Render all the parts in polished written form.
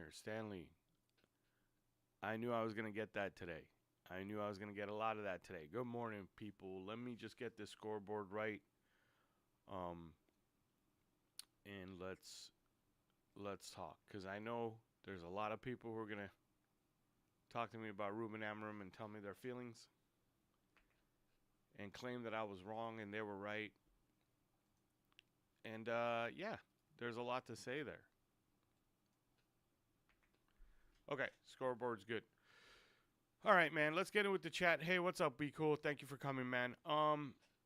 here. Stanley, I knew I was going to get that today. I knew I was going to get a lot of that today. Good morning, people. Let me just get this scoreboard right. And let's talk, because I know there's a lot of people who are going to talk to me about Ruben Amorim and tell me their feelings and claim that I was wrong and they were right. And, yeah, there's a lot to say there. Okay, scoreboard's good. All right, man, let's get in with the chat. Hey, what's up, Be Cool? Thank you for coming, man.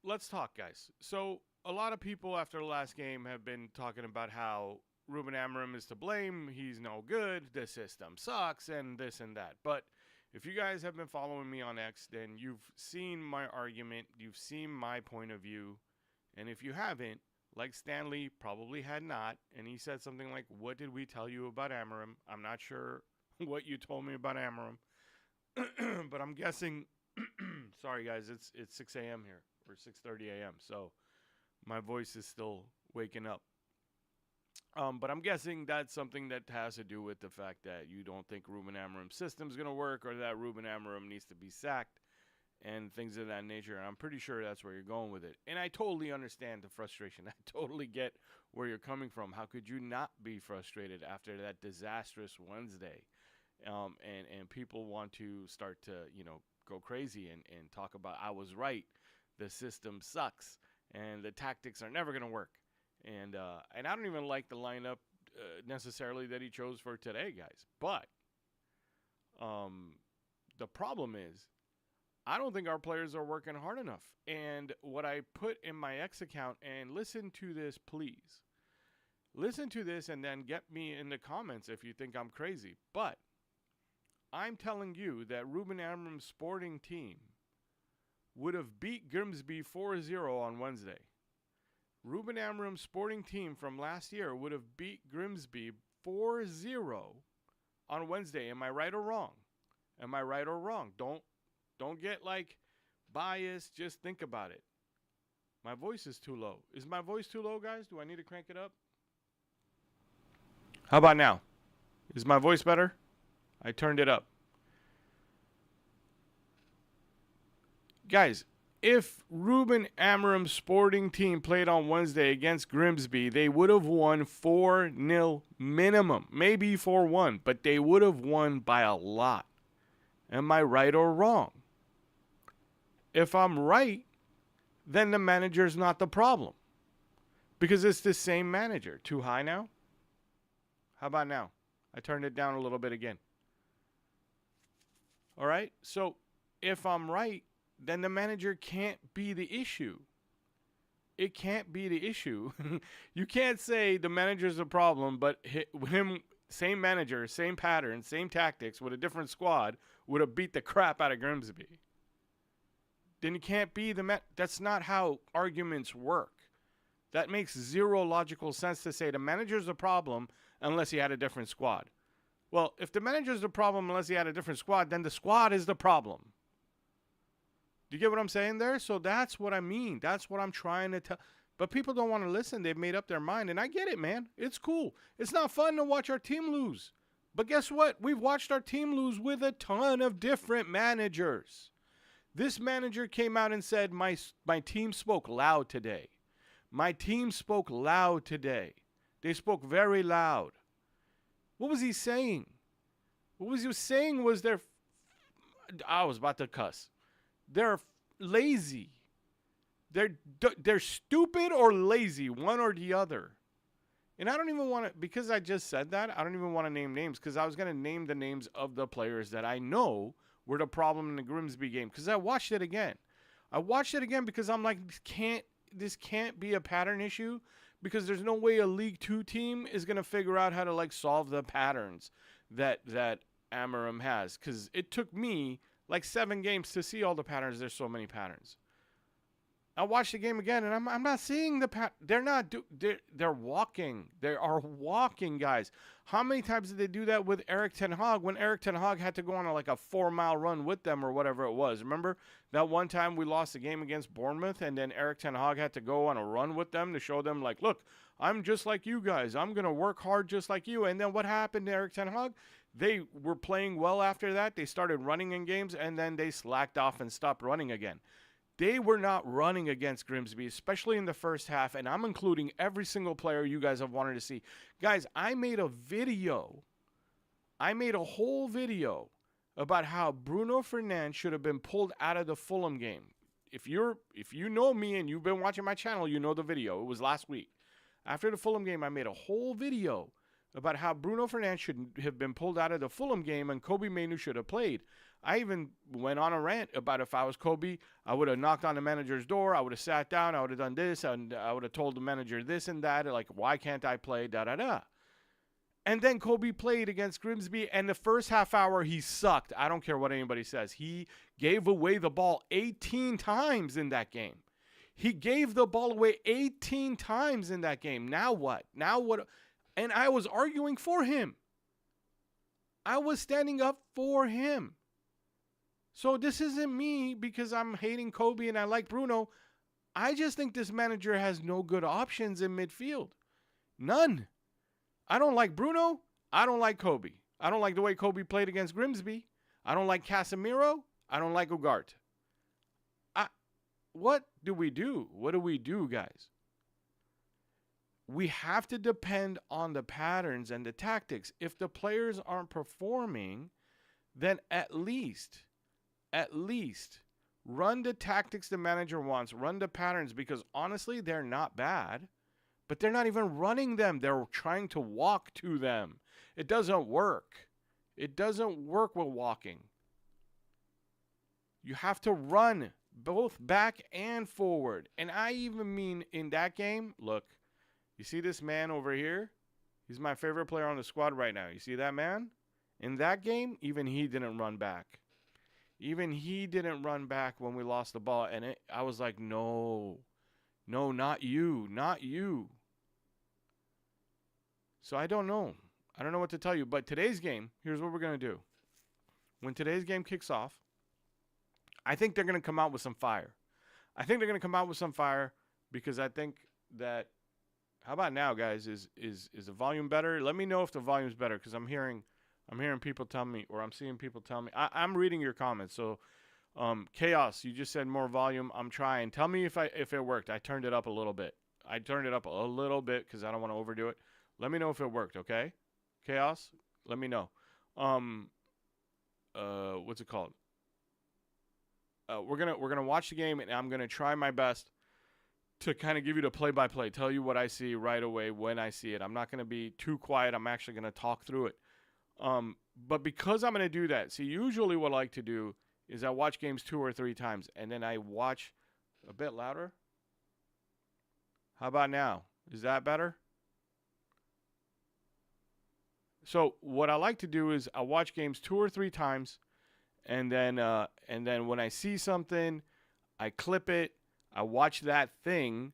Let's talk, guys. So a lot of people after the last game have been talking about how Ruben Amorim is to blame. He's no good. The system sucks and this and that. But if you guys have been following me on X, then you've seen my argument. You've seen my point of view. And if you haven't, like Stanley probably had not, and he said something like, what did we tell you about Amorim? I'm not sure what you told me about Amorim. But I'm guessing, sorry guys, it's 6 a.m. here, or 6:30 a.m., so my voice is still waking up. But I'm guessing that's something that has to do with the fact that you don't think Ruben Amorim's system's going to work, or that Ruben Amorim needs to be sacked, and things of that nature. And I'm pretty sure that's where you're going with it. And I totally understand the frustration. I totally get where you're coming from. How could you not be frustrated after that disastrous Wednesday? And people want to start to, go crazy and talk about, I was right, the system sucks, and the tactics are never going to work. And I don't even like the lineup necessarily that he chose for today, guys. But the problem is, I don't think our players are working hard enough. And what I put in my X account, and listen to this, please. Listen to this and then get me in the comments if you think I'm crazy. But I'm telling you that Ruben Amorim's sporting team would have beat Grimsby 4-0 on Wednesday. Ruben Amorim's sporting team from last year would have beat Grimsby 4-0 on Wednesday. Am I right or wrong? Am I right or wrong? Don't get biased. Just think about it. My voice is too low. Is my voice too low, guys? Do I need to crank it up? How about now? Is my voice better? I turned it up. Guys, if Ruben Amorim's sporting team played on Wednesday against Grimsby, they would have won 4-0 minimum. Maybe 4-1, but they would have won by a lot. Am I right or wrong? If I'm right, then the manager's not the problem. Because it's the same manager. Too high now? How about now? I turned it down a little bit again. All right? So if I'm right, then the manager can't be the issue. It can't be the issue. You can't say the manager's the problem, but him, same manager, same pattern, same tactics with a different squad, would have beat the crap out of Grimsby. Then you can't be that's not how arguments work. That makes zero logical sense to say the manager's the problem unless he had a different squad. Well, if the manager's the problem unless he had a different squad, then the squad is the problem. Do you get what I'm saying there? So that's what I mean. That's what I'm trying to tell. But people don't want to listen. They've made up their mind. And I get it, man. It's cool. It's not fun to watch our team lose. But guess what? We've watched our team lose with a ton of different managers. This manager came out and said, my team spoke loud today. My team spoke loud today. They spoke very loud. What was he saying? What he was saying was I was about to cuss. They're lazy. They're stupid or lazy, one or the other. And I don't even want to, because I just said that, I don't even want to name names, because I was going to name the names of the players that I know were the problem in the Grimsby game, because I watched it again. I watched it again because I'm like, this can't be a pattern issue, because there's no way a League 2 team is going to figure out how to solve the patterns that Amorim has, because it took me 7 games to see all the patterns. There's so many patterns. I watched the game again, and I'm not seeing the They're not. They're walking. They are walking, guys. How many times did they do that with Erik ten Hag when Erik ten Hag had to go on a 4-mile run with them or whatever it was? Remember that one time we lost the game against Bournemouth, and then Erik ten Hag had to go on a run with them to show them, look, I'm just like you guys. I'm going to work hard just like you. And then what happened to Erik ten Hag? They were playing well after that. They started running in games, and then they slacked off and stopped running again. They were not running against Grimsby, especially in the first half, and I'm including every single player you guys have wanted to see. Guys, I made a whole video about how Bruno Fernandes should have been pulled out of the Fulham game. If you know me and you've been watching my channel, you know the video. It was last week. After the Fulham game, I made a whole video about how Bruno Fernandes should have been pulled out of the Fulham game and Kobe Mainoo should have played. I even went on a rant about if I was Kobe, I would have knocked on the manager's door, I would have sat down, I would have done this, and I would have told the manager this and that, like, why can't I play, da-da-da. And then Kobe played against Grimsby, and the first half hour, he sucked. I don't care what anybody says. He gave away the ball 18 times in that game. He gave the ball away 18 times in that game. Now what? And I was arguing for him. I was standing up for him. So this isn't me because I'm hating Kobe and I like Bruno. I just think this manager has no good options in midfield. None. I don't like Bruno. I don't like Kobe. I don't like the way Kobe played against Grimsby. I don't like Casemiro. I don't like Ugarte. What do we do? What do we do, guys? We have to depend on the patterns and the tactics. If the players aren't performing, then at least run the tactics the manager wants. Run the patterns because honestly, they're not bad. But they're not even running them. They're trying to walk to them. It doesn't work. It doesn't work with walking. You have to run both back and forward. And I even mean in that game, look, you see this man over here? He's my favorite player on the squad right now. You see that man? In that game, even he didn't run back. Even he didn't run back when we lost the ball. And I was like, no, not you, not you. So I don't know. I don't know what to tell you. But today's game, here's what we're going to do. When today's game kicks off, I think they're going to come out with some fire. I think they're going to come out with some fire because I think that, how about now, guys? Is the volume better? Let me know if the volume's better because I'm hearing people tell me, or I'm seeing people tell me. I'm reading your comments. So, Chaos, you just said more volume. I'm trying. Tell me if it worked. I turned it up a little bit. Because I don't want to overdo it. Let me know if it worked, okay? Chaos, let me know. What's it called? We're gonna watch the game, and I'm gonna try my best to kind of give you the play-by-play, tell you what I see right away when I see it. I'm not gonna be too quiet. I'm actually gonna talk through it. But because I'm gonna do that, see, usually what I like to do is I watch games 2 or 3 times, and then I watch a bit louder. How about now? Is that better? So what I like to do is I watch games 2 or 3 times, and then when I see something, I clip it. I watch that thing,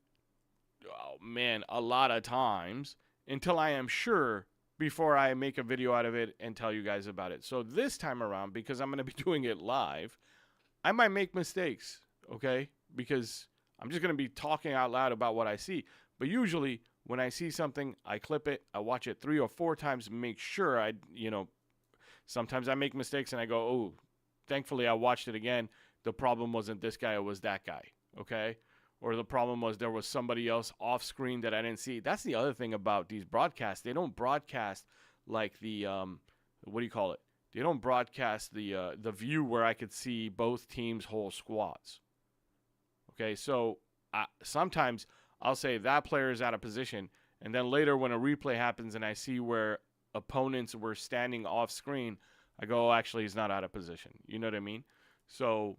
oh man, a lot of times until I am sure before I make a video out of it and tell you guys about it. So this time around, because I'm going to be doing it live, I might make mistakes, okay? Because I'm just going to be talking out loud about what I see. But usually when I see something, I clip it, I watch it 3 or 4 times, make sure sometimes I make mistakes and I go, oh, thankfully I watched it again. The problem wasn't this guy, it was that guy, okay? Or the problem was there was somebody else off screen that I didn't see. That's the other thing about these broadcasts. They don't broadcast like the, what do you call it? They don't broadcast the view where I could see both teams' whole squads. Okay, so sometimes I'll say that player is out of position, and then later when a replay happens and I see where opponents were standing off screen, I go, oh, actually, he's not out of position. You know what I mean? So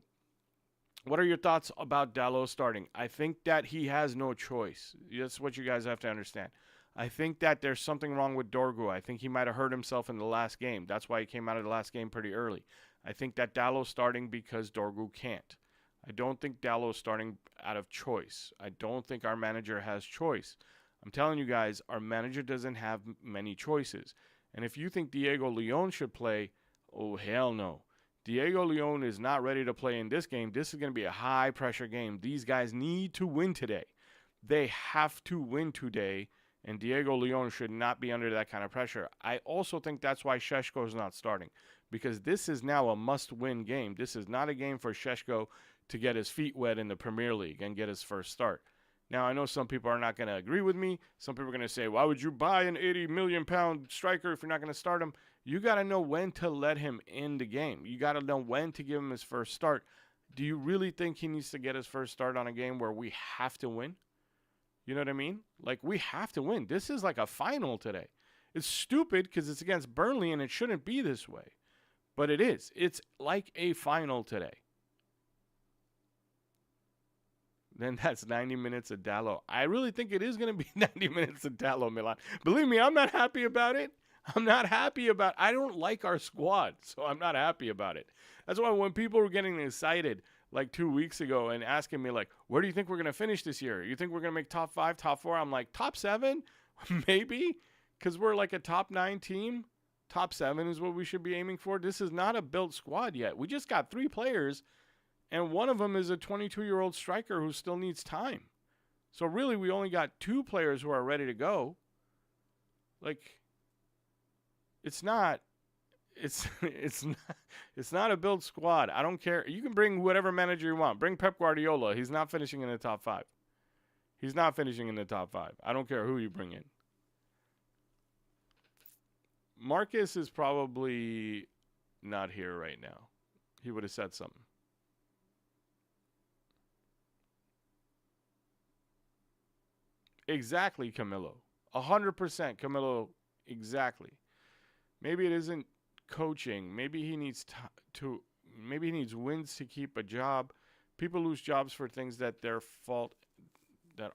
what are your thoughts about Dalot starting? I think that he has no choice. That's what you guys have to understand. I think that there's something wrong with Dorgu. I think he might have hurt himself in the last game. That's why he came out of the last game pretty early. I think that Dalot's starting because Dorgu can't. I don't think Dalot's starting out of choice. I don't think our manager has choice. I'm telling you guys, our manager doesn't have many choices. And if you think Diego Leon should play, oh, hell no. Diego Leon is not ready to play in this game. This is going to be a high-pressure game. These guys need to win today. They have to win today And Diego Leon should not be under that kind of pressure. I also think that's why Šeško is not starting, because this is now a must-win game. This is not a game for Šeško to get his feet wet in the Premier League and get his first start. Now, I know some people are not going to agree with me. Some people are going to say, why would you buy an 80 million pound striker if you're not going to start him? You got to know when to let him in the game. You got to know when to give him his first start. Do you really think he needs to get his first start on a game where we have to win? You know what I mean? Like, we have to win. This is like a final today. It's stupid because it's against Burnley and it shouldn't be this way. But it is. It's like a final today. Then that's 90 minutes of Dalot. I really think it is going to be 90 minutes of Dalot, Milan. Believe me, I'm not happy about it. I don't like our squad, so I'm not happy about it. That's why when people were getting excited like 2 weeks ago and asking me, like, where do you think we're going to finish this year? You think we're going to make top 5, top 4? I'm like, top 7? Maybe, because we're like a top 9 team. Top 7 is what we should be aiming for. This is not a built squad yet. We just got 3 players. And one of them is a 22-year-old striker who still needs time. So really, we only got 2 players who are ready to go. Like, it's not a built squad. I don't care. You can bring whatever manager you want. Bring Pep Guardiola. He's not finishing in the top 5. He's not finishing in the top 5. I don't care who you bring in. Marcus is probably not here right now. He would have said something. Exactly, Camilo. 100%, Camilo. Exactly. Maybe it isn't coaching. Maybe he needs maybe he needs wins to keep a job. People lose jobs for things that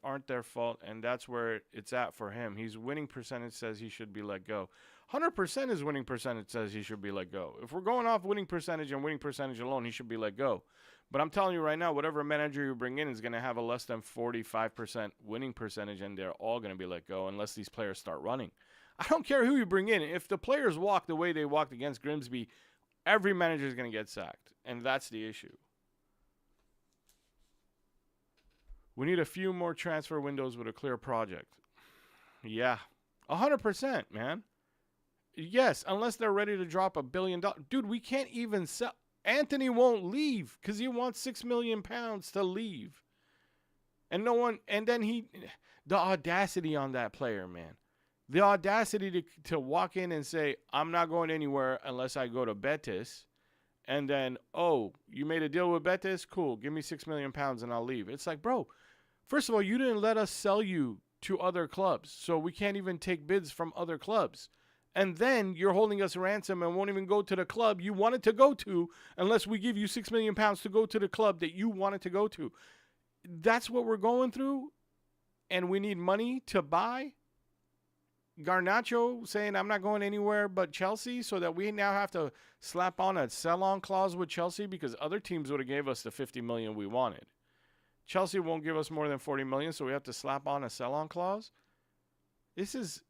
aren't their fault, and that's where it's at for him. His winning percentage says he should be let go. 100% his winning percentage says he should be let go. If we're going off winning percentage and winning percentage alone, he should be let go. But I'm telling you right now, whatever manager you bring in is going to have a less than 45% winning percentage, and they're all going to be let go unless these players start running. I don't care who you bring in. If the players walk the way they walked against Grimsby, every manager is going to get sacked, and that's the issue. We need a few more transfer windows with a clear project. Yeah, 100%, man. Yes, unless they're ready to drop $1 billion. Dude, we can't even sell. Anthony won't leave because he wants £6 million to leave. And then the audacity on that player, man. The audacity to walk in and say, I'm not going anywhere unless I go to Betis. And then, oh, you made a deal with Betis? Cool. Give me £6 million and I'll leave. It's like, bro, first of all, you didn't let us sell you to other clubs. So we can't even take bids from other clubs. And then you're holding us ransom and won't even go to the club you wanted to go to unless we give you £6 million to go to the club that you wanted to go to. That's what we're going through. And we need money to buy. Garnacho saying I'm not going anywhere but Chelsea, so that we now have to slap on a sell-on clause with Chelsea because other teams would have gave us the $50 million we wanted. Chelsea won't give us more than $40 million, so we have to slap on a sell-on clause. It's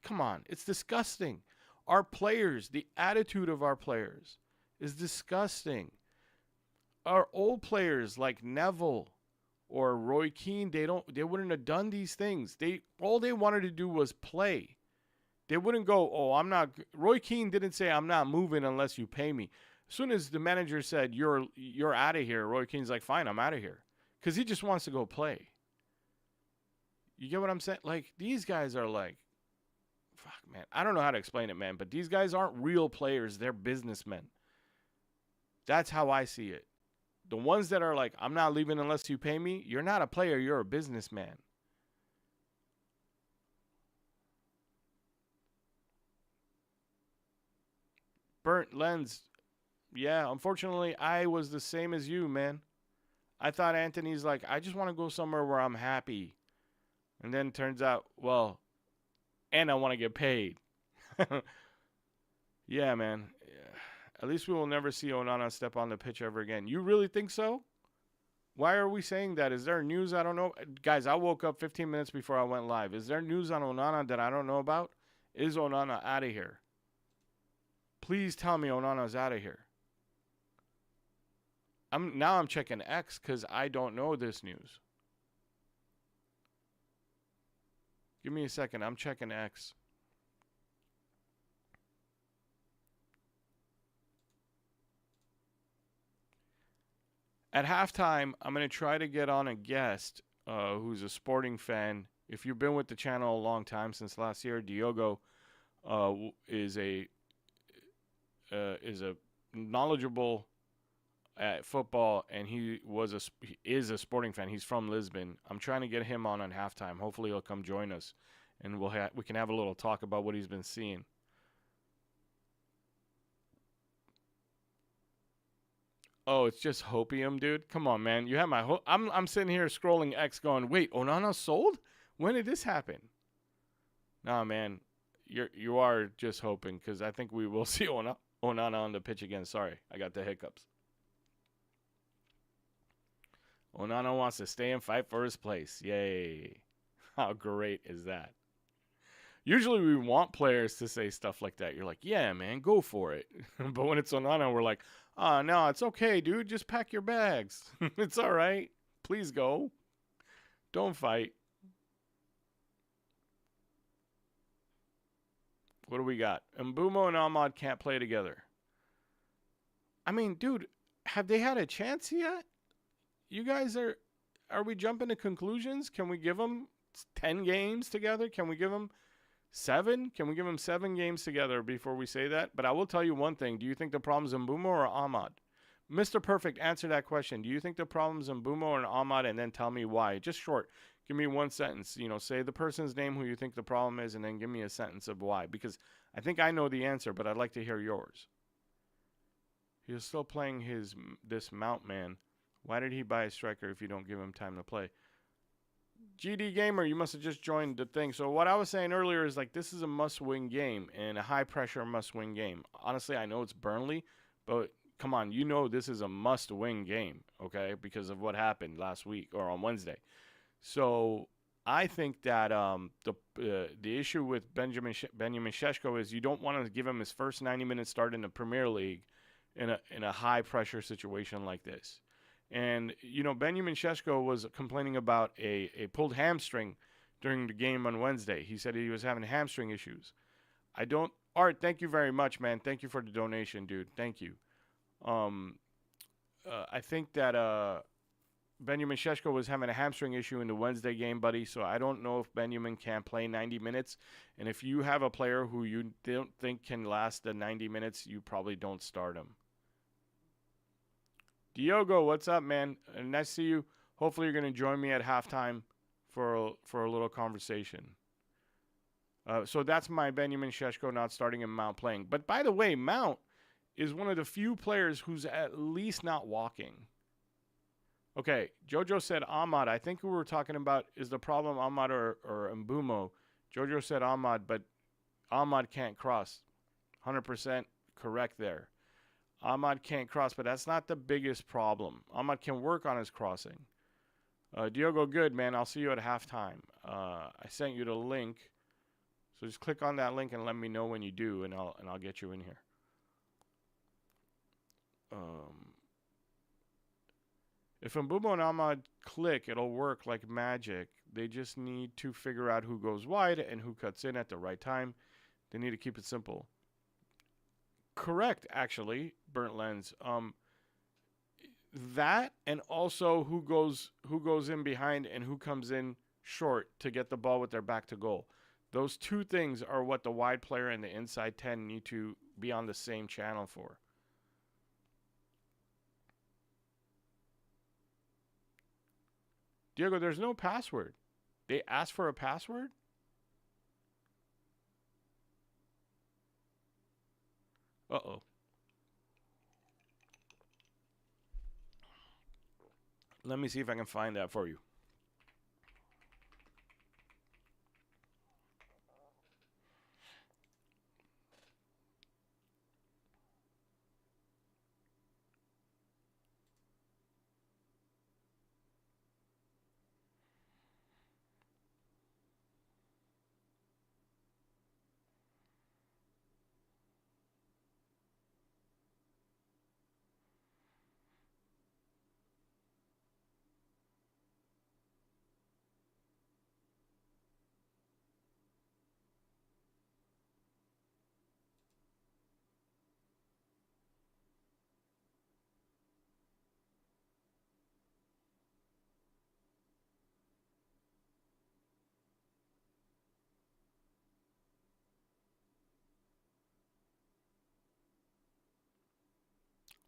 come on, it's disgusting. Our players, the attitude of our players is disgusting. Our old players like Neville or Roy Keane, they wouldn't have done these things. All they wanted to do was play. They wouldn't go, Roy Keane didn't say, I'm not moving unless you pay me. As soon as the manager said, you're out of here, Roy Keane's like, fine, I'm out of here. Because he just wants to go play. You get what I'm saying? Like, these guys are like, fuck, man. I don't know how to explain it, man. But these guys aren't real players. They're businessmen. That's how I see it. The ones that are like, I'm not leaving unless you pay me, you're not a player, you're a businessman. Burnt lens. Yeah, unfortunately, I was the same as you, man. I thought Anthony's like, I just want to go somewhere where I'm happy. And then turns out, well, and I want to get paid. Yeah, man. At least we will never see Onana step on the pitch ever again. You really think so? Why are we saying that? Is there news I don't know? Guys, I woke up 15 minutes before I went live. Is there news on Onana that I don't know about? Is Onana out of here? Please tell me Onana's out of here. I'm checking X because I don't know this news. Give me a second. I'm checking X. At halftime, I'm going to try to get on a guest who's a sporting fan. If you've been with the channel a long time, since last year, Diogo is a knowledgeable at football, and he is a sporting fan. He's from Lisbon. I'm trying to get him on halftime. Hopefully, he'll come join us, and we can have a little talk about what he's been seeing. Oh, it's just hopium, dude. Come on, man. You have my I'm sitting here scrolling X, going, wait, Onana sold? When did this happen? Nah, man. You are just hoping, because I think we will see Onana on the pitch again. Sorry, I got the hiccups. Onana wants to stay and fight for his place. Yay. How great is that? Usually we want players to say stuff like that. You're like, yeah, man, go for it. But when it's Onana, we're like, oh, no, it's okay, dude. Just pack your bags. It's all right. Please go. Don't fight. What do we got? Mbumo and Ahmad can't play together. I mean, dude, have they had a chance yet? You guys are we jumping to conclusions? Can we give them 10 games together? Can we give them 7? Can we give them 7 games together before we say that? But I will tell you one thing. Do you think the problem's Mbumo or Ahmad? Mr. Perfect, answer that question. Do you think the problem's Mbumo or Ahmad, and then tell me why? Just short. Give me one sentence. Say the person's name who you think the problem is, and then give me a sentence of why. Because I think I know the answer, but I'd like to hear yours. He is still playing this Mount man. Why did he buy a striker if you don't give him time to play? GD Gamer, you must have just joined the thing. So what I was saying earlier is, like, this is a must-win game, and a high-pressure must-win game. Honestly, I know it's Burnley, but come on, this is a must-win game, okay, because of what happened last week or on Wednesday. So I think that the issue with Benjamin Šeško is you don't want to give him his first 90-minute start in the Premier League in a high-pressure situation like this. And, Benjamin Šeško was complaining about a pulled hamstring during the game on Wednesday. He said he was having hamstring issues. Art, thank you very much, man. Thank you for the donation, dude. Thank you. I think that Benjamin Šeško was having a hamstring issue in the Wednesday game, buddy, so I don't know if Benjamin can play 90 minutes. And if you have a player who you don't think can last the 90 minutes, you probably don't start him. Diogo, what's up, man? Nice to see you. Hopefully you're going to join me at halftime for a little conversation. So that's my Benjamin Šeško not starting and Mount playing. But by the way, Mount is one of the few players who's at least not walking. Okay, Jojo said Ahmad. I think we were talking about, is the problem Ahmad or Mbumo? Jojo said Ahmad, but Ahmad can't cross. 100% correct there. Ahmad can't cross, but that's not the biggest problem. Ahmad can work on his crossing. Diogo, good, man. I'll see you at halftime. I sent you the link. So just click on that link and let me know when you do, and I'll get you in here. If Mbumo and Ahmad click, it'll work like magic. They just need to figure out who goes wide and who cuts in at the right time. They need to keep it simple. Correct, actually, Burnt Lens. That, and also who goes in behind and who comes in short to get the ball with their back to goal. Those two things are what the wide player and the inside 10 need to be on the same channel for. Diego, there's no password. They asked for a password? Uh-oh. Let me see if I can find that for you.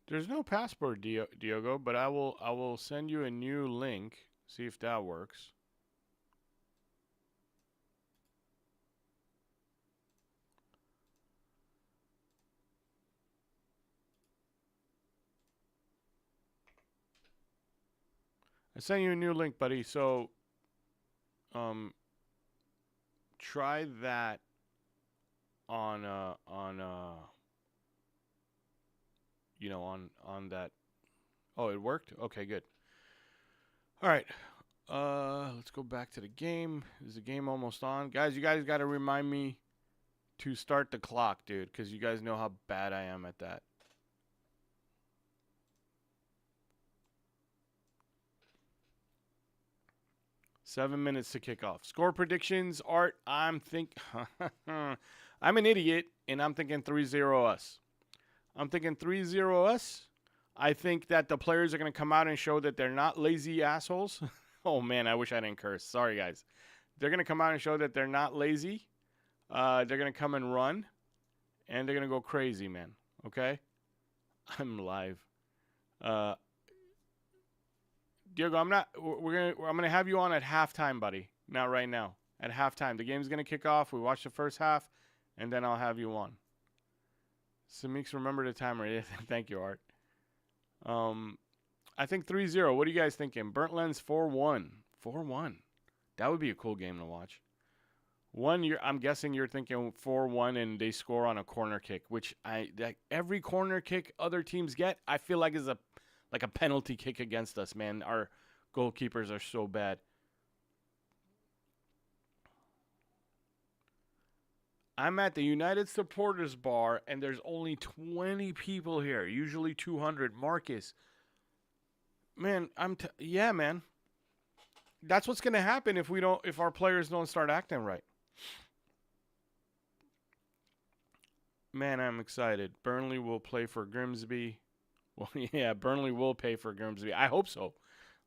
There's no passport, Diogo, but I will send you a new link. See if that works. I sent you a new link, buddy. So, try that on on that. Oh, it worked. Okay, good. All right. Let's go back to the game. Is the game almost on, guys? You guys got to remind me to start the clock, dude, because you guys know how bad I am at that. Seven minutes to kick off. Score predictions, Art. I'm an idiot, and I'm thinking 3-0 us. I'm thinking 3-0 us. I think that the players are going to come out and show that they're not lazy assholes. Oh, man, I wish I didn't curse. Sorry, guys. They're going to come out and show that they're not lazy. They're going to come and run, and they're going to go crazy, man. Okay? I'm live. Diego, I'm gonna have you on at halftime, buddy. Not right now. At halftime. The game's gonna kick off. We watch the first half, and then I'll have you on. Semeex, remember the timer. Thank you, Art. I think 3-0. What are you guys thinking? Burnt Lens 4-1. 4-1. That would be a cool game to watch. I'm guessing you're thinking 4-1 and they score on a corner kick, which every corner kick other teams get, I feel like is a penalty kick against us, man. Our goalkeepers are so bad. I'm at the United Supporters Bar, and there's only 20 people here. Usually 200. Marcus. Man, yeah, man. That's what's going to happen if our players don't start acting right. Man, I'm excited. Burnley will play for Grimsby. Well, yeah, Burnley will pay for Grimsby. I hope so.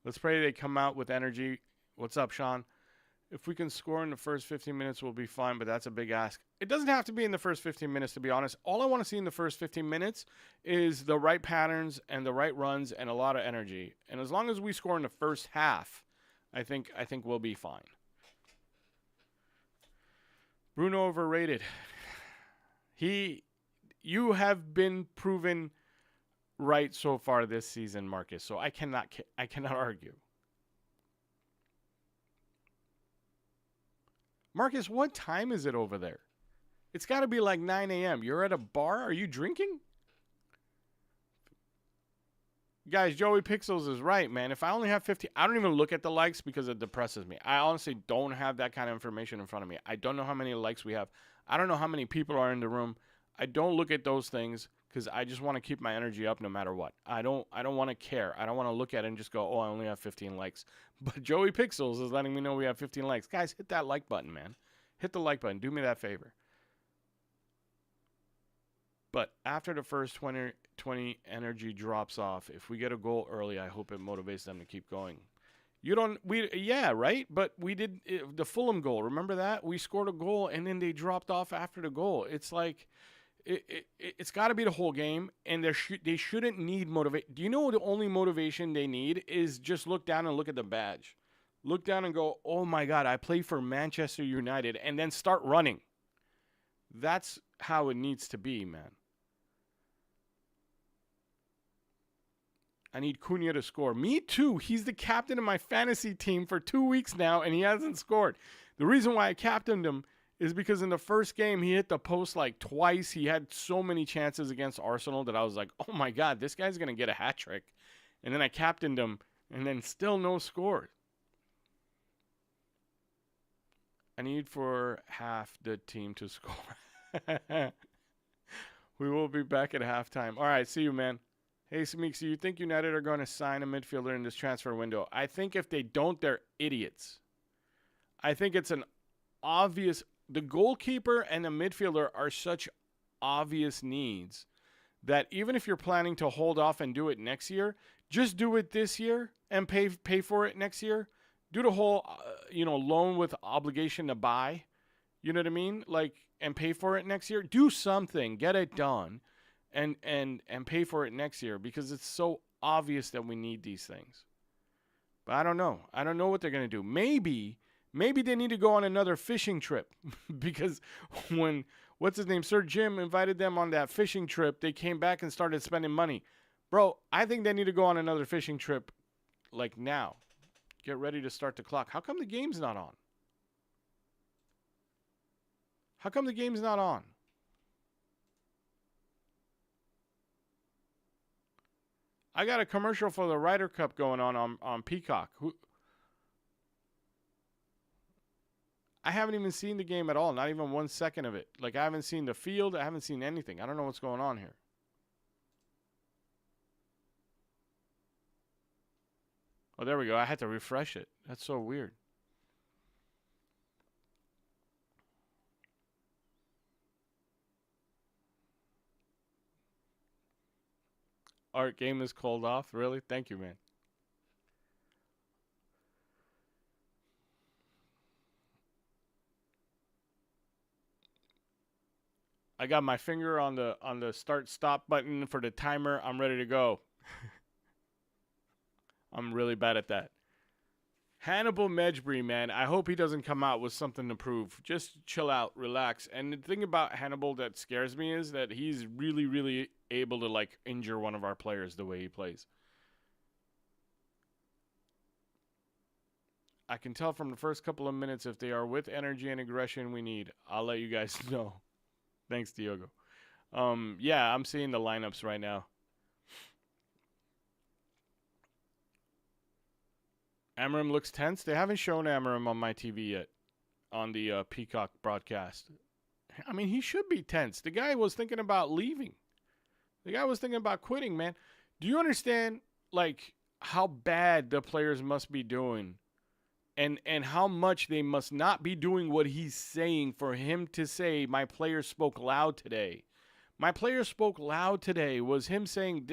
Let's pray they come out with energy. What's up, Sean? If we can score in the first 15 minutes, we'll be fine, but that's a big ask. It doesn't have to be in the first 15 minutes, to be honest. All I want to see in the first 15 minutes is the right patterns and the right runs and a lot of energy. And as long as we score in the first half, I think we'll be fine. Bruno overrated. You have been proven right so far this season, Marcus. So I cannot argue. Marcus, what time is it over there? It's got to be like 9 a.m. You're at a bar? Are you drinking? Guys, Joey Pixels is right, man. If I only have 50, I don't even look at the likes because it depresses me. I honestly don't have that kind of information in front of me. I don't know how many likes we have. I don't know how many people are in the room. I don't look at those things because I just want to keep my energy up no matter what. I don't want to care. I don't want to look at it and just go, oh, I only have 15 likes. But Joey Pixels is letting me know we have 15 likes. Guys, hit that like button, man. Hit the like button. Do me that favor. But after the first 20 energy drops off, if we get a goal early, I hope it motivates them to keep going. Yeah, right? But we did the Fulham goal. Remember that? We scored a goal, and then they dropped off after the goal. It's like, it's got to be the whole game, and they shouldn't need motivation. Do you know the only motivation they need is just look down and look at the badge. Look down and go, oh, my God, I play for Manchester United, and then start running. That's how it needs to be, man. I need Cunha to score. Me too. He's the captain of my fantasy team for 2 weeks now, and he hasn't scored. The reason why I captained him is because in the first game, he hit the post like twice. He had so many chances against Arsenal that I was like, oh, my God, this guy's going to get a hat trick. And then I captained him, and then still no score. I need for half the team to score. We will be back at halftime. All right, see you, man. Hey, Semeex, do you think United are going to sign a midfielder in this transfer window? I think if they don't, they're idiots. I think it's an obvious... The goalkeeper and the midfielder are such obvious needs that even if you're planning to hold off and do it next year, just do it this year and pay for it next year. Do the whole, loan with obligation to buy. You know what I mean? And pay for it next year. Do something. Get it done. and pay for it next year because it's so obvious that we need these things. But I don't know. I don't know what they're going to do. Maybe they need to go on another fishing trip because when what's his name, Sir Jim invited them on that fishing trip, they came back and started spending money. Bro, I think they need to go on another fishing trip like now. Get ready to start the clock. How come the game's not on? How come the game's not on? I got a commercial for the Ryder Cup going on Peacock. I haven't even seen the game at all. Not even 1 second of it. Like, I haven't seen the field. I haven't seen anything. I don't know what's going on here. Oh, there we go. I had to refresh it. That's so weird. Art game is called off. Really? Thank you, man. I got my finger on the start stop button for the timer. I'm ready to go. I'm really bad at that. Hannibal Mejbri, man. I hope he doesn't come out with something to prove. Just chill out, relax. And the thing about Hannibal that scares me is that he's really, really able to, like, injure one of our players the way he plays. I can tell from the first couple of minutes if they are with energy and aggression we need. I'll let you guys know. Thanks, Diogo. Yeah, I'm seeing the lineups right now. Amorim looks tense. They haven't shown Amorim on my TV yet on the Peacock broadcast. I mean, he should be tense. The guy was thinking about leaving. The guy was thinking about quitting, man. Do you understand, like, how bad the players must be doing and how much they must not be doing what he's saying for him to say, my players spoke loud today? My players spoke loud today was him saying,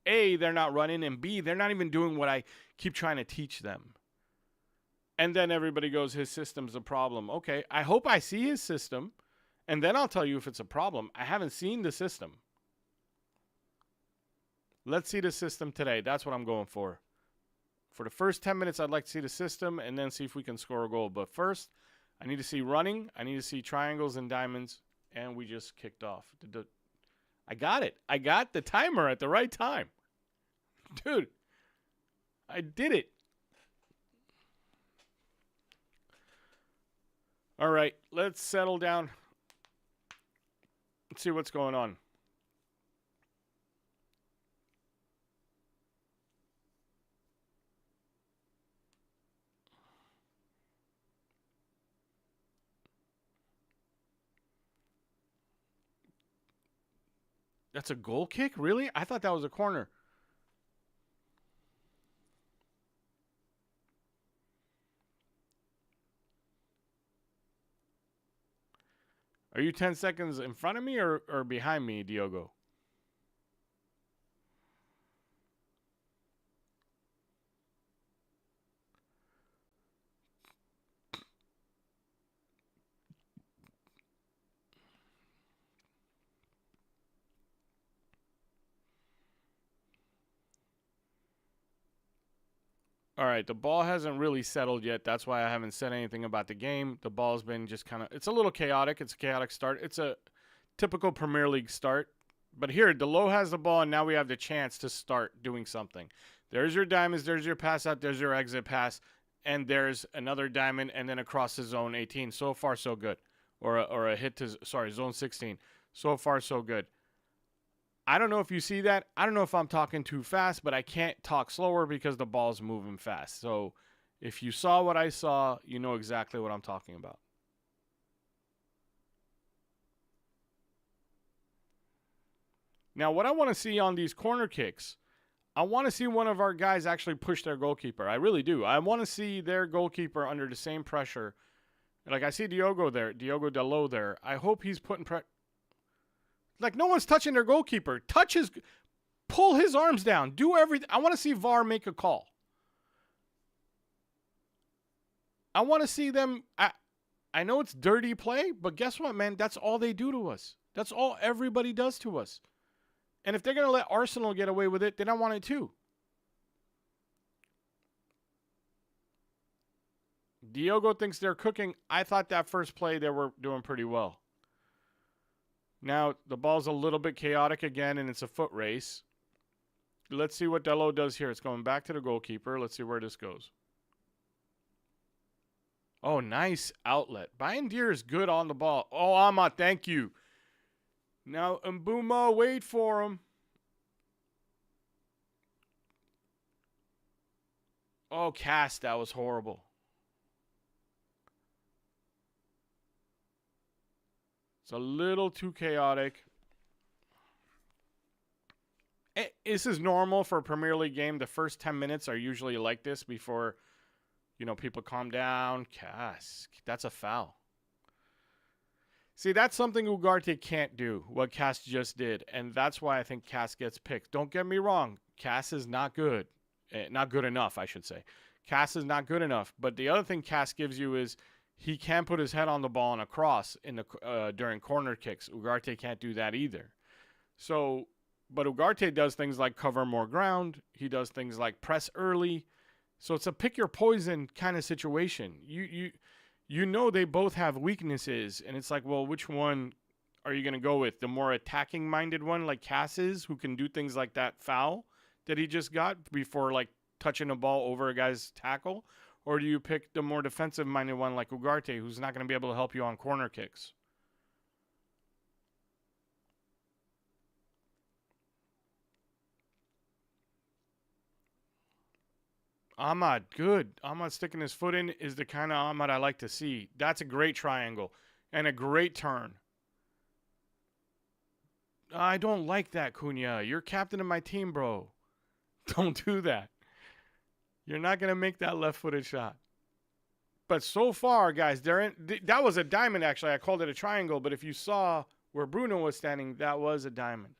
A, they're not running, and B, they're not even doing what I keep trying to teach them. And then everybody goes, his system's a problem. Okay, I hope I see his system, and then I'll tell you if it's a problem. I haven't seen the system. Let's see the system today. That's what I'm going for. For the first 10 minutes, I'd like to see the system and then see if we can score a goal. But first, I need to see running. I need to see triangles and diamonds. And we just kicked off. I got it. I got the timer at the right time. Dude, I did it. All right, let's settle down. Let's see what's going on. That's a goal kick? Really? I thought that was a corner. Are you 10 seconds in front of me or behind me, Diogo? All right, the ball hasn't really settled yet. That's why I haven't said anything about the game. The ball's been just kind of, it's a little chaotic. It's a chaotic start. It's a typical Premier League start. But here, Delo has the ball, and now we have the chance to start doing something. There's your diamonds. There's your pass out. There's your exit pass. And there's another diamond, and then across the zone 18. So far, so good. Or a hit to, zone 16. So far, so good. I don't know if you see that. I don't know if I'm talking too fast, but I can't talk slower because the ball's moving fast. So if you saw what I saw, you know exactly what I'm talking about. Now, what I want to see on these corner kicks, I want to see one of our guys actually push their goalkeeper. I really do. I want to see their goalkeeper under the same pressure. Like, I see Diogo Delo there. I hope he's putting pressure. Like, no one's touching their goalkeeper. Pull his arms down. Do everything. I want to see VAR make a call. I want to see them. I know it's dirty play, but guess what, man? That's all they do to us. That's all everybody does to us. And if they're going to let Arsenal get away with it, then I want it too. Diogo thinks they're cooking. I thought that first play they were doing pretty well. Now, the ball's a little bit chaotic again, and it's a foot race. Let's see what Delo does here. It's going back to the goalkeeper. Let's see where this goes. Oh, nice outlet. Bayindir is good on the ball. Oh, Ahmad, thank you. Now, Mbuma, wait for him. Oh, Cass, that was horrible. It's a little too chaotic. This is normal for a Premier League game. The first 10 minutes are usually like this before, people calm down. Cass, that's a foul. See, that's something Ugarte can't do, what Cass just did. And that's why I think Cass gets picked. Don't get me wrong. Cass is not good. Not good enough, I should say. Cass is not good enough. But the other thing Cass gives you is he can put his head on the ball on a cross during corner kicks. Ugarte can't do that either. But Ugarte does things like cover more ground. He does things like press early. So it's a pick your poison kind of situation. You know they both have weaknesses, and it's like, well, which one are you going to go with? The more attacking-minded one, like Cass is, who can do things like that foul that he just got before, like, touching a ball over a guy's tackle? Or do you pick the more defensive-minded one like Ugarte, who's not going to be able to help you on corner kicks? Ahmad, good. Ahmad sticking his foot in is the kind of Ahmad I like to see. That's a great triangle and a great turn. I don't like that, Cunha. You're captain of my team, bro. Don't do that. You're not going to make that left-footed shot. But so far, guys, that was a diamond, actually. I called it a triangle, but if you saw where Bruno was standing, that was a diamond.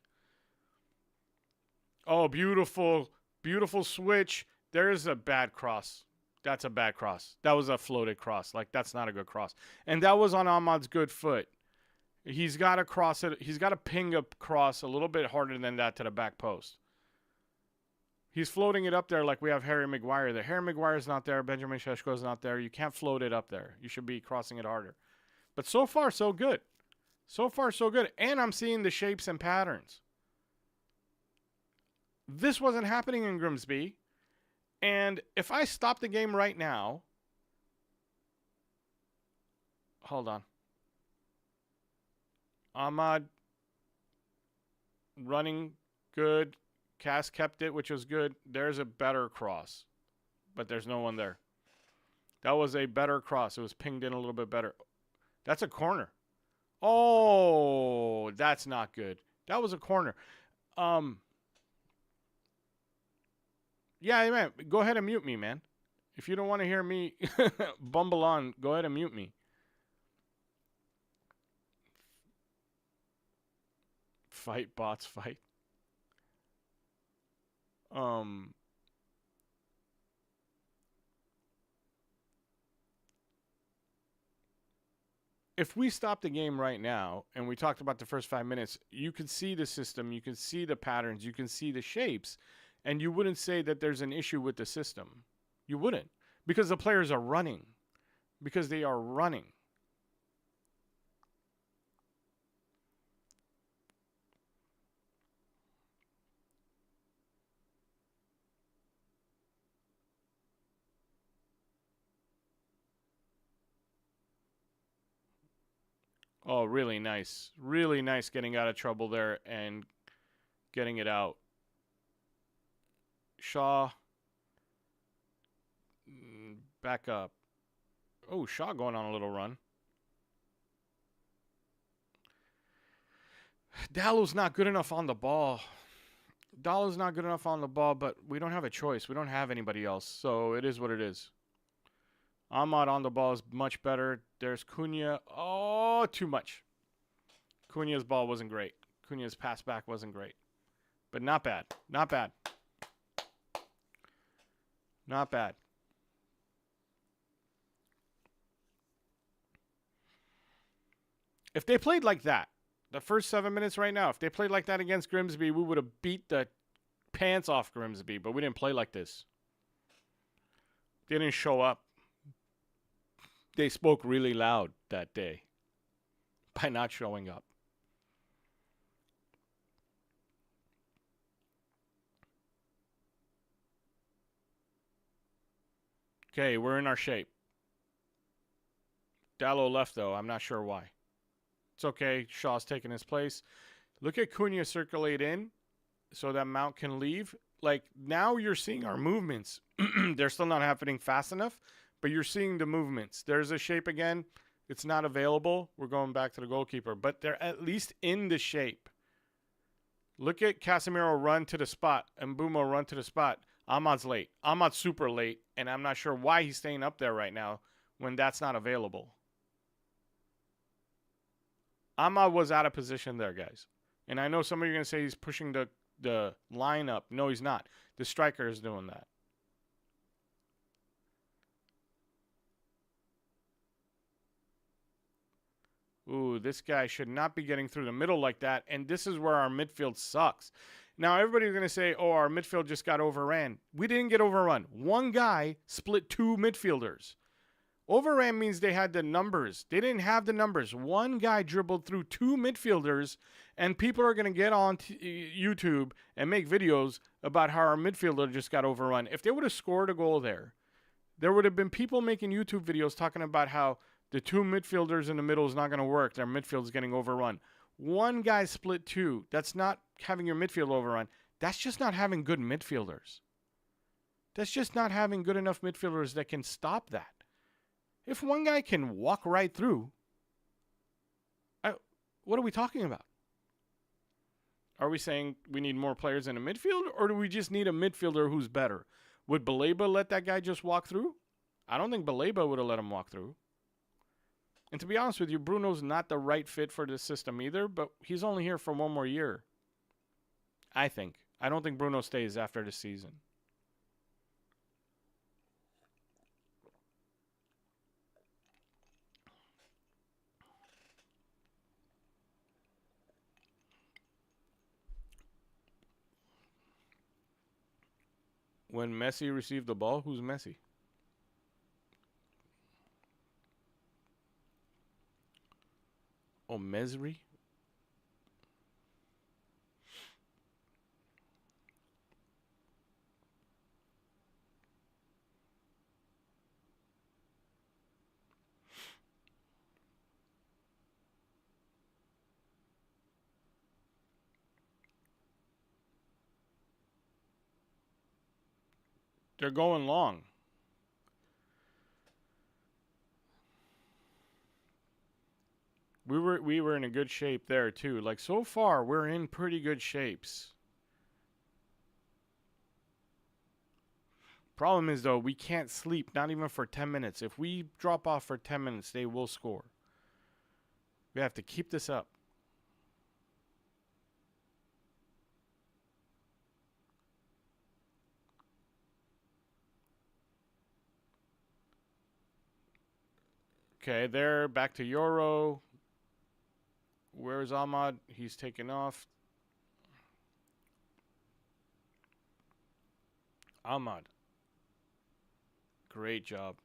Oh, beautiful, beautiful switch. There's a bad cross. That's a bad cross. That was a floated cross. Like, that's not a good cross. And that was on Ahmad's good foot. He's got to cross it. He's got to ping a cross a little bit harder than that to the back post. He's floating it up there like we have Harry Maguire there. Harry Maguire's not there. Benjamin Šeško's not there. You can't float it up there. You should be crossing it harder. But so far, so good. So far, so good. And I'm seeing the shapes and patterns. This wasn't happening in Grimsby. And if I stop the game right now, hold on. Ahmad running good. Cass kept it, which was good. There's a better cross, but there's no one there. That was a better cross. It was pinged in a little bit better. That's a corner. Oh, that's not good. That was a corner. Yeah, man, go ahead and mute me, man. If you don't want to hear me bumble on, go ahead and mute me. Fight, bots, fight. If we stop the game right now and we talked about the first 5 minutes, you can see the system, you can see the patterns, you can see the shapes, and you wouldn't say that there's an issue with the system. You wouldn't, because the players are running, because they are running. Oh, really nice. Really nice getting out of trouble there and getting it out. Shaw. Back up. Oh, Shaw going on a little run. Dallow's not good enough on the ball. Dallow's not good enough on the ball, but we don't have a choice. We don't have anybody else, so it is what it is. Ahmad on the ball is much better. There's Cunha. Oh, too much. Cunha's ball wasn't great. Cunha's pass back wasn't great. But not bad. Not bad. Not bad. If they played like that, The first 7 minutes right now, if they played like that against Grimsby, we would have beat the pants off Grimsby, but we didn't play like this. They didn't show up. They spoke really loud that day by not showing up. Okay, we're in our shape. Dallo left, though. I'm not sure why. It's okay. Shaw's taking his place. Look at Cunha circulate in so that Mount can leave. Like, now you're seeing our movements. They're still not happening fast enough, but you're seeing the movements. There's a shape again. It's not available. We're going back to the goalkeeper, but they're at least in the shape. Look at Casemiro run to the spot and Mbeumo run to the spot. Ahmad's late. Ahmad's super late, and I'm not sure why he's staying up there right now when that's not available. Ahmad was out of position there, guys. And I know some of you are going to say he's pushing the line up. No, he's not. The striker is doing that. Ooh, this guy should not be getting through the middle like that. And this is where our midfield sucks. Now, everybody's going to say, oh, our midfield just got overran. We didn't get overrun. One guy split two midfielders. Overran means they had the numbers. They didn't have the numbers. One guy dribbled through two midfielders, and people are going to get on YouTube and make videos about how our midfielder just got overrun. If they would have scored a goal there would have been people making YouTube videos talking about how the two midfielders in the middle is not going to work. Their midfield is getting overrun. One guy split two. That's not having your midfield overrun. That's just not having good midfielders. That's just not having good enough midfielders that can stop that. If one guy can walk right through, what are we talking about? Are we saying we need more players in the midfield, or do we just need a midfielder who's better? Would Baleba let that guy just walk through? I don't think Baleba would have let him walk through. And to be honest with you, Bruno's not the right fit for this system either, but he's only here for one more year. I think. I don't think Bruno stays after the season. When Messi received the ball, who's Messi? Oh, Mesri? They're going long. We were in a good shape there too. Like, so far we're in pretty good shapes. Problem is though, we can't sleep, not even for 10 minutes. If we drop off for 10 minutes, they will score. We have to keep this up. Okay, they're back to Euro. Where's Ahmad? He's taken off. Ahmad. Great job.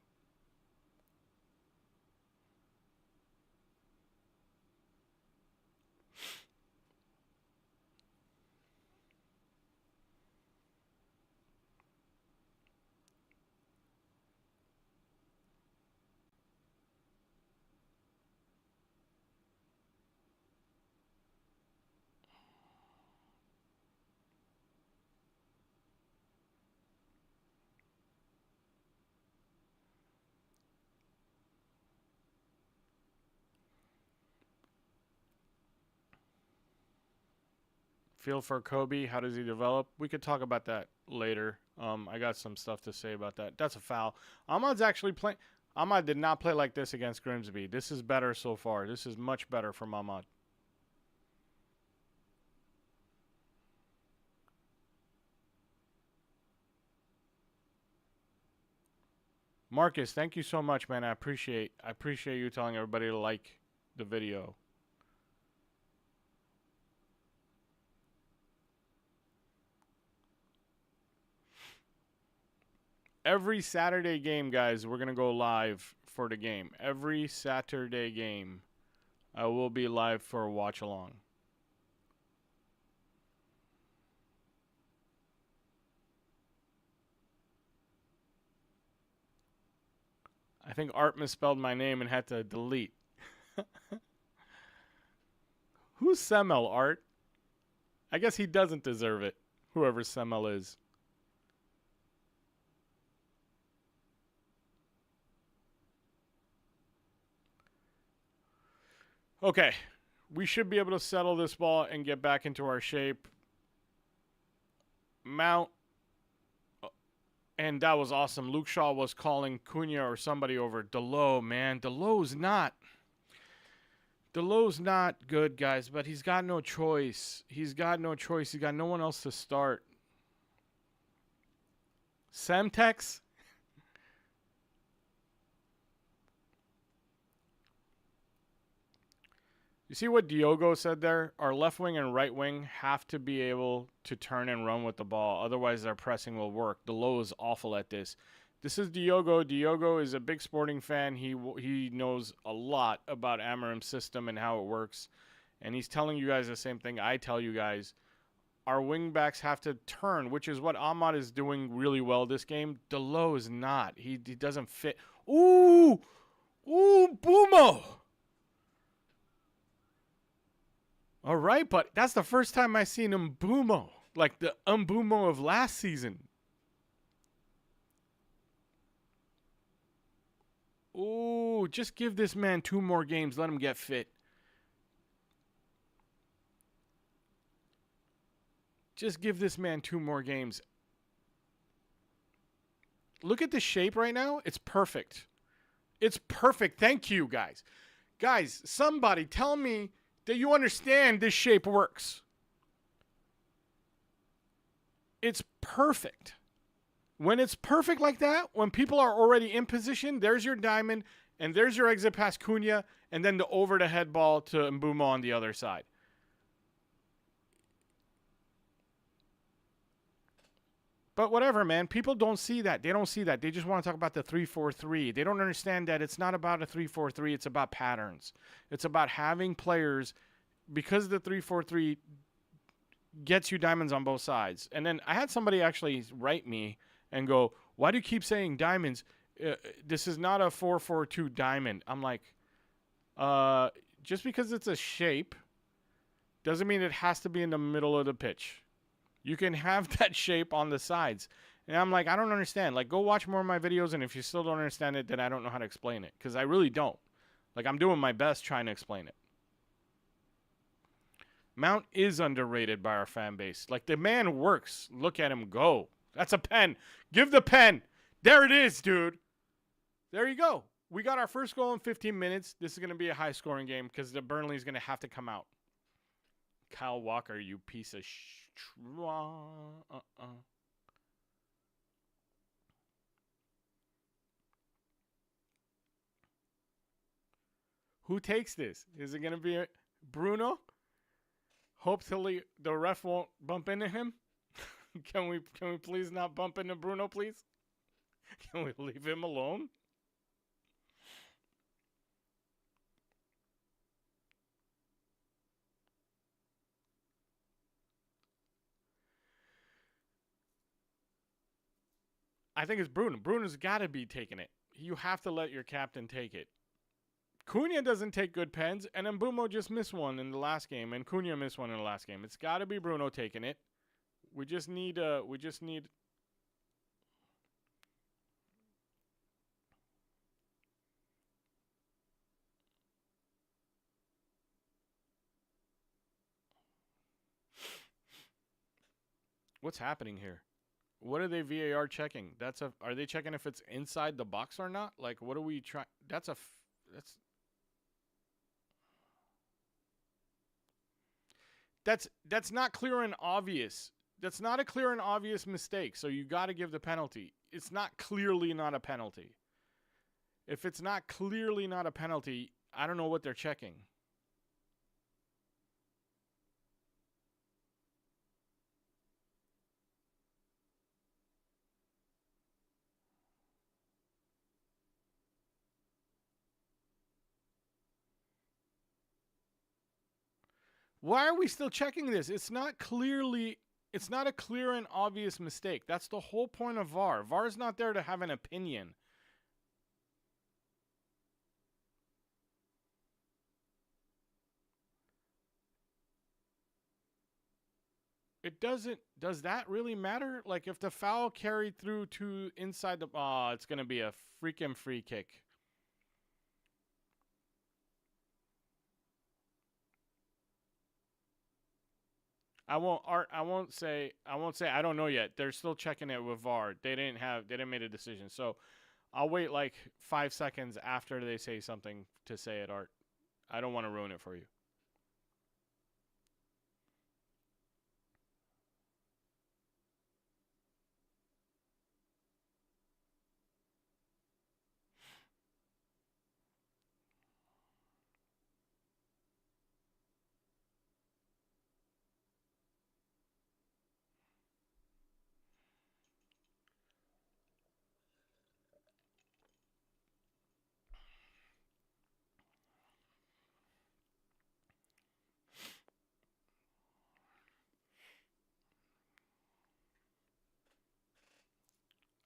Feel for Kobe. How does he develop? We could talk about that later. I got some stuff to say about that. That's a foul. Ahmad's actually playing. Ahmad did not play like this against Grimsby. This is better so far. This is much better from Ahmad. Marcus, thank you so much, man. I appreciate you telling everybody to like the video. Every Saturday game, guys, we're going to go live for the game. Every Saturday game, I will be live for a watch along. I think Art misspelled my name and had to delete. Who's Semel, Art? I guess he doesn't deserve it, whoever Semel is. Okay, we should be able to settle this ball and get back into our shape. Mount, and that was awesome. Luke Shaw was calling Cunha or somebody over. Delo, man. Delo's not good, guys, but he's got no choice. He's got no one else to start. Semtex? You see what Diogo said there? Our left wing and right wing have to be able to turn and run with the ball. Otherwise, their pressing will work. Delo is awful at this. This is Diogo. Diogo is a big Sporting fan. He knows a lot about Amorim's system and how it works. And he's telling you guys the same thing I tell you guys. Our wing backs have to turn, which is what Ahmad is doing really well this game. Delo is not. He doesn't fit. Ooh! Ooh, Bumo! All right, but that's the first time I seen Mbumo, like the Mbumo of last season. Ooh, just give this man 2 more games. Let him get fit. Just give this man 2 more games. Look at the shape right now. It's perfect. It's perfect. Thank you, guys. Guys, somebody tell me that you understand this shape works. It's perfect. When it's perfect like that, when people are already in position, there's your diamond, and there's your exit past Cunha, and then the over-the-head ball to Mbumo on the other side. But whatever, man. People don't see that. They don't see that. They just want to talk about the 3-4-3. They don't understand that it's not about a 3-4-3. It's about patterns. It's about having players, because the 3-4-3 gets you diamonds on both sides. And then I had somebody actually write me and go, why do you keep saying diamonds? This is not a 4-4-2 diamond. I'm like, just because it's a shape doesn't mean it has to be in the middle of the pitch. You can have that shape on the sides. And I'm like, I don't understand. Like, go watch more of my videos, and if you still don't understand it, then I don't know how to explain it. Because I really don't. Like, I'm doing my best trying to explain it. Mount is underrated by our fan base. Like, the man works. Look at him go. That's a pen. Give the pen. There it is, dude. There you go. We got our first goal in 15 minutes. This is going to be a high-scoring game because the Burnley is going to have to come out. Kyle Walker, you piece of Who takes this? Is it going to be Bruno? Hopefully the ref won't bump into him. Can we please not bump into Bruno, please? Can we leave him alone? I think it's Bruno. Bruno's got to be taking it. You have to let your captain take it. Cunha doesn't take good pens, and Mbumo just missed one in the last game, and Cunha missed one in the last game. It's got to be Bruno taking it. We just need. What's happening here? What are they VAR checking? Are they checking if it's inside the box or not? Like, what are we trying? That's not clear and obvious. That's not a clear and obvious mistake. So you got to give the penalty. It's not clearly not a penalty. If it's not clearly not a penalty, I don't know what they're checking. Why are we still checking this? It's not a clear and obvious mistake. That's the whole point of VAR. VAR is not there to have an opinion. It doesn't. Does that really matter? Like if the foul carried through to inside the, it's going to be a freaking free kick. I won't say I don't know yet. They're still checking it with VAR. They didn't make a decision. So I'll wait like 5 seconds after they say something to say it, Art. I don't want to ruin it for you.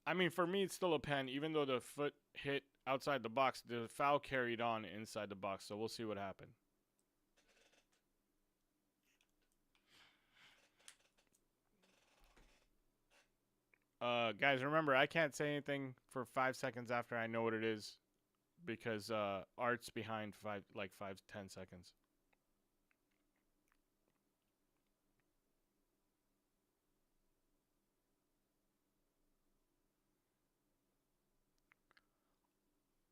I mean, for me, it's still a pen, even though the foot hit outside the box. The foul carried on inside the box, so we'll see what happened. Guys, remember, I can't say anything for 5 seconds after I know what it is because Art's behind 10 seconds.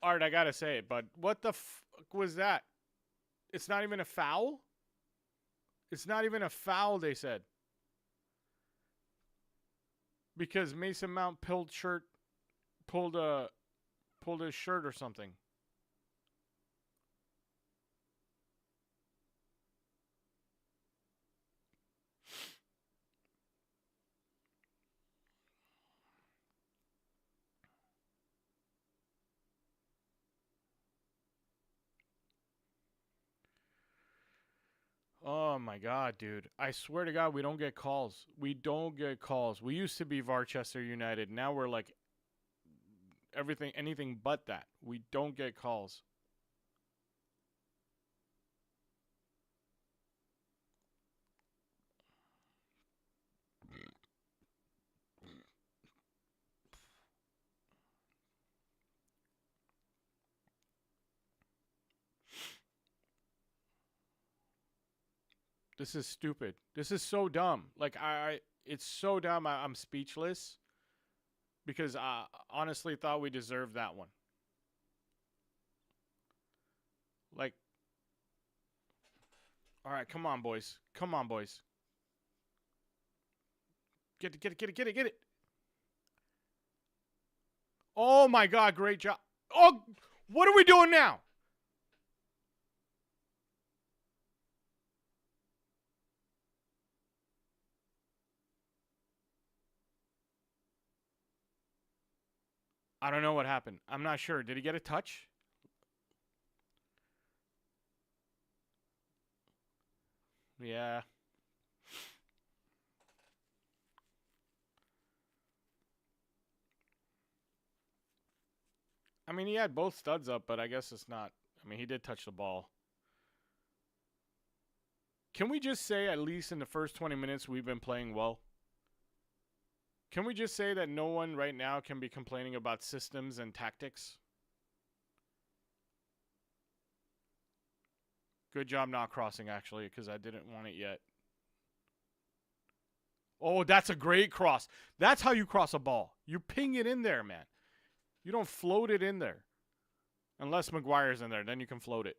Art, I gotta say it, but what the fuck was that? It's not even a foul? It's not even a foul, they said. Because Mason Mount pulled his shirt or something. Oh my god, dude. I swear to god we don't get calls. We don't get calls. We used to be Varchester United. Now we're like anything but that. We don't get calls. This is stupid. This is so dumb. Like it's so dumb. I'm speechless because I honestly thought we deserved that one. Like, all right, come on, boys. Come on, boys. Get it. Oh my god, great job. Oh, what are we doing now? I don't know what happened. I'm not sure. Did he get a touch? Yeah. I mean, he had both studs up, but I guess it's not. I mean, he did touch the ball. Can we just say, at least in the first 20 minutes, we've been playing well? Can we just say that no one right now can be complaining about systems and tactics? Good job not crossing, actually, because I didn't want it yet. Oh, that's a great cross. That's how you cross a ball. You ping it in there, man. You don't float it in there. Unless Maguire's in there, then you can float it.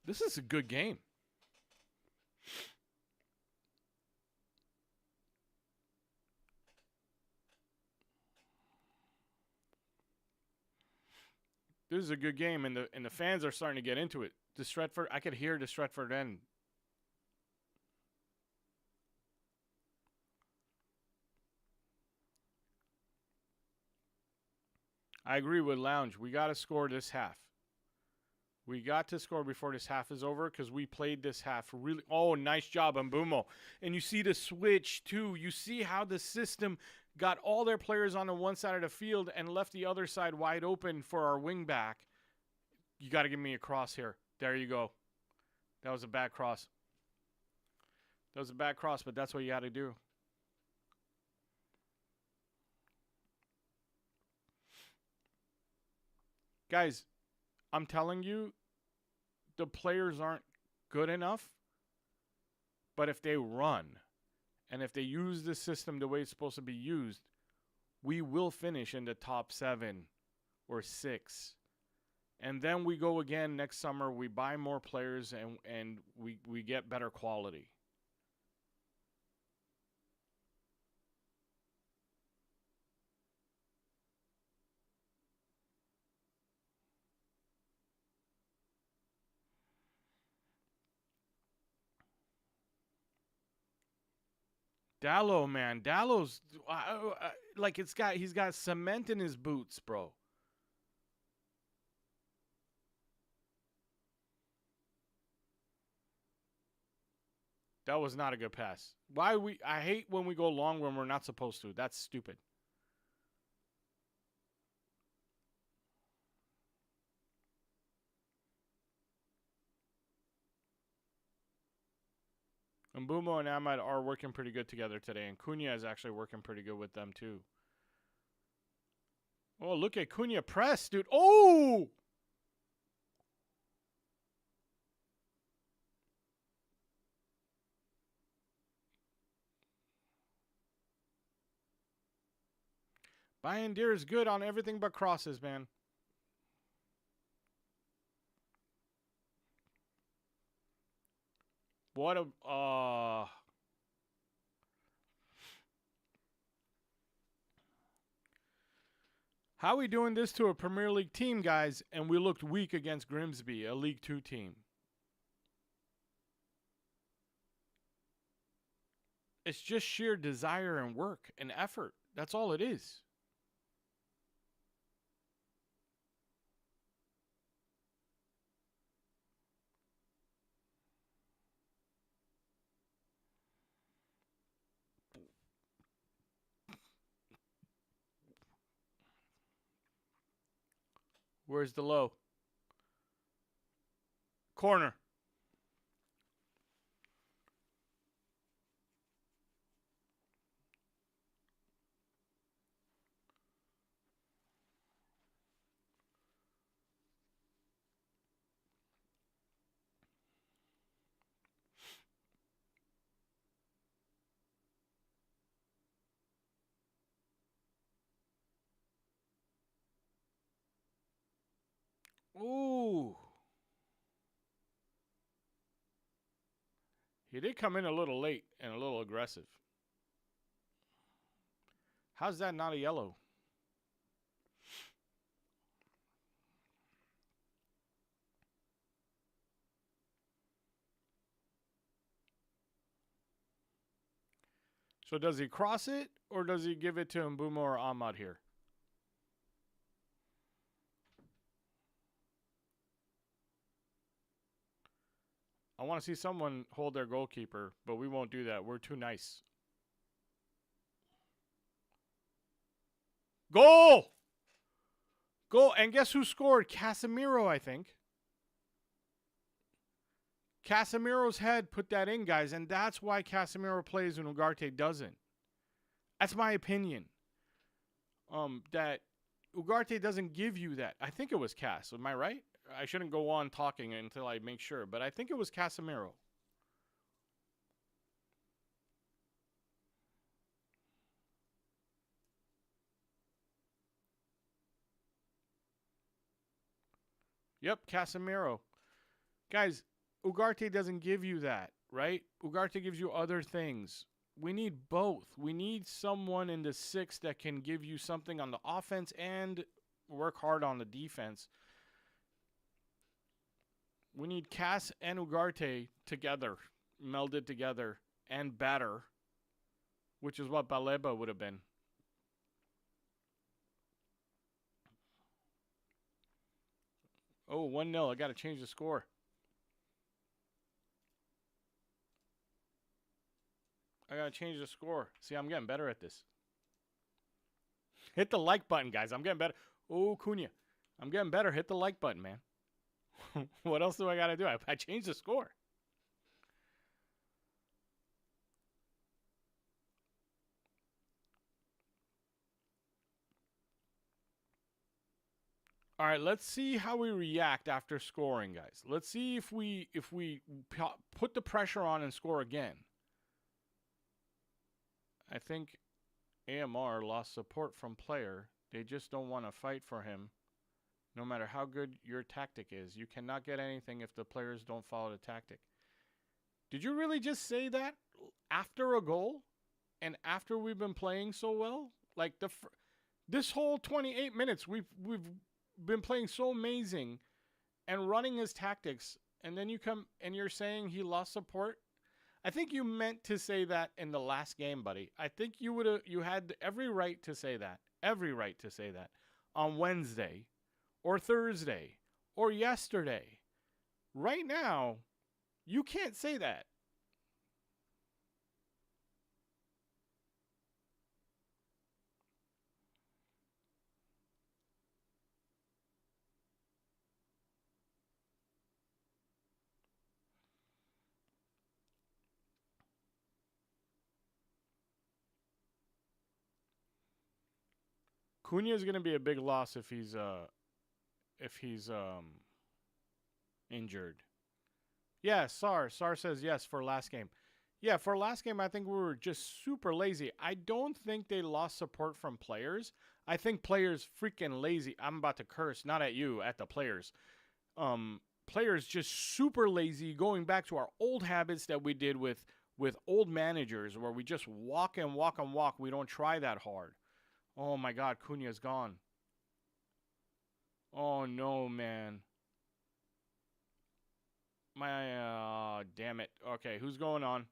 This is a good game. This is a good game, and the fans are starting to get into it. The Stretford, I could hear the Stretford end. I agree with Lounge. We got to score this half. We got to score before this half is over because we played this half really. Oh, nice job, Mbumo. And you see the switch, too. You see how the system got all their players on the one side of the field and left the other side wide open for our wing back. You got to give me a cross here. There you go. That was a bad cross. That was a bad cross, but that's what you got to do. Guys, I'm telling you, the players aren't good enough. But if they run and if they use the system the way it's supposed to be used, we will finish in the top 7 or 6. And then we go again next summer. We buy more players and we get better quality. Dallo, man. Dallo's like he's got cement in his boots, bro. That was not a good pass. I hate when we go long when we're not supposed to. That's stupid. Mbumo and Ahmad are working pretty good together today, and Cunha is actually working pretty good with them too. Oh, look at Cunha press, dude. Oh! Bayandir is good on everything but crosses, man. What a how are we doing this to a Premier League team, guys, and we looked weak against Grimsby, a League 2 team? It's just sheer desire and work and effort. That's all it is. Where's the low? Corner. Ooh. He did come in a little late and a little aggressive. How's that not a yellow? So does he cross it or does he give it to Mbumo or Ahmad here? I want to see someone hold their goalkeeper, but we won't do that. We're too nice. Goal! Goal. And guess who scored? Casemiro, I think. Casemiro's head put that in, guys, and that's why Casemiro plays when Ugarte doesn't. That's my opinion. That Ugarte doesn't give you that. I think it was Cas. Am I right? I shouldn't go on talking until I make sure, but I think it was Casemiro. Yep, Casemiro. Guys, Ugarte doesn't give you that, right? Ugarte gives you other things. We need both. We need someone in the 6 that can give you something on the offense and work hard on the defense. We need Cas and Ugarte together, melded together, and better, which is what Baleba would have been. Oh, 1-0. I got to change the score. I got to change the score. See, I'm getting better at this. Hit the like button, guys. I'm getting better. Oh, Cunha. I'm getting better. Hit the like button, man. What else do I got to do? I changed the score. All right, let's see how we react after scoring, guys. Let's see if we put the pressure on and score again. I think AMR lost support from player. They just don't want to fight for him. No matter how good your tactic is, you cannot get anything if the players don't follow the tactic. Did you really just say that after a goal and after we've been playing so well? Like this whole 28 minutes we've been playing so amazing and running his tactics, and then you come and you're saying he lost support? I think you meant to say that in the last game, buddy. I think you had every right to say that. Every right to say that on Wednesday or Thursday or yesterday. Right now, you can't say that. Cunha is going to be a big loss if he's injured. Yeah, Sar says yes for last game. Yeah, for last game, I think we were just super lazy. I don't think they lost support from players. I think players freaking lazy. I'm about to curse, not at you, at the players. Players just super lazy, going back to our old habits that we did with old managers, where we just walk and walk and walk. We don't try that hard. Oh my God, Cunha's gone. Oh no, man. Damn it. Okay, who's going on?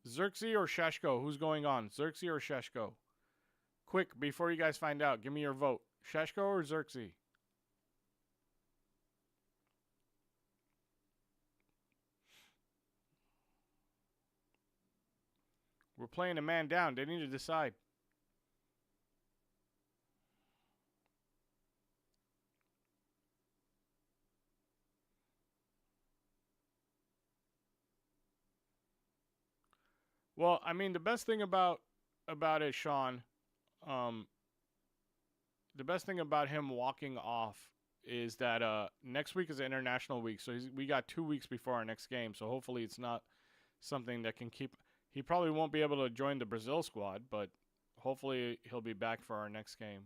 Xerxes or Sheshko? Who's going on? Xerxes or Sheshko? Quick, before you guys find out, give me your vote. Sheshko or Xerxes? We're playing a man down. They need to decide. Well, I mean, the best thing about it, Sean, um, the best thing about him walking off is that next week is an international week, so we got 2 weeks before our next game. So hopefully it's not something that can keep. He probably won't be able to join the Brazil squad, but hopefully he'll be back for our next game.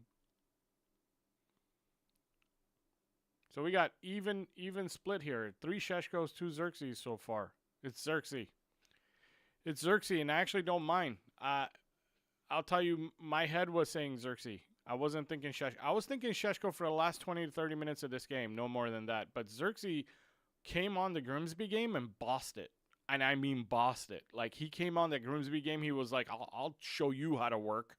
So we got even split here. 3 Sheshkos, 2 Xerxes so far. It's Xerxes. It's Xerxes, and I actually don't mind. I'll tell you, my head was saying Xerxes. I wasn't thinking Sheshko. I was thinking Sheshko for the last 20 to 30 minutes of this game, no more than that. But Xerxes came on the Grimsby game and bossed it. And I mean bossed it. Like, he came on the Grimsby game, he was like, I'll show you how to work.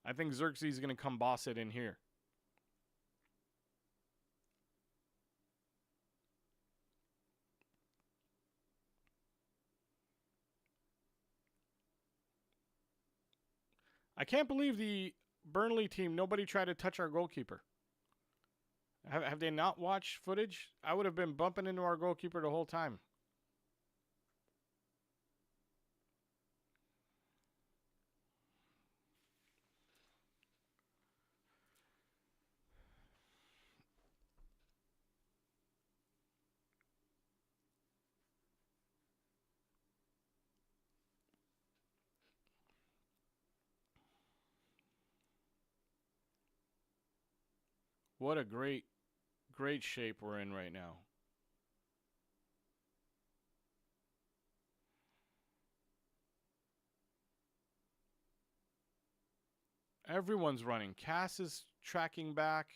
I think Xerxes is going to come boss it in here. I can't believe the Burnley team, nobody tried to touch our goalkeeper. Have they not watched footage? I would have been bumping into our goalkeeper the whole time. What a great shape we're in right now. Everyone's running. Cass is tracking back.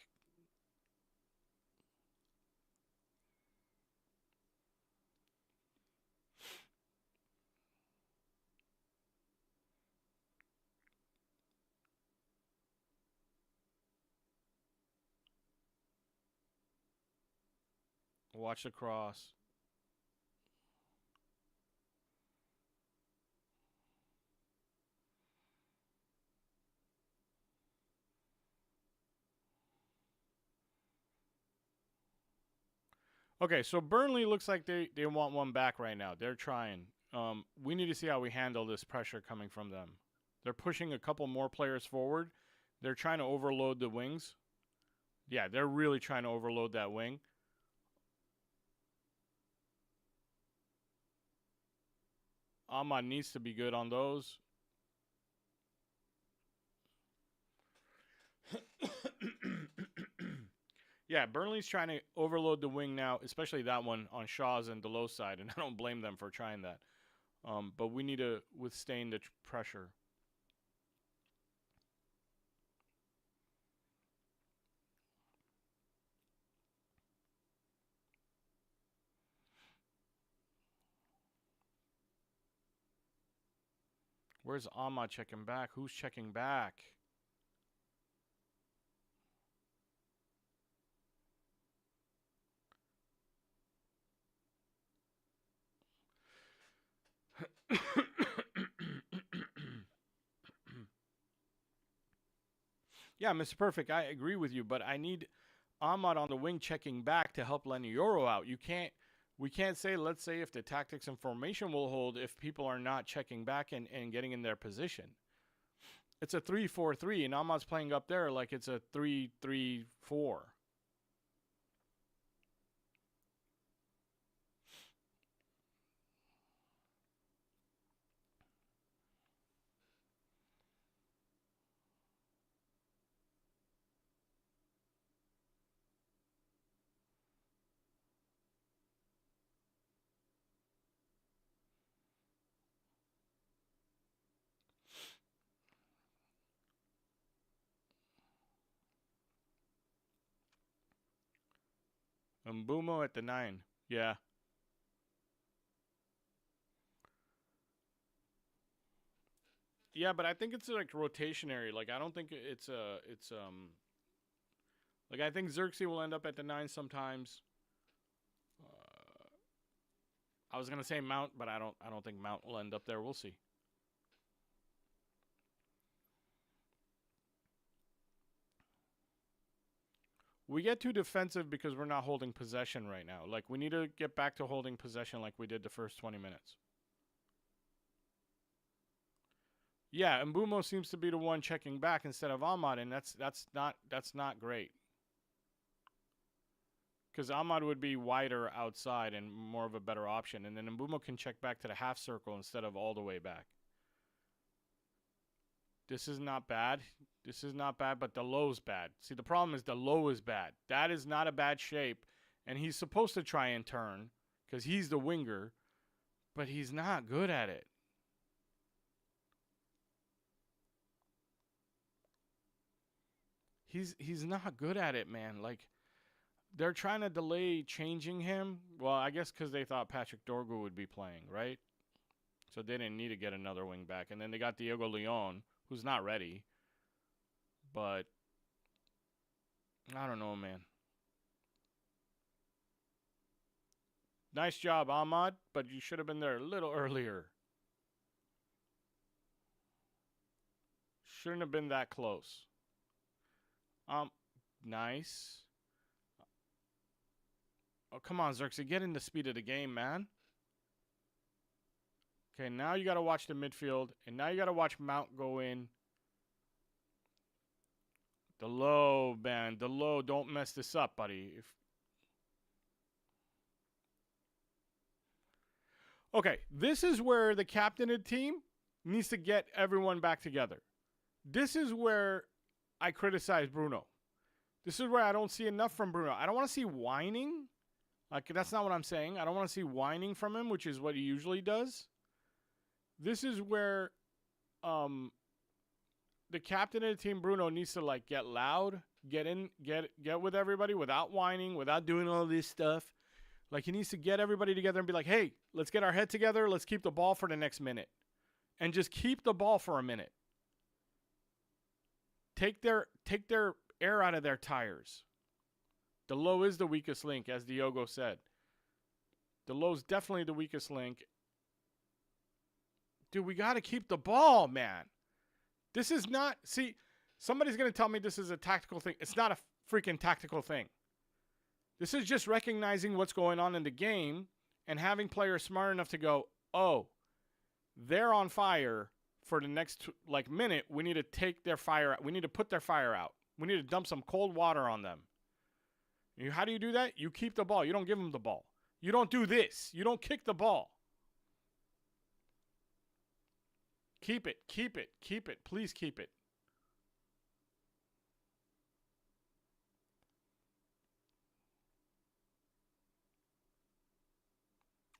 Watch the cross. Okay, so Burnley looks like they want one back right now. They're trying. We need to see how we handle this pressure coming from them. They're pushing a couple more players forward. They're trying to overload the wings. Yeah, they're really trying to overload that wing. Ahmad needs to be good on those. Yeah, Burnley's trying to overload the wing now, especially that one on Shaw's and the low side, and I don't blame them for trying that. But we need to withstand the pressure. Where's Ahmad checking back? Who's checking back? Yeah, Mr. Perfect, I agree with you, but I need Ahmad on the wing checking back to help Lenioro out. We can't say, let's say if the tactics and formation will hold if people are not checking back and getting in their position. It's a 3-4-3, and Ahmad's playing up there like it's a 3-3-4. Mbumo at the 9. Yeah. Yeah, but I think it's like rotationary. Like I don't think it's like I think Xerxes will end up at the 9 sometimes. I was gonna say Mount, but I don't think Mount will end up there. We'll see. We get too defensive because we're not holding possession right now. Like we need to get back to holding possession like we did the first 20 minutes. Yeah, Mbumo seems to be the one checking back instead of Ahmad, and that's not great. Because Ahmad would be wider outside and more of a better option, and then Mbumo can check back to the half circle instead of all the way back. This is not bad. This is not bad, but the low's bad. See, the problem is the low is bad. That is not a bad shape, and he's supposed to try and turn because he's the winger, but he's not good at it. He's not good at it, man. Like they're trying to delay changing him. Well, I guess because they thought Patrick Dorgu would be playing, right? So they didn't need to get another wing back, and then they got Diego Leon, who's not ready. But I don't know, man. Nice job, Ahmad, but you should have been there a little earlier. Shouldn't have been that close. Nice. Oh, come on, Xerxes. Get in the speed of the game, man. Okay, now you got to watch the midfield, and now you got to watch Mount go in. The low, man. The low. Don't mess this up, buddy. Okay, this is where the captain of the team needs to get everyone back together. This is where I criticize Bruno. This is where I don't see enough from Bruno. I don't want to see whining. Like, that's not what I'm saying. I don't want to see whining from him, which is what he usually does. This is where the captain of the team, Bruno, needs to like get loud, get in, get with everybody without whining, without doing all this stuff. Like he needs to get everybody together and be like, hey, let's get our head together. Let's keep the ball for the next minute. And just keep the ball for a minute. Take their air out of their tires. The low is the weakest link, as Diogo said. The low's definitely the weakest link. Dude, we got to keep the ball, man. This is not... See, somebody's going to tell me this is a tactical thing. It's not a freaking tactical thing. This is just recognizing what's going on in the game and having players smart enough to go, oh, they're on fire for the next minute. We need to take their fire out. We need to put their fire out. We need to dump some cold water on them. How do you do that? You keep the ball. You don't give them the ball. You don't do this. You don't kick the ball. Keep it. Keep it. Keep it. Please keep it.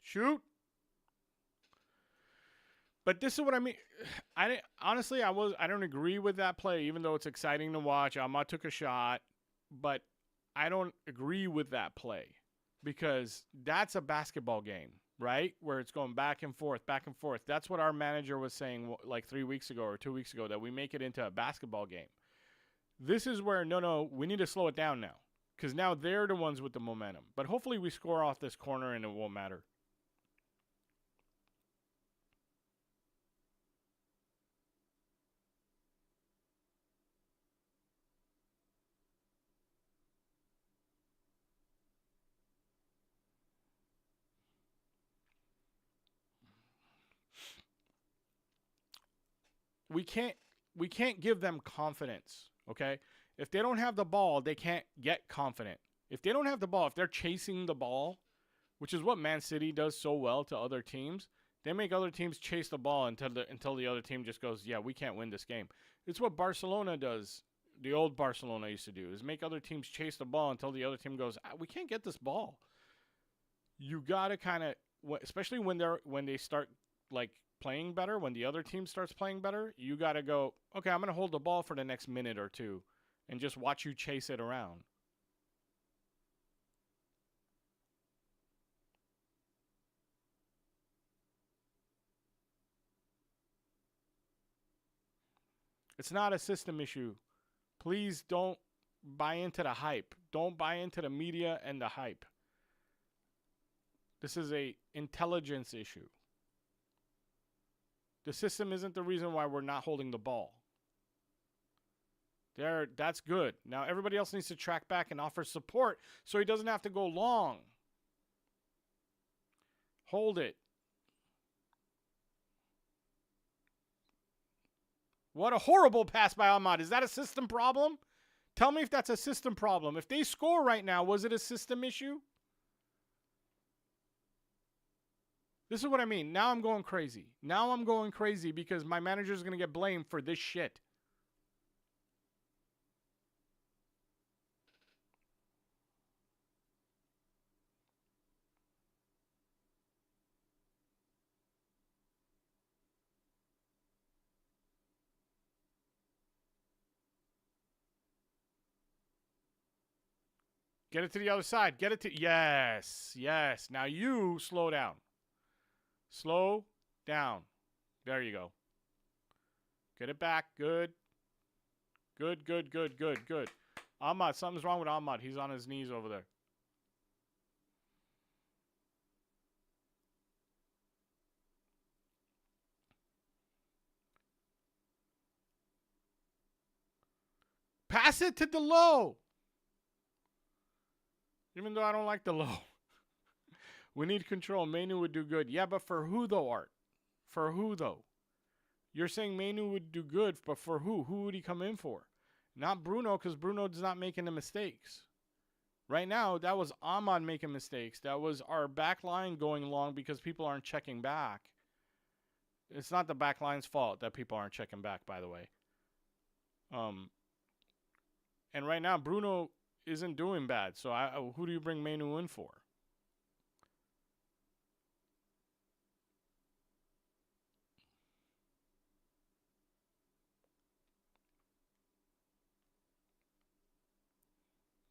Shoot. But this is what I mean. I don't agree with that play, even though it's exciting to watch. Ahmad took a shot, but I don't agree with that play because that's a basketball game, right? Where it's going back and forth, back and forth. That's what our manager was saying like 3 weeks ago or 2 weeks ago, that we make it into a basketball game. This is where, no, we need to slow it down now because now they're the ones with the momentum. But hopefully we score off this corner and it won't matter. We can't give them confidence, okay? If they don't have the ball, they can't get confident. If they don't have the ball, if they're chasing the ball, which is what Man City does so well to other teams, they make other teams chase the ball until the other team just goes, yeah, we can't win this game. It's what Barcelona does. The old Barcelona used to do is make other teams chase the ball until the other team goes, we can't get this ball. You gotta kind of, especially when they start playing better, when the other team starts playing better, you got to go, okay, I'm going to hold the ball for the next minute or two and just watch you chase it around. It's not a system issue. Please don't buy into the hype. Don't buy into the media and the hype. This is an intelligence issue. The system isn't the reason why we're not holding the ball. That's good. Now everybody else needs to track back and offer support so he doesn't have to go long. Hold it. What a horrible pass by Ahmad. Is that a system problem? Tell me if that's a system problem. If they score right now, was it a system issue? This is what I mean. Now I'm going crazy. Now I'm going crazy because my manager is going to get blamed for this shit. Get it to the other side. Get it to... Yes. Yes. Now you slow down. Slow down. There you go. Get it back. Good. Good, good, good, good, good. Ahmad, something's wrong with Ahmad. He's on his knees over there. Pass it to the low. Even though I don't like the low. We need control. Mainu would do good. Yeah, but for who though, Art? For who though? You're saying Mainu would do good, but for who? Who would he come in for? Not Bruno, because Bruno's not making the mistakes. Right now, that was Ahmad making mistakes. That was our back line going long because people aren't checking back. It's not the back line's fault that people aren't checking back, by the way. And right now, Bruno isn't doing bad. So who do you bring Mainu in for?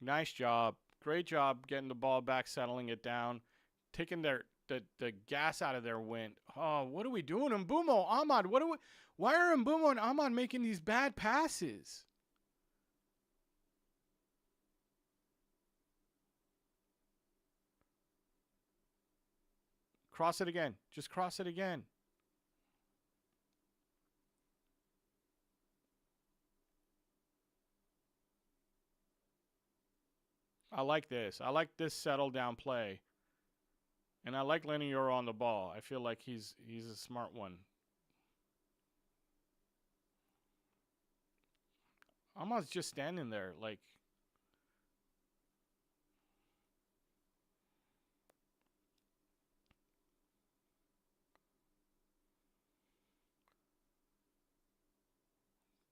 Nice job. Great job getting the ball back, settling it down, taking the gas out of their wind. Oh, what are we doing? Mbumo, Ahmad, why are Mbumo and Ahmad making these bad passes? Cross it again. Just cross it again. I like this. I like this settle down play. And I like letting Euro on the ball. I feel like he's a smart one. Ahmad's just standing there like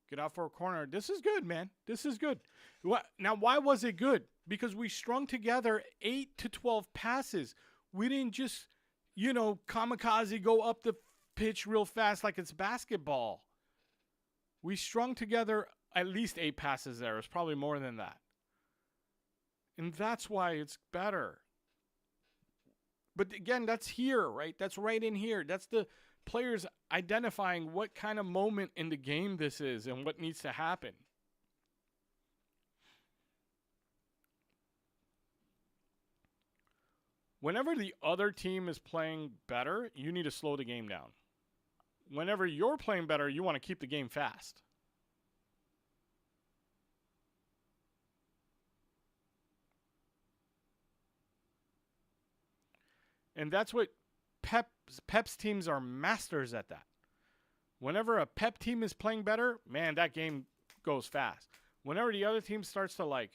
get out for a corner. This is good, man. This is good. Now, why was it good? Because we strung together 8 to 12 passes. We didn't just, kamikaze go up the pitch real fast like it's basketball. We strung together at least 8 passes there. It's probably more than that. And that's why it's better. But again, that's here, right? That's right in here. That's the players identifying what kind of moment in the game this is and what needs to happen. Whenever the other team is playing better, you need to slow the game down. Whenever you're playing better, you want to keep the game fast. And that's what Pep's teams are masters at that. Whenever a Pep team is playing better, man, that game goes fast. Whenever the other team starts to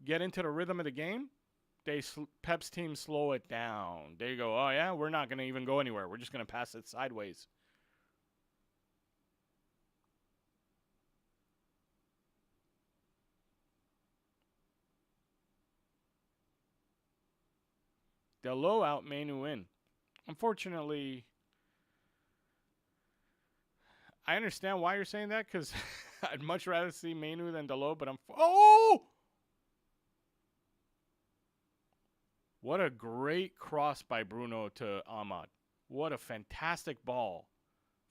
get into the rhythm of the game, Pep's team slow it down. They go, oh yeah, we're not going to even go anywhere. We're just going to pass it sideways. Delo out, Manu in. Unfortunately, I understand why you're saying that because I'd much rather see Manu than Delo, but oh! What a great cross by Bruno to Ahmad. What a fantastic ball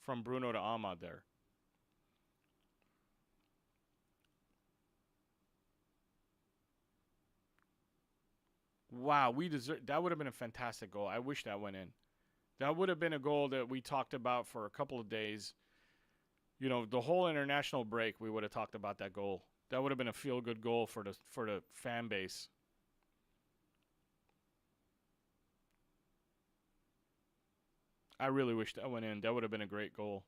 from Bruno to Ahmad there. Wow, that would have been a fantastic goal. I wish that went in. That would have been a goal that we talked about for a couple of days. The whole international break, we would have talked about that goal. That would have been a feel-good goal for the fan base. I really wish that went in. That would have been a great goal.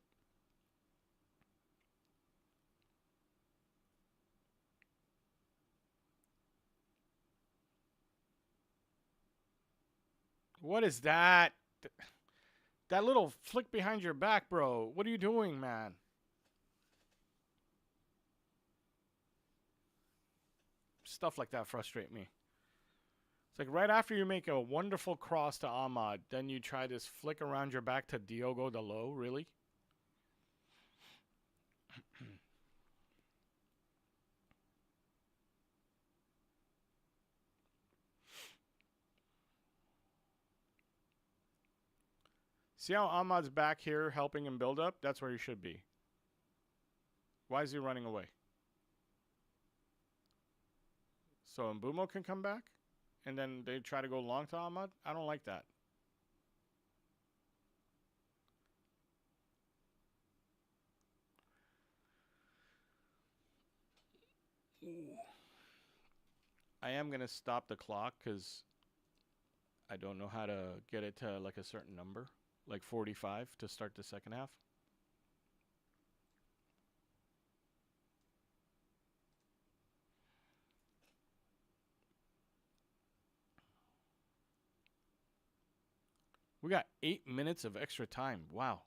What is that? That little flick behind your back, bro. What are you doing, man? Stuff like that frustrate me. It's like right after you make a wonderful cross to Ahmad, then you try this flick around your back to Diogo Dalot. Really? See how Ahmad's back here helping him build up? That's where he should be. Why is he running away? So Mbumo can come back? And then they try to go long to Ahmad? I don't like that. I am going to stop the clock because I don't know how to get it to a certain number. Like 45 to start the second half. We got 8 minutes of extra time. Wow.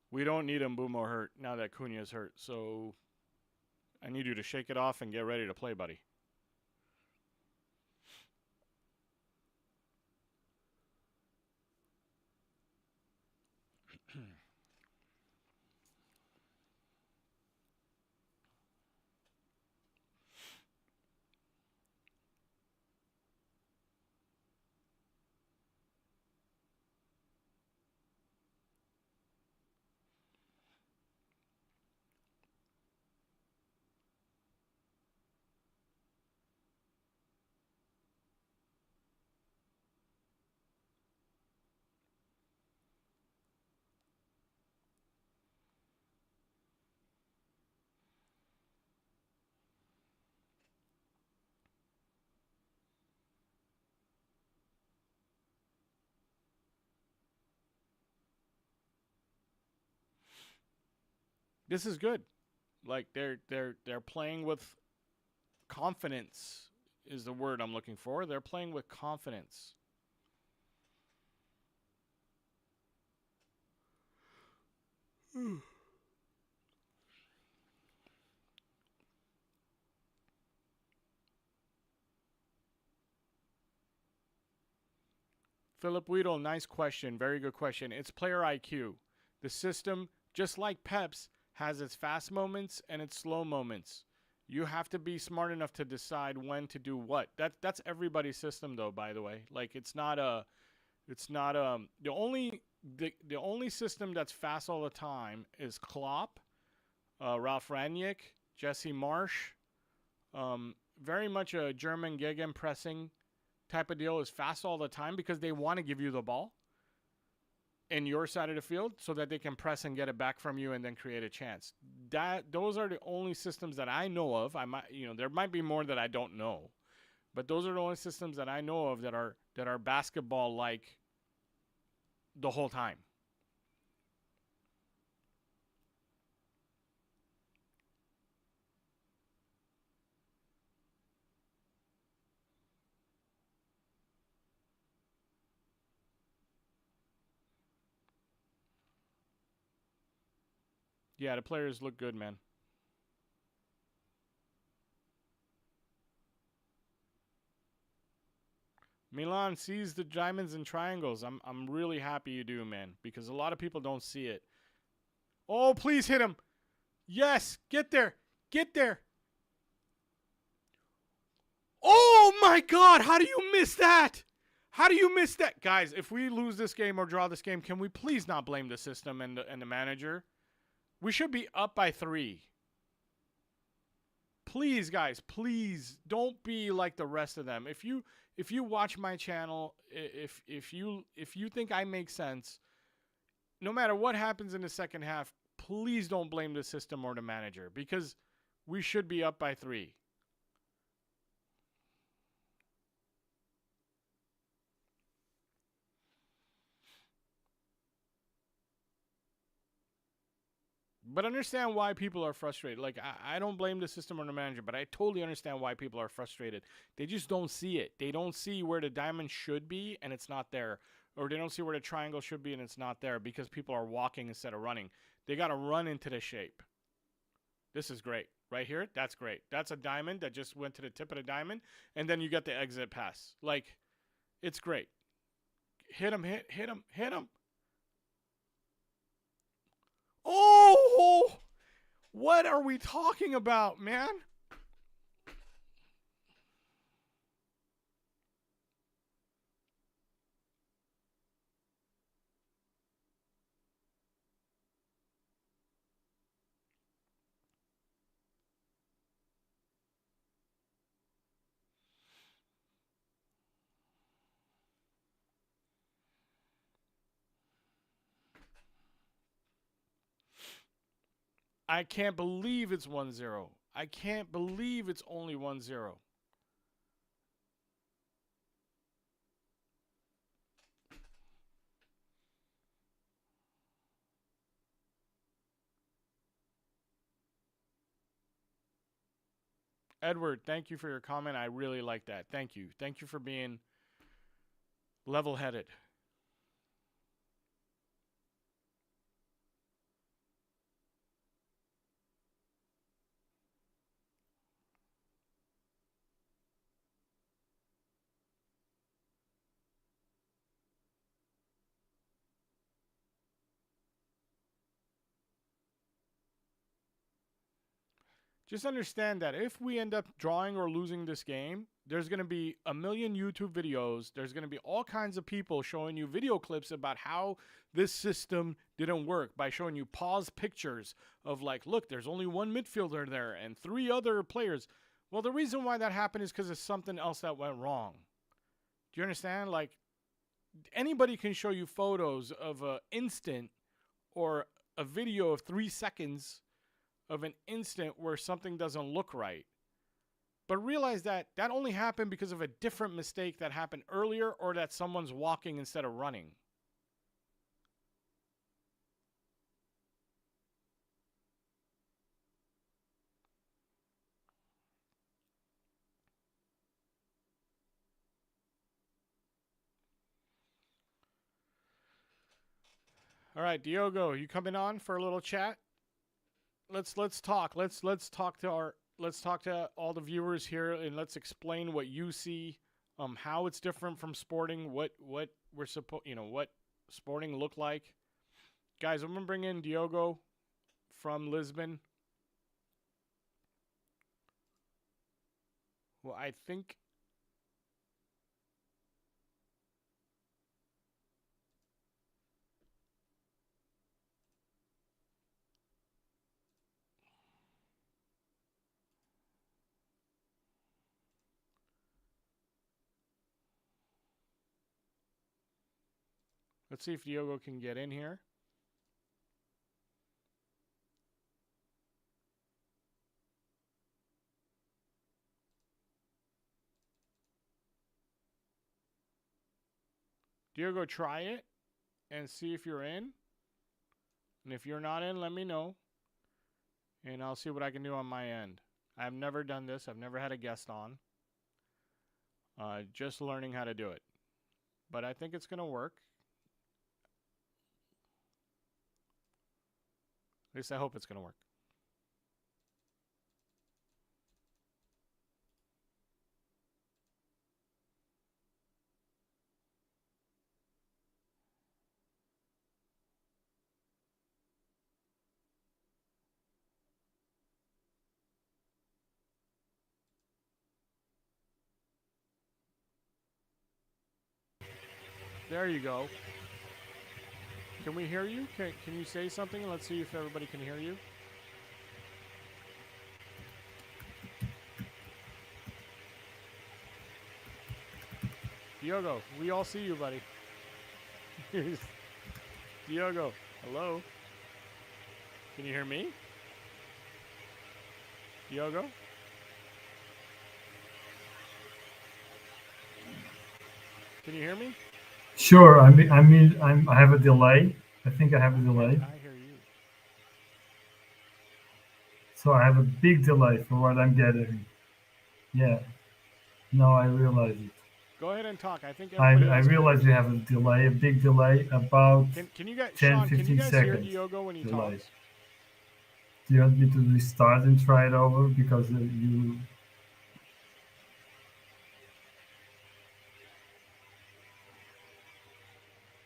We don't need Mbumo hurt now that Cunha's hurt. So I need you to shake it off and get ready to play, buddy. This is good. Like they're playing with confidence is the word I'm looking for. They're playing with confidence. Philip Weedle, nice question. Very good question. It's player IQ. The system, just like Pep's, has its fast moments and its slow moments. You have to be smart enough to decide when to do what. That's everybody's system though, by the way. Like the only system that's fast all the time is Klopp, Ralph Rangnick, Jesse Marsch. Very much a German gegenpressing type of deal, is fast all the time because they want to give you the ball in your side of the field so that they can press and get it back from you and then create a chance. Those are the only systems that I know of. There might be more that I don't know, but those are the only systems that I know of that are basketball like the whole time. Yeah, the players look good, man. Milan sees the diamonds and triangles. I'm really happy you do, man, because a lot of people don't see it. Oh, please hit him. Yes, get there. Get there. Oh my God, how do you miss that? How do you miss that? Guys, if we lose this game or draw this game, can we please not blame the system and the manager? We should be up by 3. Please, guys, please don't be like the rest of them. If you watch my channel, if you think I make sense, no matter what happens in the second half, please don't blame the system or the manager because we should be up by 3. But understand why people are frustrated. Like, I don't blame the system or the manager, but I totally understand why people are frustrated. They just don't see it. They don't see where the diamond should be, and it's not there. Or they don't see where the triangle should be, and it's not there because people are walking instead of running. They got to run into the shape. This is great. Right here, that's great. That's a diamond that just went to the tip of the diamond, and then you got the exit pass. Like, it's great. Hit him, hit him, hit him. Oh, what are we talking about, man? I can't believe it's 1-0. I can't believe it's only 1-0. Edward, thank you for your comment. I really like that. Thank you. Thank you for being level-headed. Just understand that if we end up drawing or losing this game, there's going to be a million YouTube videos. There's going to be all kinds of people showing you video clips about how this system didn't work by showing you pause pictures of like, look, there's only one midfielder there and 3 other players. Well, the reason why that happened is because there's something else that went wrong. Do you understand? Like, anybody can show you photos of an instant or a video of 3 seconds of an instant where something doesn't look right. But realize that that only happened because of a different mistake that happened earlier or that someone's walking instead of running. All right, Diogo, you coming on for a little chat? Let's talk. Let's talk to all the viewers here, and let's explain what you see, how it's different from sporting, what we're supposed, what sporting look like. Guys, I'm gonna bring in Diogo from Lisbon. Well, I think let's see if Diogo can get in here. Diogo, try it and see if you're in. And if you're not in, let me know. And I'll see what I can do on my end. I've never done this. I've never had a guest on. Just learning how to do it. But I think it's going to work. At least I hope it's going to work. There you go. Can we hear you? Can you say something? Let's see if everybody can hear you. Diogo, we all see you, buddy. Diogo, hello? Can you hear me? Diogo? Can you hear me? Sure. I have a delay. I think I have a delay. I hear you. So I have a big delay for what I'm getting. Yeah. No, I realize it. Go ahead and talk. I think I everybody else realize we have a delay, a big delay, about can you guys, 10, Sean, can you 15 guys hear seconds Diogo when he delay. talks? Do you want me to restart and try it over? Because you...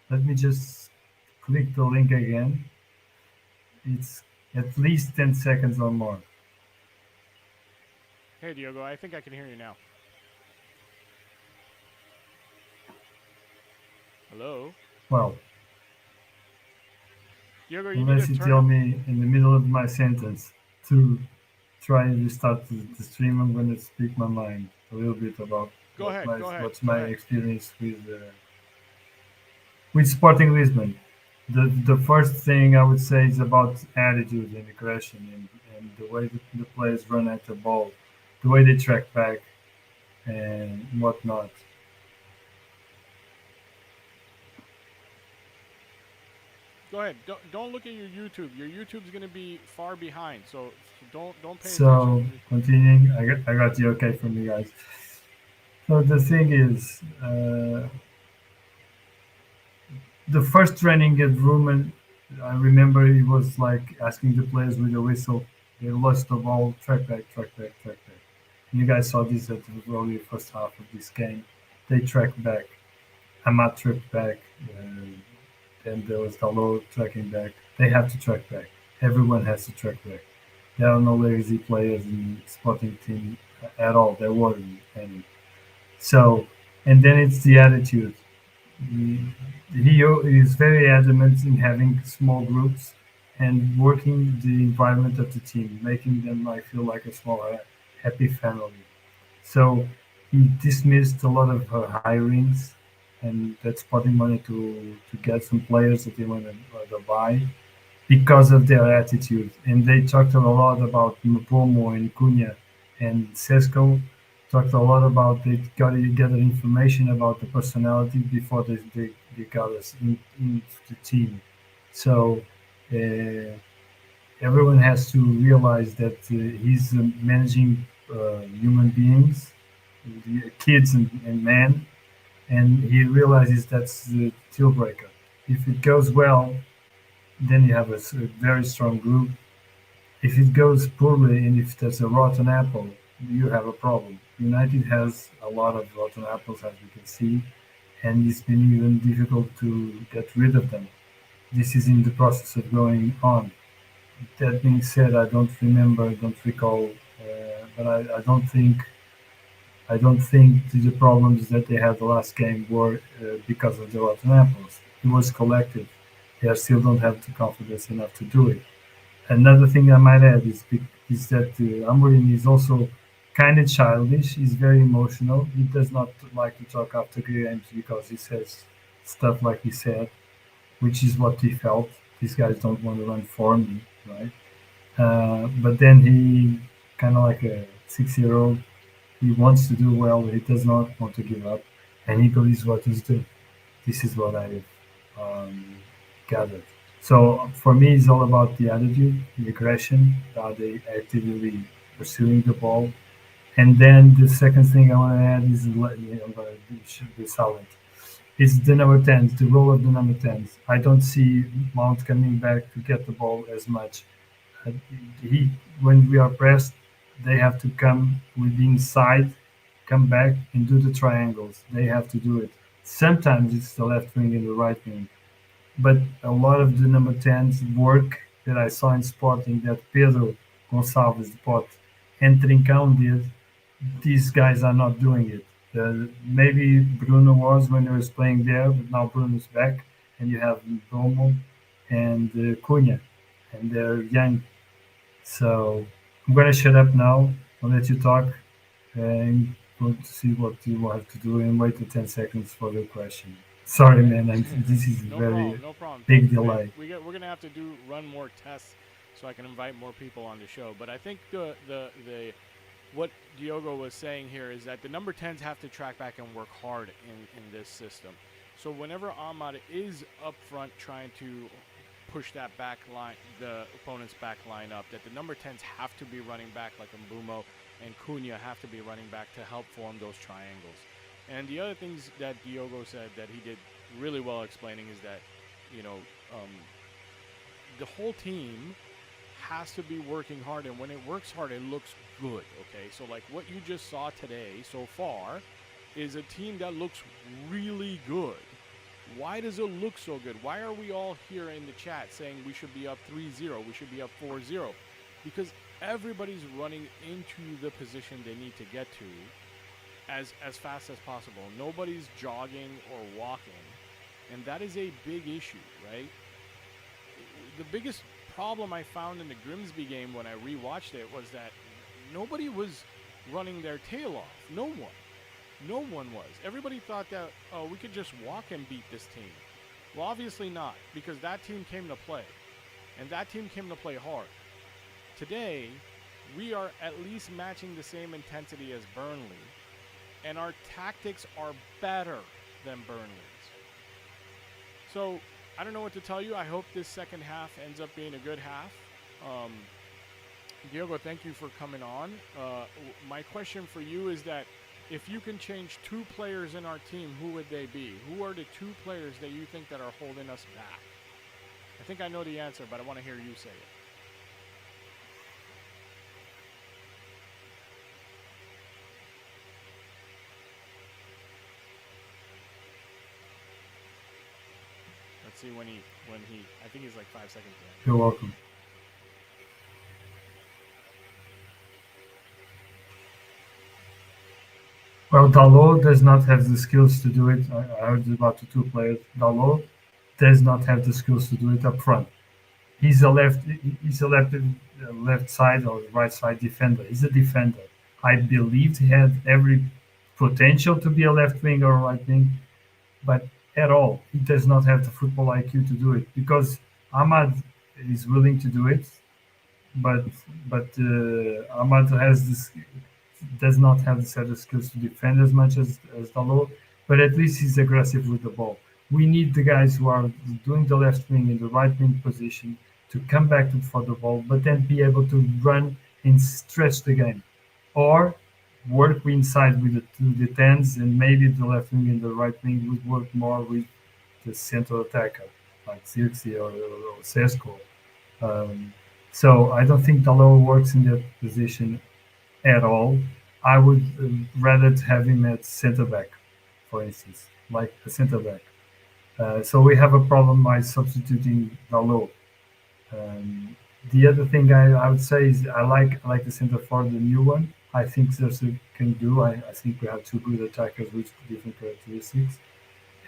Let me just click the link again. It's at least 10 seconds or more. Hey, Diogo, I think I can hear you now. Hello? Well, Diogo, you unless need you to tell turn me in the middle of my sentence to try and restart the stream, I'm going to speak my mind a little bit about Go ahead. what's my experience with Sporting Lisbon. The first thing I would say is about attitude and aggression, and the way the players run at the ball, the way they track back and whatnot. Go ahead. Don't look at your YouTube. Your YouTube's gonna be far behind, so don't pay So attention. continuing, I got the okay from you guys. So the thing is, the first training at Ruben, I remember he was like asking the players with a whistle. They lost the ball, track back, track back, track back. You guys saw this at the very first half of this game. They tracked back. Amat tracked back. Then there was Dalo tracking back. They have to track back. Everyone has to track back. There are no lazy players in the Sporting team at all. There weren't any. So, and then it's the attitude. He is very adamant in having small groups and working the environment of the team, making them like feel like a small happy family. So he dismissed a lot of hirings, and that's putting money to get some players that they want to buy because of their attitude. And they talked a lot about Mpomo and Cunha and Sesko talked a lot about they got to gather information about the personality before they got us into the team. So everyone has to realize that he's managing human beings, kids and men, and he realizes that's the deal breaker. If it goes well, Then you have a very strong group. If it goes poorly and if there's a rotten apple, you have a problem. United has a lot of rotten apples, as we can see, and it's been even difficult to get rid of them. This is in the process of going on. That being said, I don't remember, don't recall, but I don't think the problems that they had the last game were because of the rotten apples. It was collective. They still don't have the confidence enough to do it. Another thing I might add is that Amorim is also kind of childish. He's very emotional. He does not like to talk after games because he says stuff like he said, which is what he felt. These guys don't want to run for me, right? But then he kind of like a 6-year-old. He wants to do well. He does not want to give up, and he believes what he's doing. This is what I've gathered. So for me, it's all about the attitude, the aggression, how they actively pursuing the ball. And then the second thing I want to add is I'm going to should be silent. It's the number 10s, the role of the number 10s. I don't see Mount coming back to get the ball as much. Uh, He, when we are pressed, they have to come with the inside, come back and do the triangles. They have to do it. Sometimes it's the left wing and the right wing, but a lot of the number 10's work that I saw in Sporting that Pedro Gonçalves Pot and Trincão did, these guys are not doing it. Maybe Bruno was when he was playing there, but now Bruno's back, and you have Domo and Cunha, and they're young. So I'm gonna shut up now. I'll let you talk and go to see what you will have to do and wait the 10 seconds for the question. Sorry, Okay. man. This is a No very problem. No problem. Thank big you, man. delay. We're gonna have to run more tests so I can invite more people on the show. But I think the what Diogo was saying here is that the number 10s have to track back and work hard in this system. So whenever Ahmad is up front trying to push that back line, the opponent's back line up, that the number 10s have to be running back like Mbumo and Cunha have to be running back to help form those triangles. And the other things that Diogo said that he did really well explaining is that, you know, um, the whole team has to be working hard, and when it works hard, it looks good. Okay, so like what you just saw today so far is a team that looks really good. Why does it look so good? Why are we all here in the chat saying we should be up 3-0, we should be up 4-0? Because everybody's running into the position they need to get to as fast as possible. Nobody's jogging or walking, and that is a big issue, right? The biggest problem I found in the Grimsby game when I rewatched it was that nobody was running their tail off. No one. No one was. Everybody thought that, oh, we could just walk and beat this team. Well, obviously not, because that team came to play, and that team came to play hard. Today, we are at least matching the same intensity as Burnley, and our tactics are better than Burnley's. So I don't know what to tell you. I hope this second half ends up being a good half. Diogo, thank you for coming on. My question for you is that if you can change two players in our team, who would they be? Who are the two players that you think that are holding us back? I think I know the answer, but I want to hear you say it. Let's see when he. I think he's like 5 seconds away. You're welcome. Well, Dalot does not have the skills to do it. I heard about the two players. Dalot does not have the skills to do it up front. He's a left side or right side defender. He's a defender. I believed he had every potential to be a left wing or a right wing, but at all, he does not have the football IQ to do it because Ahmad is willing to do it, but Ahmad does not have the set of skills to defend as much as Dalot, but at least he's aggressive with the ball. We need the guys who are doing the left wing in the right wing position to come back for the ball, but then be able to run and stretch the game, or work inside with the tens, and maybe the left wing and the right wing would work more with the central attacker. like Zirkzee or Sesko. Um, so I don't think Dalot works in that position at all. I would rather have him at centre back, for instance, like a centre back. So we have a problem by substituting Dalot. Um, the other thing I would say is I like the centre forward, the new one. I think Zerse can do. I think we have two good attackers with different characteristics,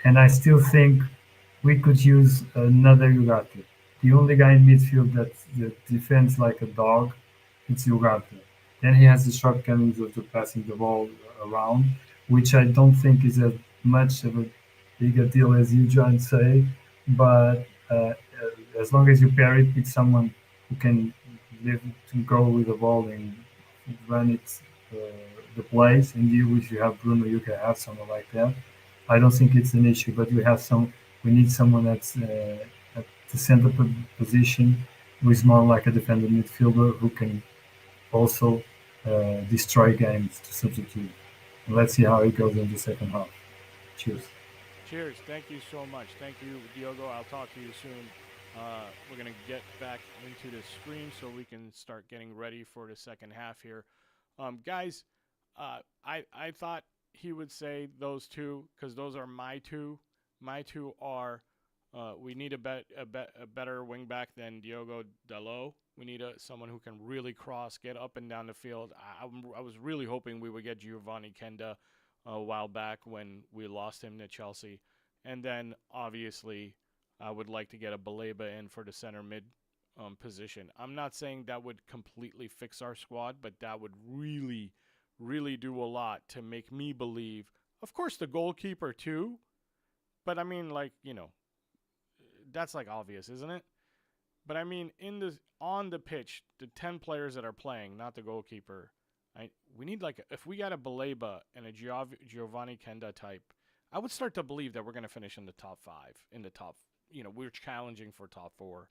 and I still think we could use another Ugarte. The only guy in midfield that defends like a dog, it's Ugarte. Then he has the shortcomings of the passing the ball around, which I don't think is as much of a bigger deal as you, John, say. But as long as you pair it with someone who can live to go with the ball and run it uh, the plays, and you, if you have Bruno, you can have someone like that. I don't think it's an issue, but we have some. We need someone that's at the center position, who is more like a defender midfielder who can also destroy games to substitute. And let's see how it goes in the second half. Cheers. Cheers. Thank you so much. Thank you, Diogo. I'll talk to you soon. We're going to get back into the stream so we can start getting ready for the second half here. Guys, I thought he would say those two because those are my two. My two are we need a better wing back than Diogo Dalot. We need someone who can really cross, get up and down the field. I was really hoping we would get Giovanni Kenda a while back when we lost him to Chelsea. And then, obviously, I would like to get a Baleba in for the center mid position. I'm not saying that would completely fix our squad, but that would really, really do a lot to make me believe. Of course, the goalkeeper, too. But, I mean, like, that's, like, obvious, isn't it? But, I mean, on the pitch, the 10 players that are playing, not the goalkeeper, we need if we got a Baleba and a Giovanni Kenda type, I would start to believe that we're going to finish in the top 5, in the top, we're challenging for top 4.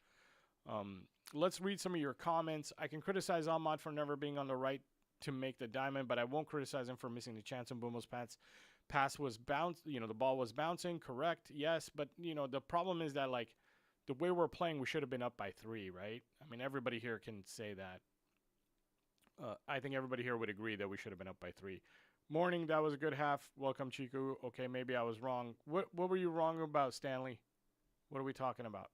Let's read some of your comments. I can criticize Ahmad for never being on the right to make the diamond, but I won't criticize him for missing the chance in Bumo's pass was the ball was bouncing, correct, yes, but, the problem is that, like, the way we're playing, we should have been up by 3, right? I mean, everybody here can say that. I think everybody here would agree that we should have been up by 3. Morning, that was a good half. Welcome, Chiku. Okay, maybe I was wrong. What were you wrong about, Stanley? What are we talking about?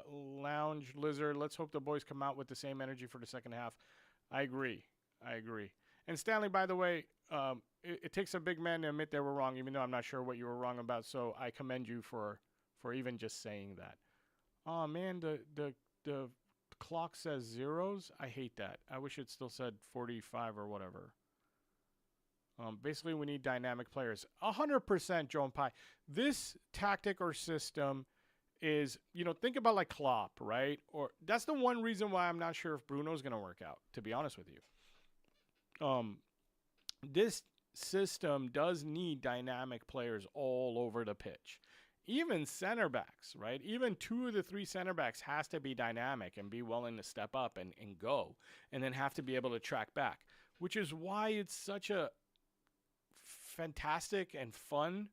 Lounge, Lizard, let's hope the boys come out with the same energy for the second half. I agree. And Stanley, by the way, it takes a big man to admit they were wrong, even though I'm not sure what you were wrong about, so I commend you for even just saying that. Oh, man, the clock says zeros. I hate that. I wish it still said 45 or whatever. Basically, we need dynamic players. 100%, Joan Pie. This tactic or system is, think about like Klopp, right? Or that's the one reason why I'm not sure if Bruno's going to work out, to be honest with you. This system does need dynamic players all over the pitch. Even center backs, right? Even 2 of the 3 center backs has to be dynamic and be willing to step up and go, and then have to be able to track back, which is why it's such a fantastic and fun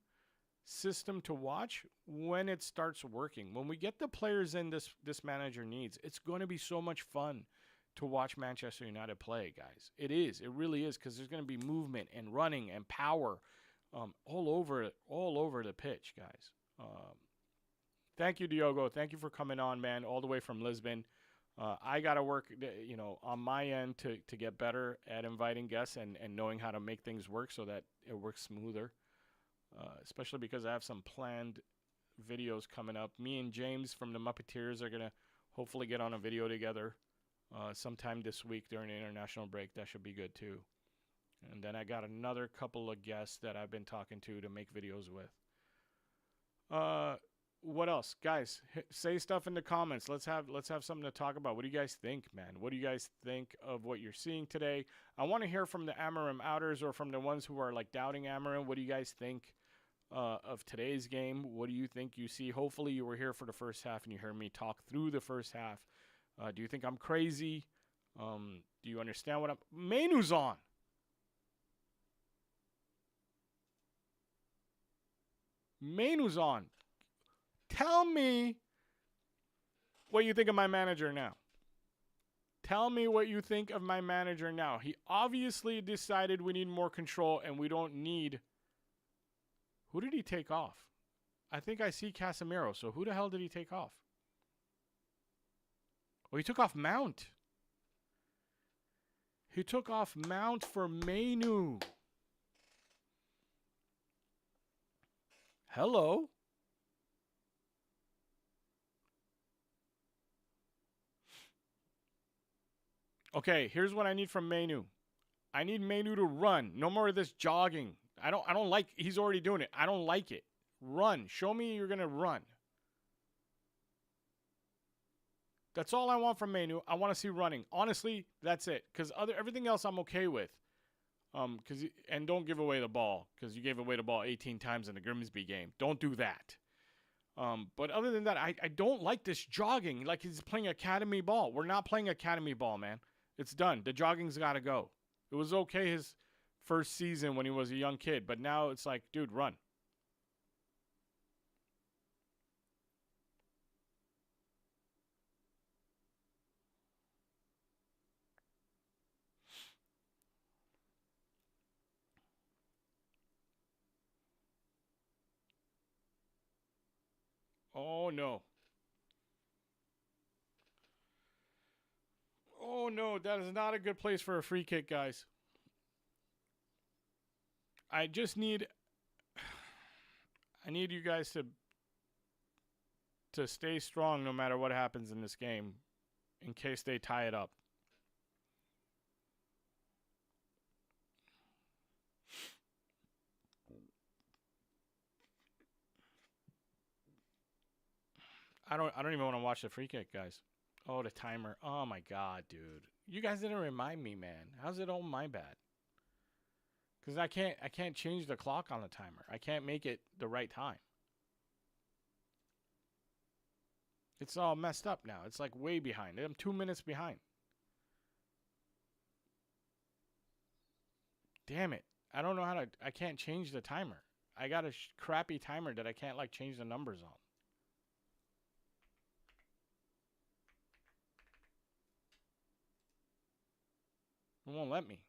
system to watch when it starts working. When we get the players in this manager needs, it's going to be so much fun to watch Manchester United play, guys. It is. It really is, because there's going to be movement and running and power all over the pitch, guys. Thank you, Diogo. Thank you for coming on, man, all the way from Lisbon. I got to work, on my end to get better at inviting guests and knowing how to make things work so that it works smoother, especially because I have some planned videos coming up. Me and James from the Muppeteers are going to hopefully get on a video together sometime this week during the international break. That should be good, too. And then I got another couple of guests that I've been talking to make videos with. What else, guys? Say stuff in the comments. Let's have something to talk about. What do you guys think, man? What do you guys think of what you're seeing today? I want to hear from the Amorim outers or from the ones who are like doubting Amorim. What do you guys think of today's game? What do you think you see? Hopefully you were here for the first half and you heard me talk through the first half. Do you think I'm crazy? Do you understand what Mainu's on? Mainu's on. Tell me what you think of my manager now. Tell me what you think of my manager now. He obviously decided we need more control and we don't need... Who did he take off? I think I see Casemiro. So who the hell did he take off? Oh, he took off Mount. He took off Mount for Mainu. Hello. Okay, here's what I need from Mainu. I need Mainu to run. No more of this jogging. I don't like he's already doing it. I don't like it. Run. Show me you're gonna run. That's all I want from Mainu. I want to see running. Honestly, that's it. Because everything else I'm okay with. And don't give away the ball. Because you gave away the ball 18 times in the Grimsby game. Don't do that. But other than that, I don't like this jogging. Like he's playing academy ball. We're not playing academy ball, man. It's done. The jogging's got to go. It was okay his first season when he was a young kid. But now it's like, dude, run. Oh, no. Oh, no. That is not a good place for a free kick, guys. I just need... I need you guys to stay strong no matter what happens in this game in case they tie it up. I don't even want to watch the free kick, guys. Oh, the timer. Oh my god, dude. You guys didn't remind me, man. How's it all my bad? Cuz I can't change the clock on the timer. I can't make it the right time. It's all messed up now. It's like way behind. I'm 2 minutes behind. Damn it. I don't know how to I can't change the timer. I got a crappy timer that I can't like change the numbers on. It won't let me.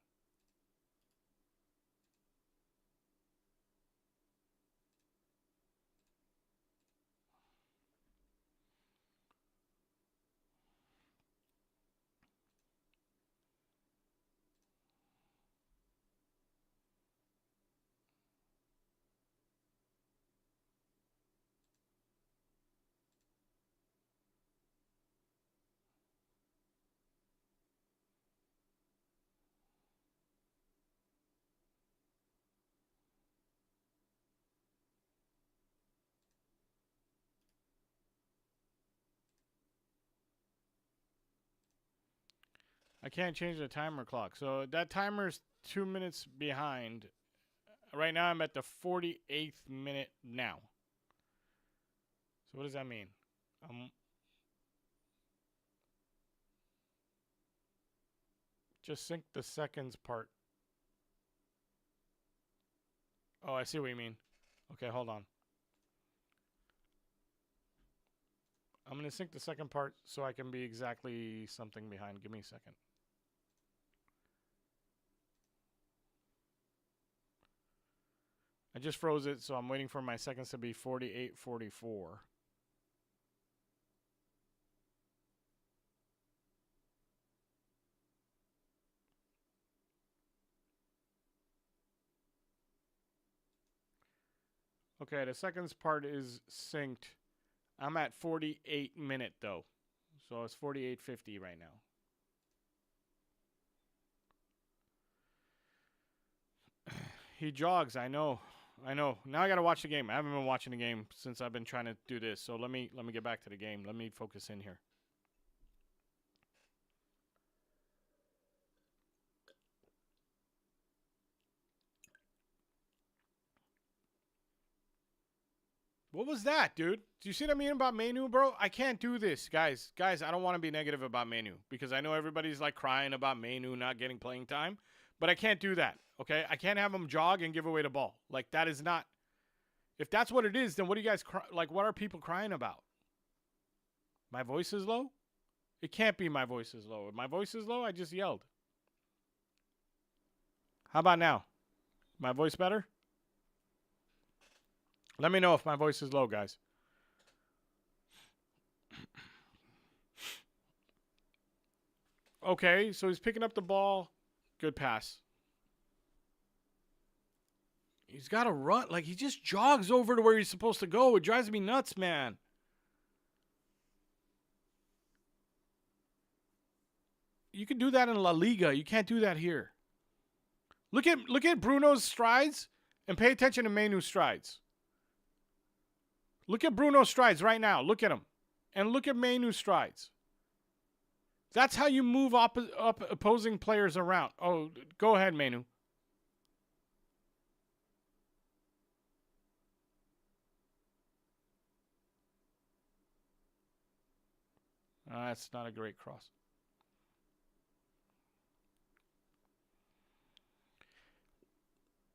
I can't change the timer clock. So that timer's 2 minutes behind. Right now I'm at the 48th minute now. So what does that mean? Just sync the seconds part. Oh, I see what you mean. Okay, hold on. I'm going to sync the second part so I can be exactly something behind. Give me a second. I just froze it, so I'm waiting for my seconds to be 48:44. Okay, the seconds part is synced. I'm at 48 minute though. So it's 48:50 right now. He jogs, I know. Now I gotta watch the game. I haven't been watching the game since I've been trying to do this. So let me get back to the game. Let me focus in here. What was that, dude? Do you see what I mean about Mainu, bro? I can't do this, guys. Guys, I don't want to be negative about Mainu because I know everybody's like crying about Mainu not getting playing time, but I can't do that, okay? I can't have him jog and give away the ball. Like, that is not... If that's what it is, then what do you guys... Like, what are people crying about? My voice is low? It can't be my voice is low. If my voice is low, I just yelled. How about now? My voice better? Let me know if my voice is low, guys. Okay, so he's picking up the ball. Good pass. He's got to run. Like, he just jogs over to where he's supposed to go. It drives me nuts, man. You can do that in La Liga. You can't do that here. Look at Bruno's strides and pay attention to Mainoo's strides. Look at Bruno's strides right now. Look at him. And look at Mainoo's strides. That's how you move up opposing players around. Oh, go ahead, Mainoo. That's not a great cross.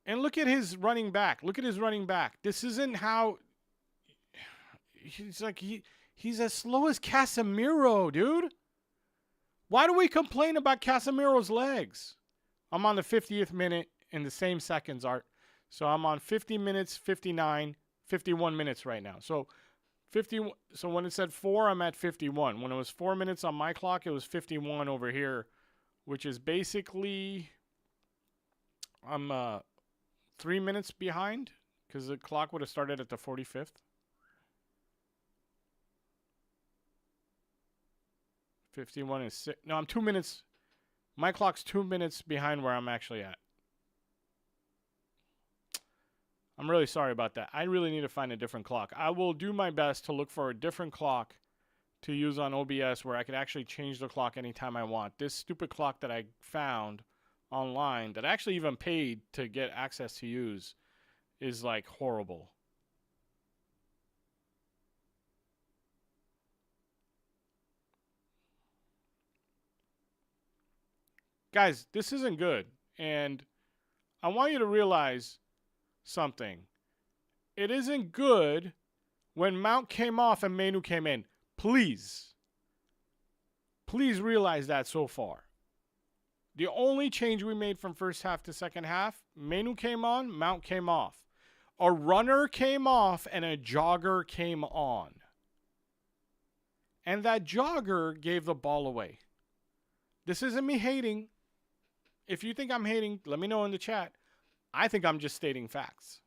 And look at his running back. Look at his running back. This isn't how... He's like... He's as slow as Casemiro, dude. Why do we complain about Casemiro's legs? I'm on the 50th minute in the same seconds, Art. So I'm on 50 minutes, 59, 51 minutes right now. So 50. So when it said 4, I'm at 51. When it was 4 minutes on my clock, it was 51 over here, which is basically I'm 3 minutes behind because the clock would have started at the 45th. 51 is 6. No, I'm 2 minutes. My clock's 2 minutes behind where I'm actually at. I'm really sorry about that. I really need to find a different clock. I will do my best to look for a different clock to use on OBS where I could actually change the clock anytime I want. This stupid clock that I found online that I actually even paid to get access to use is like horrible. Guys, this isn't good. And I want you to realize something. It isn't good when Mount came off and Mainoo came in. Please. Please realize that so far. The only change we made from first half to second half, Mainoo came on, Mount came off. A runner came off and a jogger came on. And that jogger gave the ball away. This isn't me hating. If you think I'm hating, let me know in the chat. I think I'm just stating facts.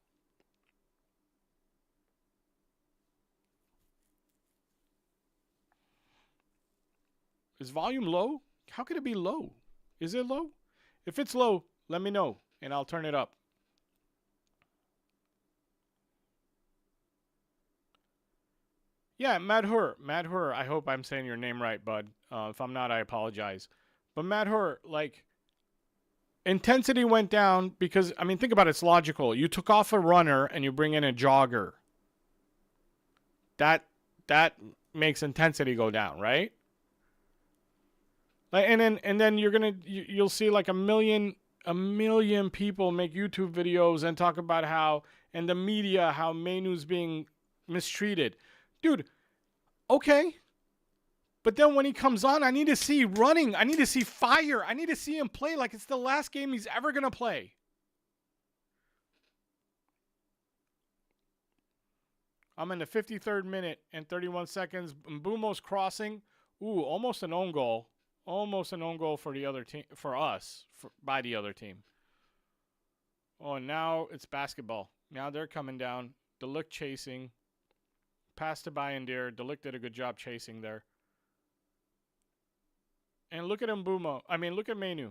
Is volume low? How could it be low? Is it low? If it's low, let me know and I'll turn it up. Yeah, Madhur. Madhur, I hope I'm saying your name right, bud. If I'm not, I apologize. But Madhur, like, intensity went down because, I mean, think about it. It's logical. You took off a runner and you bring in a jogger. That makes intensity go down, right? Like, and then you'll see like a million people make YouTube videos and talk about how, and the media, how Mainoo's being mistreated. Dude, okay. But then when he comes on, I need to see running. I need to see fire. I need to see him play like it's the last game he's ever going to play. I'm in the 53rd minute and 31 seconds. Mbumo's crossing. Ooh, almost an own goal. Almost an own goal for the other team, for us, by the other team. Oh, and now it's basketball. Now they're coming down. Delict chasing. Pass to Bayendir. Delict did a good job chasing there. And look at Mbumo. I mean, look at Mainoo.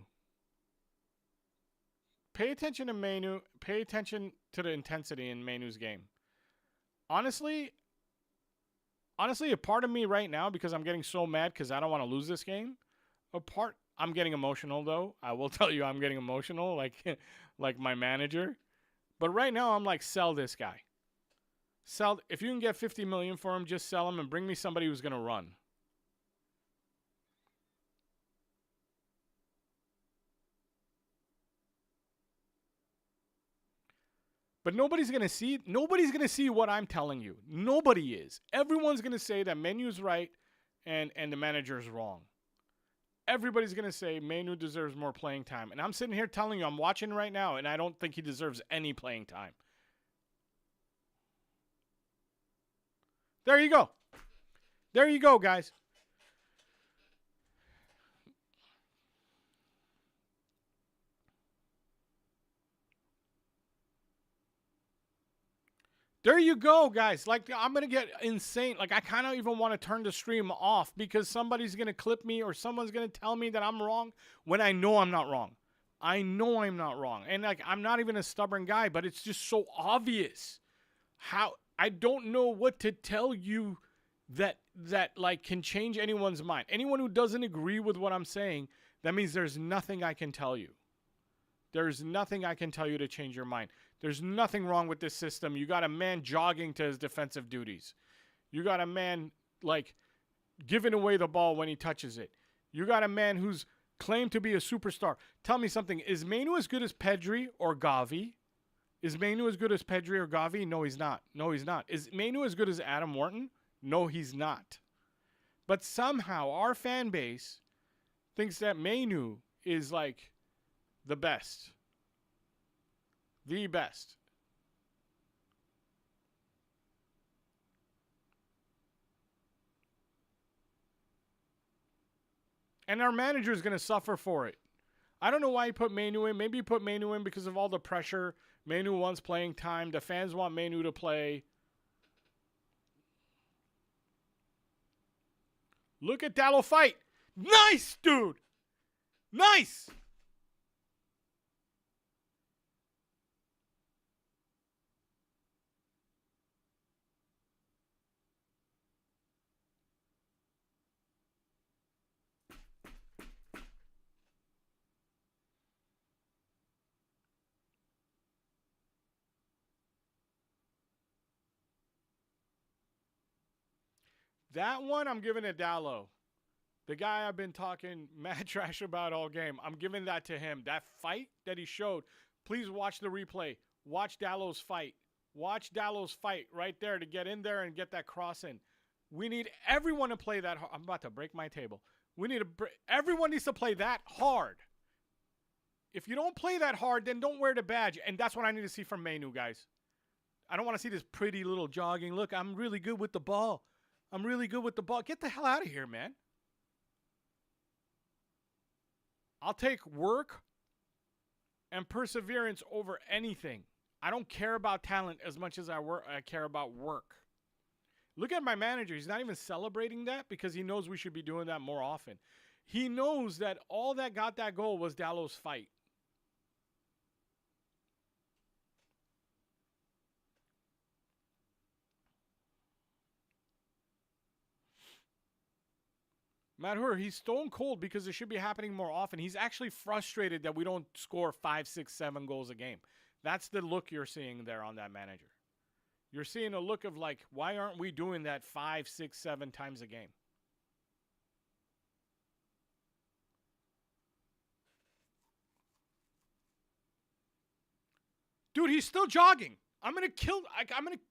Pay attention to Mainoo. Pay attention to the intensity in Mainoo's game. Honestly, a part of me right now, because I'm getting so mad because I don't want to lose this game, I'm getting emotional, though. I will tell you I'm getting emotional, like my manager. But right now, I'm like, sell this guy. If you can get 50 million for him, just sell him and bring me somebody who's going to run. But nobody's going to see what I'm telling you. Nobody is. Everyone's going to say that Menu's right and the manager is wrong. Everybody's going to say Mainu deserves more playing time. And I'm sitting here telling you, I'm watching right now, and I don't think he deserves any playing time. There you go. There you go, guys. There you go, guys. Like, I'm going to get insane. Like, I kind of even want to turn the stream off because somebody's going to clip me or someone's going to tell me that I'm wrong when I know I'm not wrong. I know I'm not wrong. And, like, I'm not even a stubborn guy, but it's just so obvious how I don't know what to tell you that like can change anyone's mind. Anyone who doesn't agree with what I'm saying, that means there's nothing I can tell you. There's nothing I can tell you to change your mind. There's nothing wrong with this system. You got a man jogging to his defensive duties. You got a man, like, giving away the ball when he touches it. You got a man who's claimed to be a superstar. Tell me something. Is Mainu as good as Pedri or Gavi? Is Mainu as good as Pedri or Gavi? No, he's not. No, he's not. Is Mainu as good as Adam Wharton? No, he's not. But somehow our fan base thinks that Mainu is, like, the best. The best. And our manager is going to suffer for it. I don't know why he put Mainu in. Maybe he put Mainu in because of all the pressure. Mainu wants playing time. The fans want Mainu to play. Look at Dallo fight. Nice, dude. Nice. That one I'm giving to Dallo. The guy I've been talking mad trash about all game. I'm giving that to him. That fight that he showed, please watch the replay. Watch Dallo's fight. Watch Dallo's fight right there to get in there and get that cross in. We need everyone to play that hard. I'm about to break my table. Everyone needs to play that hard. If you don't play that hard, then don't wear the badge. And that's what I need to see from Mainu, guys. I don't want to see this pretty little jogging. Look, I'm really good with the ball. I'm really good with the ball. Get the hell out of here, man. I'll take work and perseverance over anything. I don't care about talent as much as I care about work. Look at my manager. He's not even celebrating that because he knows we should be doing that more often. He knows that all that got that goal was Dallo's fight. Matt Hur, he's stone cold because it should be happening more often. He's actually frustrated that we don't score 5, 6, 7 goals a game. That's the look you're seeing there on that manager. You're seeing a look of like, why aren't we doing that 5, 6, 7 times a game? Dude, he's still jogging. I'm going to kill... I'm going to...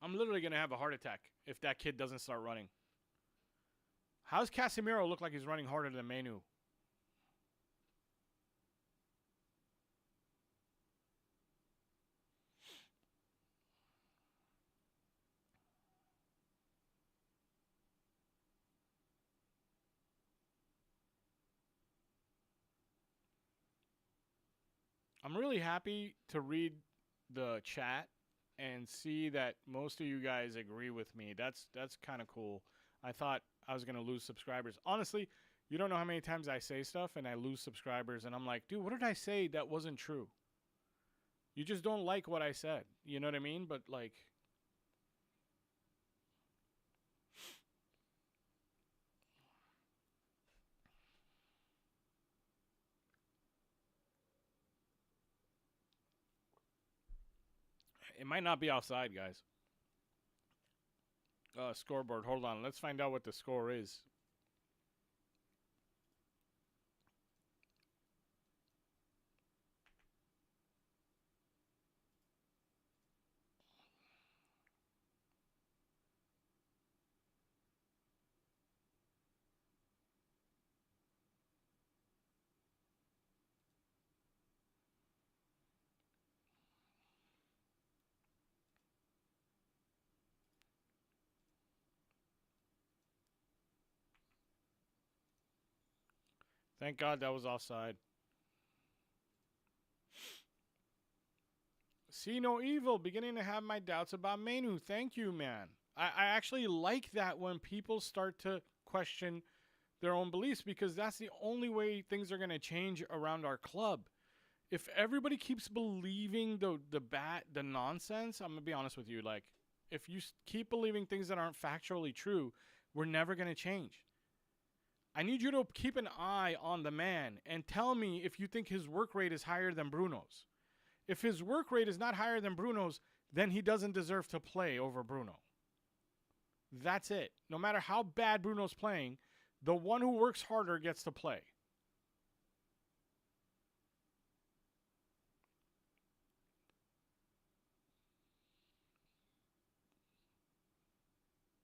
I'm literally going to have a heart attack if that kid doesn't start running. How's Casemiro look like he's running harder than Mainu? I'm really happy to read the chat and see that most of you guys agree with me. That's kind of cool. I thought I was going to lose subscribers. Honestly, you don't know how many times I say stuff and I lose subscribers and I'm like, dude, what did I say that wasn't true? You just don't like what I said. You know what I mean? But like... It might not be outside, guys. Scoreboard. Hold on. Let's find out what the score is. Thank God that was offside. See no evil. Beginning to have my doubts about Manu. Thank you, man. I actually like that when people start to question their own beliefs, because that's the only way things are going to change around our club. If everybody keeps believing the nonsense, I'm going to be honest with you, like, if you keep believing things that aren't factually true, we're never going to change. I need you to keep an eye on the man and tell me if you think his work rate is higher than Bruno's. If his work rate is not higher than Bruno's, then he doesn't deserve to play over Bruno. That's it. No matter how bad Bruno's playing, the one who works harder gets to play.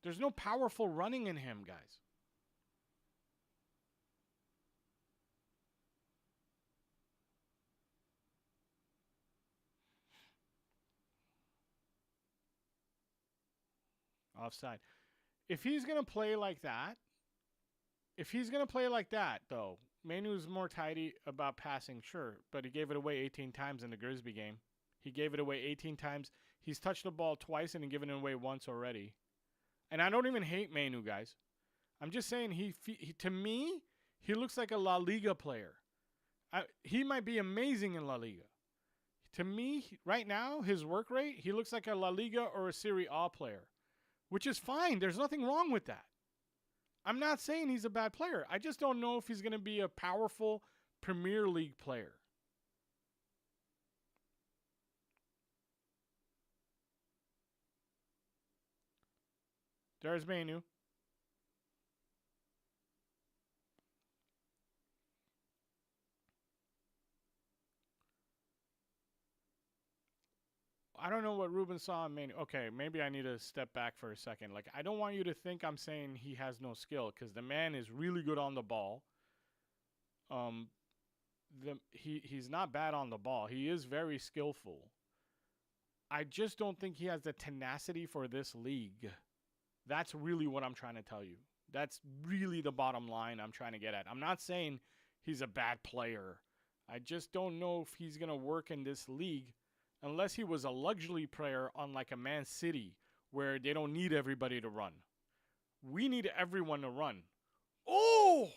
There's no powerful running in him, guys. Offside. If he's going to play like that, though, Manu's more tidy about passing, sure, but he gave it away 18 times in the Grisby game. He gave it away 18 times. He's touched the ball twice and given it away once already. And I don't even hate Manu, guys. I'm just saying he to me, he looks like a La Liga player. He might be amazing in La Liga. To me, right now, his work rate, he looks like a La Liga or a Serie A player, which is fine. There's nothing wrong with that. I'm not saying he's a bad player. I just don't know if he's going to be a powerful Premier League player. There's Manu. I don't know what Ruben saw in Manu. Okay, maybe I need to step back for a second. Like, I don't want you to think I'm saying he has no skill, because the man is really good on the ball. He's not bad on the ball. He is very skillful. I just don't think he has the tenacity for this league. That's really what I'm trying to tell you. That's really the bottom line I'm trying to get at. I'm not saying he's a bad player. I just don't know if he's going to work in this league unless he was a luxury player on like a Man City where they don't need everybody to run. We need everyone to run. Oh!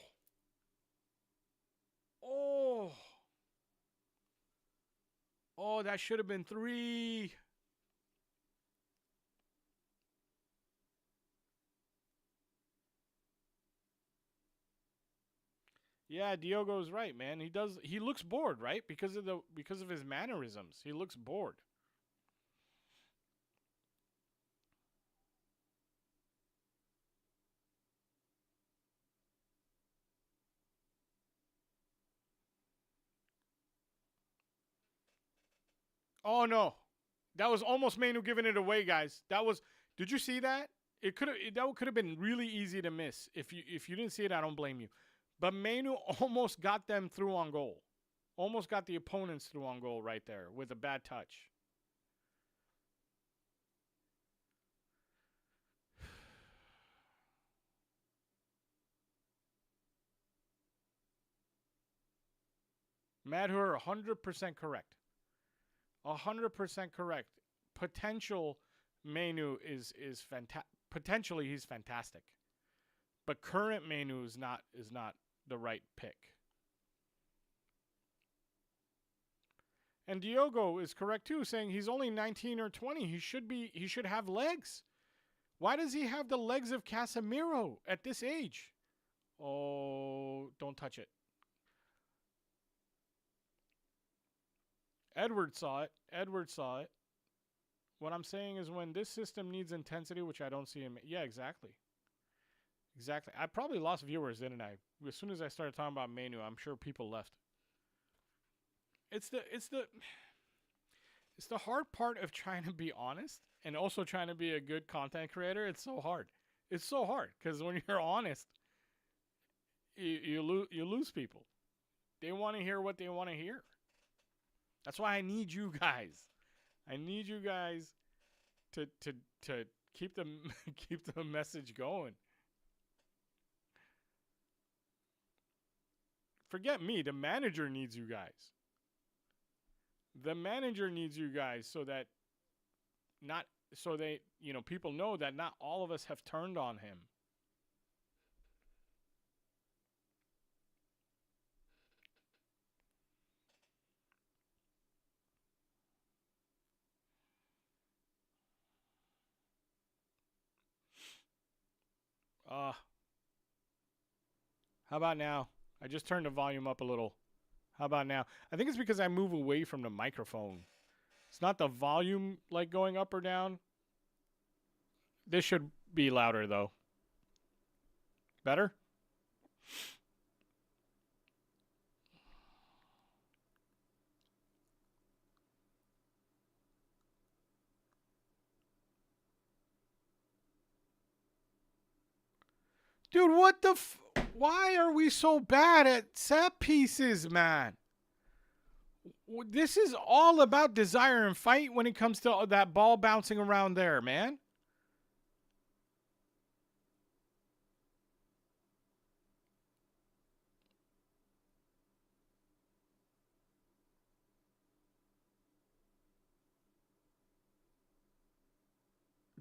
Oh! Oh, that should have been 3. Yeah, Diogo's right, man. He looks bored, right? Because of his mannerisms. He looks bored. Oh no. That was almost Manu giving it away, guys. Did you see that? That could have been really easy to miss. If you didn't see it, I don't blame you. But Manu almost got them through on goal. Almost got the opponents through on goal right there with a bad touch. Madhur, 100% correct. 100% correct. Potential Manu is fantastic. Potentially he's fantastic. But current Manu is not the right pick. And Diogo is correct too, saying he's only 19 or 20. He should have legs. Why does he have the legs of Casemiro at this age? Oh, don't touch it. Edward saw it. What I'm saying is when this system needs intensity, which I don't see him. Yeah, exactly. Exactly. I probably lost viewers, didn't I? As soon as I started talking about Manu, I'm sure people left. It's the hard part of trying to be honest and also trying to be a good content creator. It's so hard. It's so hard because when you're honest, you lose people. They want to hear what they want to hear. That's why I need you guys. I need you guys to keep the message going. forget me. The manager needs you guys. The manager needs you guys so that not so they, people know that not all of us have turned on him. How about now? I just turned the volume up a little. How about now? I think it's because I move away from the microphone. It's not the volume like going up or down. This should be louder though. Better? Dude, what the why are we so bad at set pieces, man? This is all about desire and fight when it comes to that ball bouncing around there, man.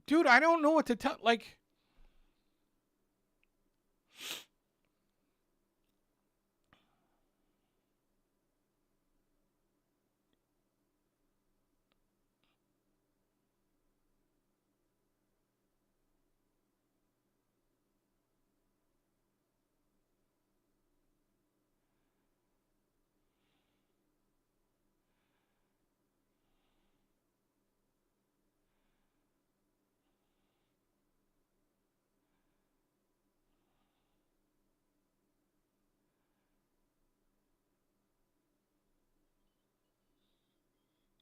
Dude, I don't know what to tell. Like,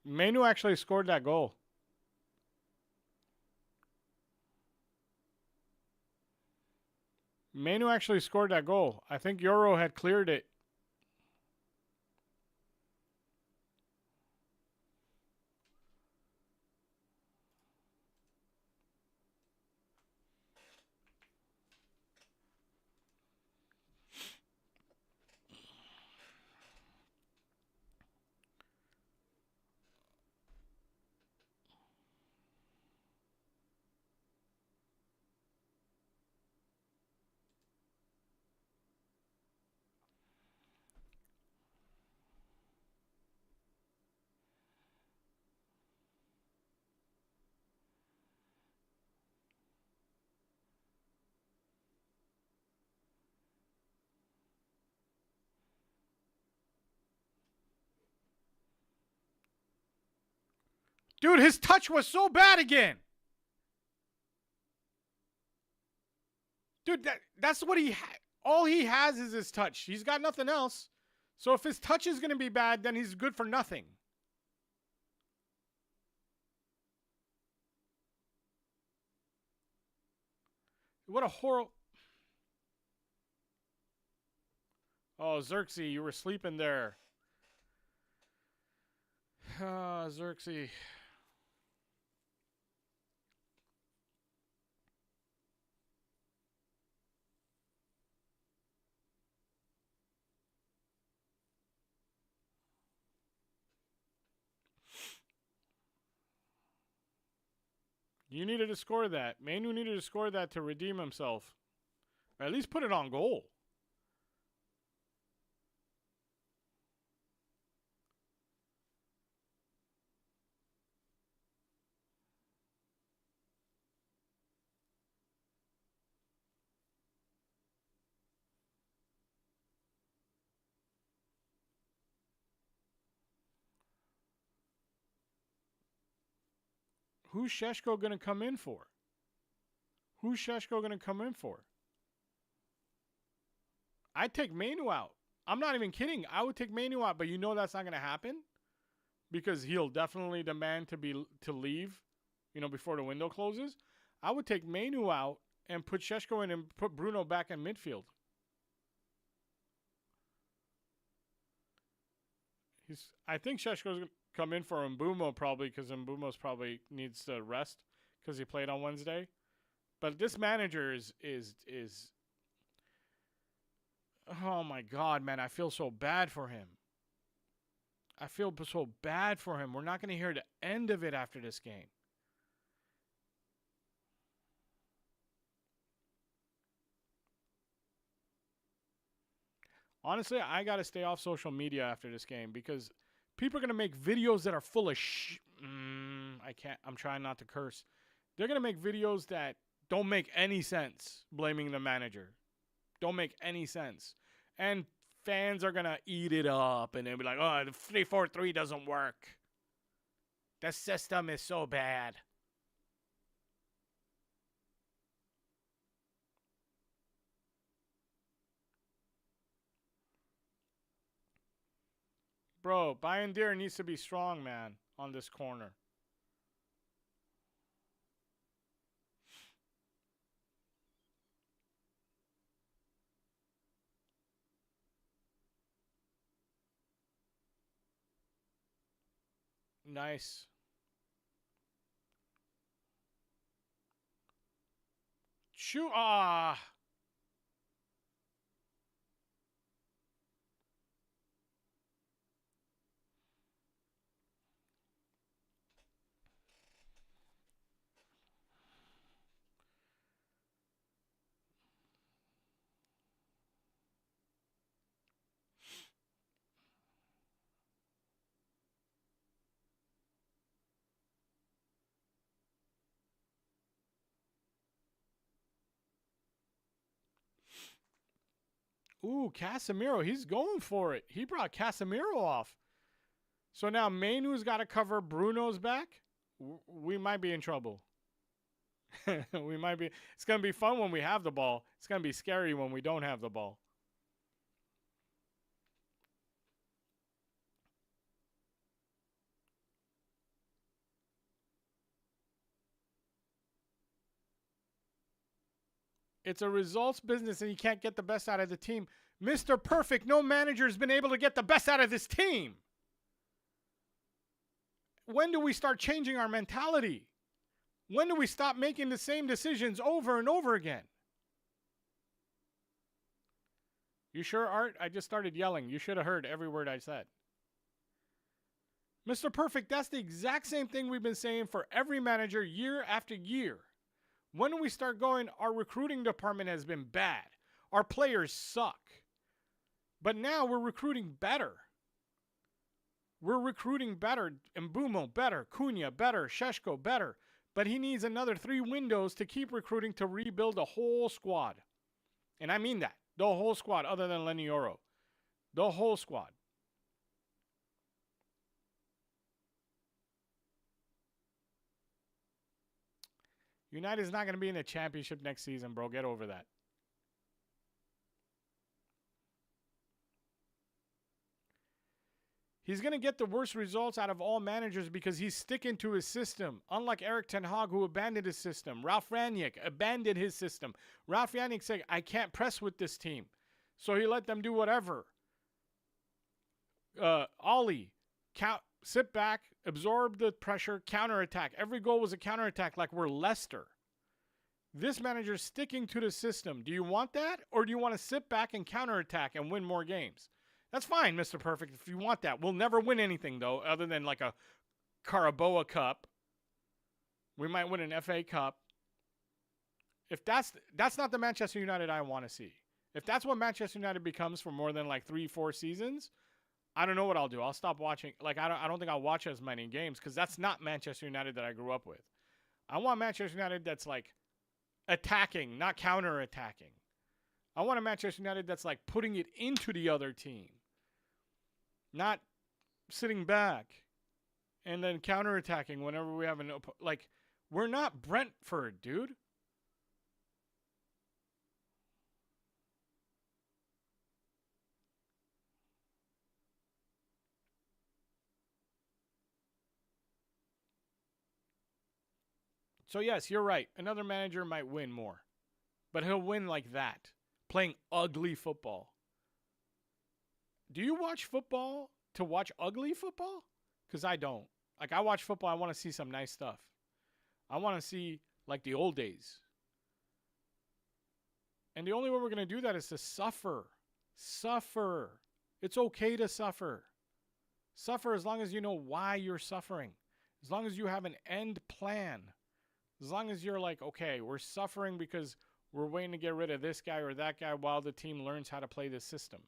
Manu actually scored that goal. Manu actually scored that goal. I think Euro had cleared it. Dude, his touch was so bad again. Dude, that's what all he has is his touch. He's got nothing else. So if his touch is going to be bad, then he's good for nothing. What a horrible... Oh, Xerxes, you were sleeping there. Ah, Xerxes. You needed to score that. Manu needed to score that to redeem himself. Or at least put it on goal. Who's Sheshko going to come in for? Who's Sheshko going to come in for? I'd take Manu out. I'm not even kidding. I would take Manu out, but you know that's not going to happen because he'll definitely demand to leave, before the window closes. I would take Manu out and put Sheshko in and put Bruno back in midfield. I think Sheshko's going to come in for Mbumo probably because Mbumo's probably needs to rest because he played on Wednesday. But this manager is Oh my God, man, I feel so bad for him. I feel so bad for him. We're not going to hear the end of it after this game. Honestly, I got to stay off social media after this game because people are going to make videos that are full of I can't. I'm trying not to curse. They're going to make videos that don't make any sense blaming the manager. Don't make any sense. And fans are going to eat it up and they'll be like, oh, the 3-4-3 doesn't work. The system is so bad. Bro, Bayern needs to be strong, man, on this corner. Nice. Shoot. Ah. Ooh, Casemiro. He's going for it. He brought Casemiro off. So now Mainu's got to cover Bruno's back. We might be in trouble. We might be. It's going to be fun when we have the ball. It's going to be scary when we don't have the ball. It's a results business and you can't get the best out of the team. Mr. Perfect, no manager has been able to get the best out of this team. When do we start changing our mentality? When do we stop making the same decisions over and over again? You sure, Art? I just started yelling. You should have heard every word I said. Mr. Perfect, that's the exact same thing we've been saying for every manager year after year. When do we start going, our recruiting department has been bad. Our players suck. But now we're recruiting better. We're recruiting better. Mbumo better. Cunha better. Sheshko better. But he needs another 3 windows to keep recruiting to rebuild the whole squad. And I mean that. The whole squad other than Lenny Oro. The whole squad. United's not going to be in the championship next season, bro. Get over that. He's going to get the worst results out of all managers because he's sticking to his system. Unlike Eric Ten Hag, who abandoned his system. Ralf Rangnick abandoned his system. Ralf Rangnick said, I can't press with this team. So he let them do whatever. Ollie, sit back, absorb the pressure, counterattack. Every goal was a counterattack like we're Leicester. This manager's sticking to the system. Do you want that? Or do you want to sit back and counterattack and win more games? That's fine, Mr. Perfect, if you want that. We'll never win anything, though, other than like a Carabao Cup. We might win an FA Cup. If that's not the Manchester United I want to see. If that's what Manchester United becomes for more than like 3-4 seasons, I don't know what I'll do. I'll stop watching. Like I don't think I'll watch as many games because that's not Manchester United that I grew up with. I want Manchester United that's like attacking, not counter-attacking. I want a Manchester United that's like putting it into the other team. Not sitting back and then counterattacking whenever we have an like we're not Brentford, dude. So yes, you're right. Another manager might win more. But he'll win like that, playing ugly football. Do you watch football to watch ugly football? Because I don't. Like, I watch football, I want to see some nice stuff. I want to see, like, the old days. And the only way we're going to do that is to suffer. Suffer. It's okay to suffer. Suffer as long as you know why you're suffering. As long as you have an end plan. As long as you're like, okay, we're suffering because we're waiting to get rid of this guy or that guy while the team learns how to play this system.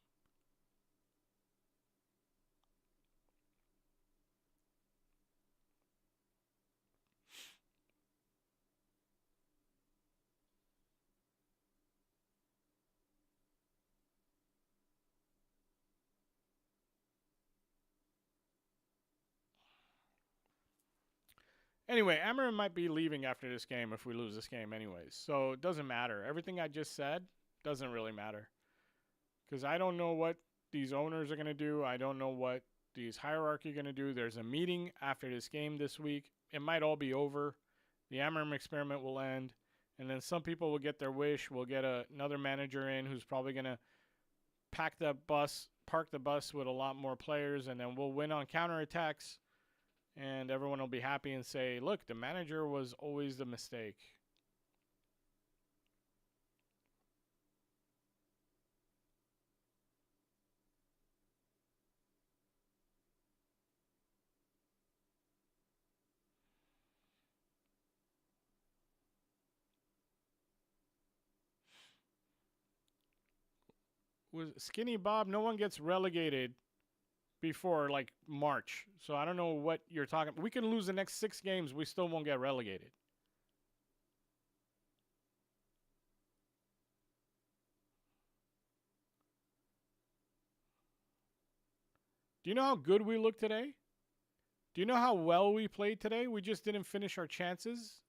Anyway, Amorim might be leaving after this game if we lose this game anyways. So it doesn't matter. Everything I just said doesn't really matter. Because I don't know what these owners are going to do. I don't know what these hierarchy are going to do. There's a meeting after this game this week. It might all be over. The Amorim experiment will end. And then some people will get their wish. We'll get another manager in who's probably going to park the bus with a lot more players. And then we'll win on counterattacks. And everyone will be happy and say, look, the manager was always the mistake. With Skinny Bob, no one gets relegated before like March. So I don't know what you're talking about. We can lose the next 6 games. We still won't get relegated. Do you know how good we look today? Do you know how well we played today? We just didn't finish our chances.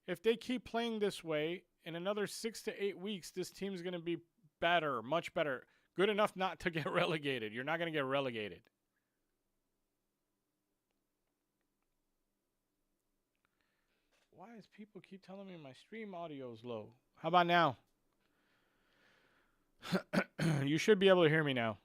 If they keep playing this way, in another 6 to 8 weeks, this team's going to be better, much better. Good enough not to get relegated. You're not going to get relegated. Why does people keep telling me my stream audio is low? How about now? You should be able to hear me now.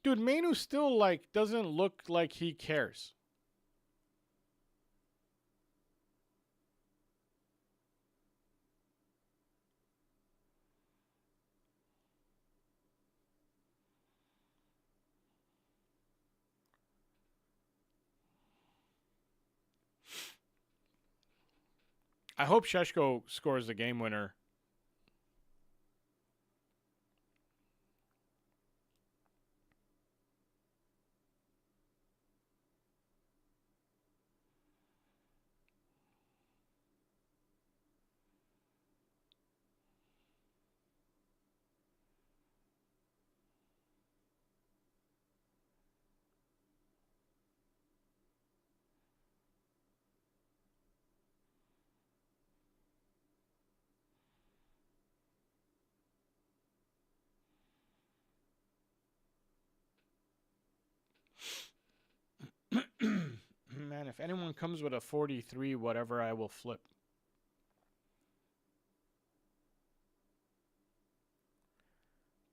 Dude, Manu still like doesn't look like he cares. I hope Sheshko scores the game winner. Man, if anyone comes with a 43, whatever, I will flip.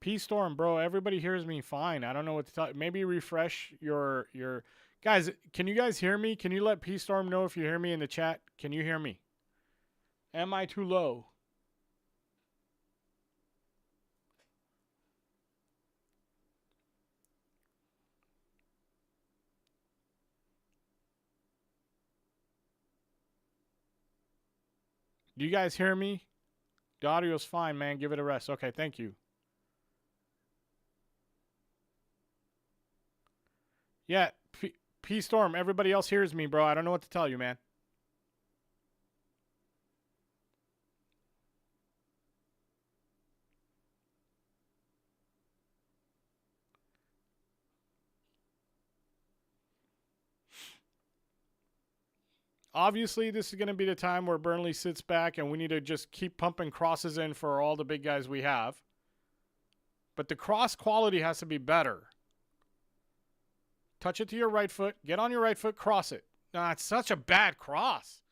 P-Storm, bro, everybody hears me fine. I don't know what to tell you. Maybe refresh your... Guys, can you guys hear me? Can you let P-Storm know if you hear me in the chat? Can you hear me? Am I too low? Do you guys hear me? The audio's fine, man. Give it a rest. Okay, thank you. Yeah, P-Storm, everybody else hears me, bro. I don't know what to tell you, man. Obviously, this is going to be the time where Burnley sits back and we need to just keep pumping crosses in for all the big guys we have. But the cross quality has to be better. Touch it to your right foot. Get on your right foot. Cross it. Nah, it's such a bad cross.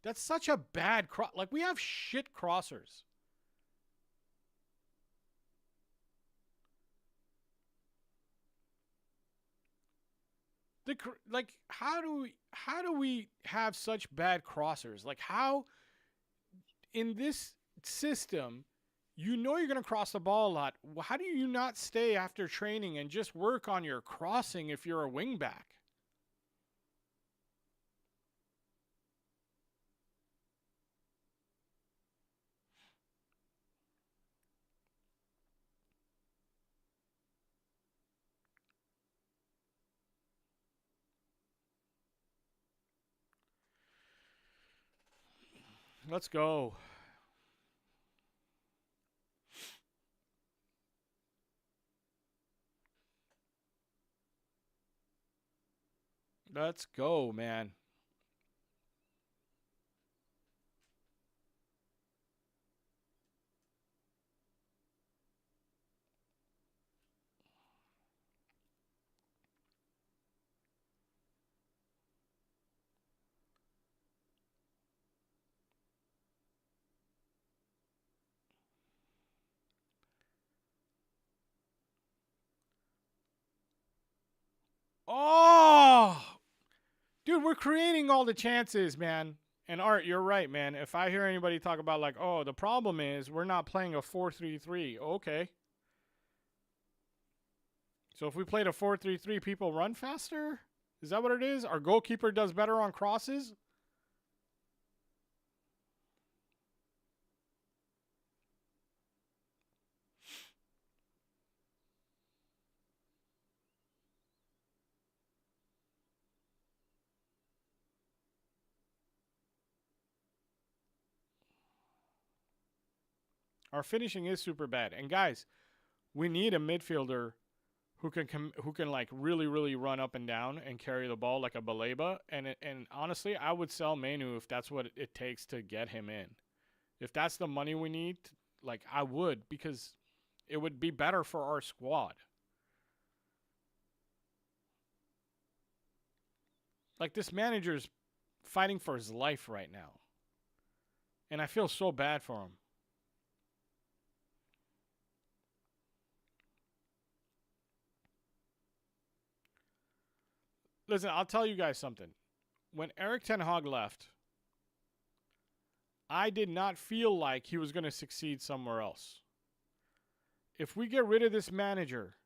That's such a bad cross. Like, we have shit crossers. Like how do we have such bad crossers? Like how in this system, you know you're going to cross the ball a lot. How do you not stay after training and just work on your crossing if you're a wingback? Let's go. Let's go, man. Oh, dude, we're creating all the chances, man. And Art, you're right, man. If I hear anybody talk about like, oh, the problem is we're not playing a 4-3-3. Okay. So if we played a 4-3-3, people run faster? Is that what it is? Our goalkeeper does better on crosses? Our finishing is super bad. And guys, we need a midfielder who can like really run up and down and carry the ball like a Baleba. And honestly, I would sell Manu if that's what it takes to get him in. If that's the money we need, like I would, because it would be better for our squad. Like this manager's fighting for his life right now. And I feel so bad for him. Listen, I'll tell you guys something. When Eric Ten Hag left, I did not feel like he was going to succeed somewhere else. If we get rid of this manager,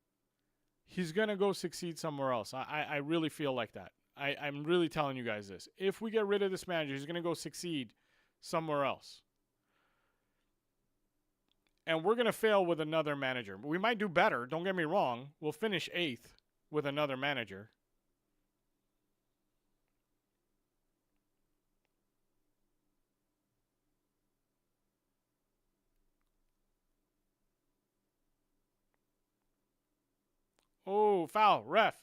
he's going to go succeed somewhere else. I really feel like that. I'm really telling you guys this. If we get rid of this manager, he's going to go succeed somewhere else. And we're going to fail with another manager. We might do better. Don't get me wrong. We'll finish 8th with another manager. Oh, foul. Ref.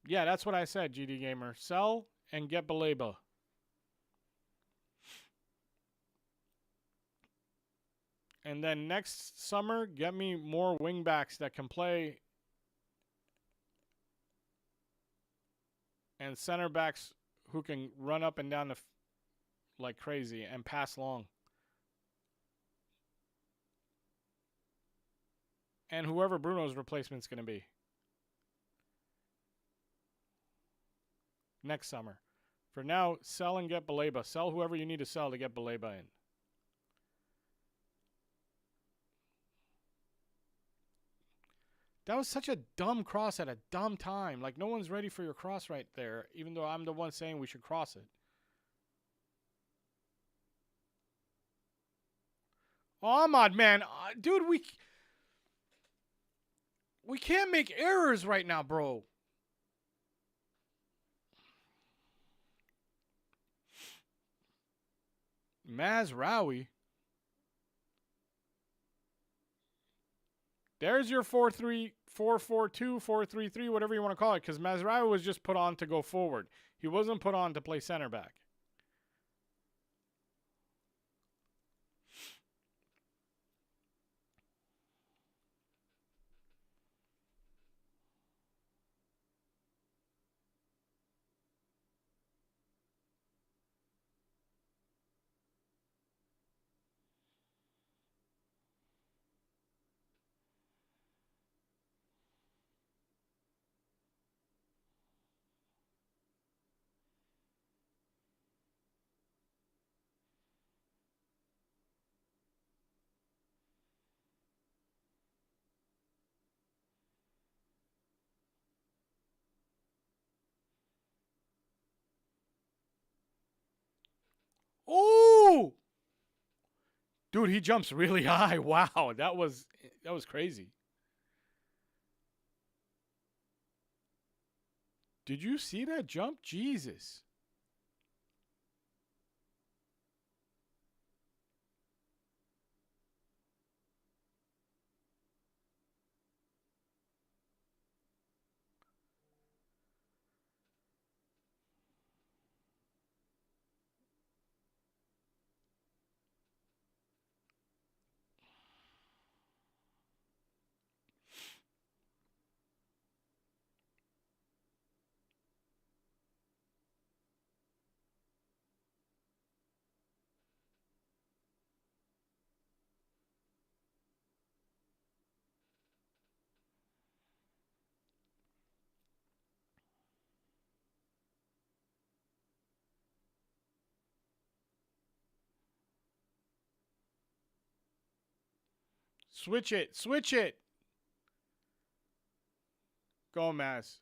Yeah, that's what I said, GD Gamer. Sell and get Baleba. And then next summer, get me more wingbacks that can play and center backs who can run up and down like crazy and pass long. And whoever Bruno's replacement's going to be next summer. For now, sell and get Baleba. Sell whoever you need to sell to get Baleba in. That was such a dumb cross at a dumb time. Like, no one's ready for your cross right there, even though I'm the one saying we should cross it. Ahmad, man. Dude, we can't make errors right now, bro. Mazraoui. There's your 4-3, 4-4-2, 4-3-3, whatever you want to call it, because Mazraoui was just put on to go forward. He wasn't put on to play center back. Dude, he jumps really high. Wow, that was crazy. Did you see that jump? Jesus. Switch it. Switch it. Gomez.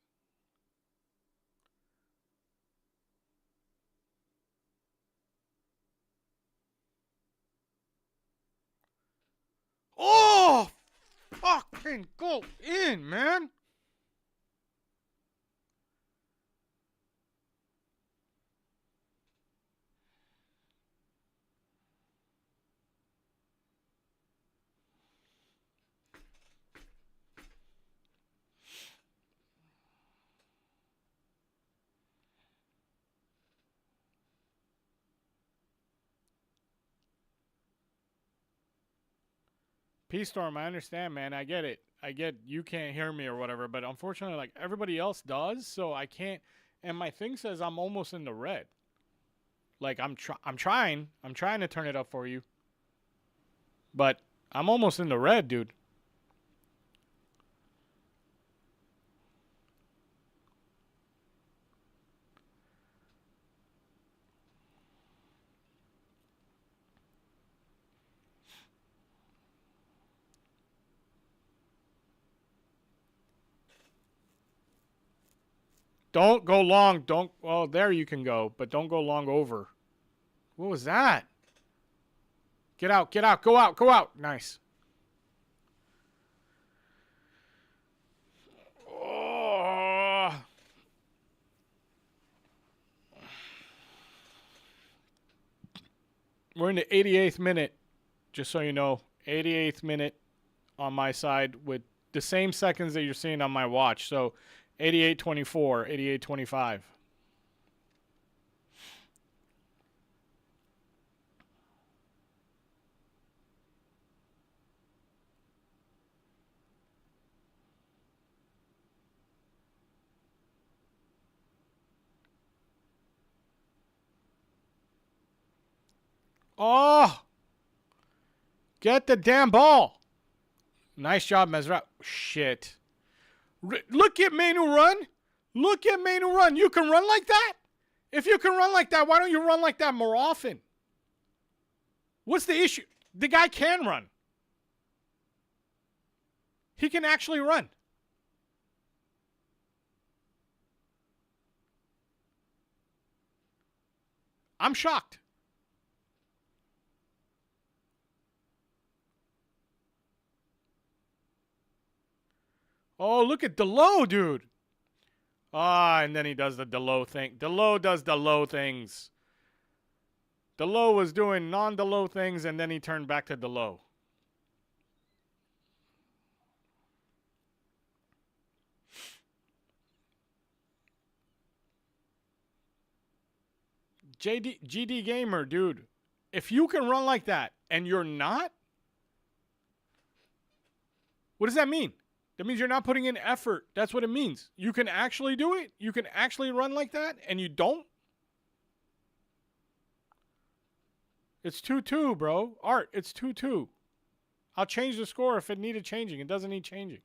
Oh! Fucking go in, man. Peace Storm, I understand, man. I get it. I get you can't hear me or whatever, but unfortunately, like everybody else does, so I can't. And my thing says I'm almost in the red. Like I'm trying to turn it up for you, but I'm almost in the red, dude. Don't go long. Don't. Well, there you can go, but don't go long over. What was that? Get out. Get out. Go out. Go out. Nice. Oh. We're in the 88th minute, just so you know. 88th minute on my side with the same seconds that you're seeing on my watch. So 88:24, 88:25. Oh! Get the damn ball. Nice job, Mesra. Shit. Look at Manu run. Look at Manu run. You can run like that? If you can run like that, why don't you run like that more often? What's the issue? The guy can run. He can actually run. I'm shocked. Oh, look at Delo, dude. Ah, and then he does the Delo thing. Delo does Delo things. Delo was doing non-Delo things, and then he turned back to Delo. GD Gamer, dude. If you can run like that and you're not, what does that mean? That means you're not putting in effort. That's what it means. You can actually do it. You can actually run like that, and you don't. It's 2-2, bro. Art, it's 2-2. I'll change the score if it needed changing. It doesn't need changing.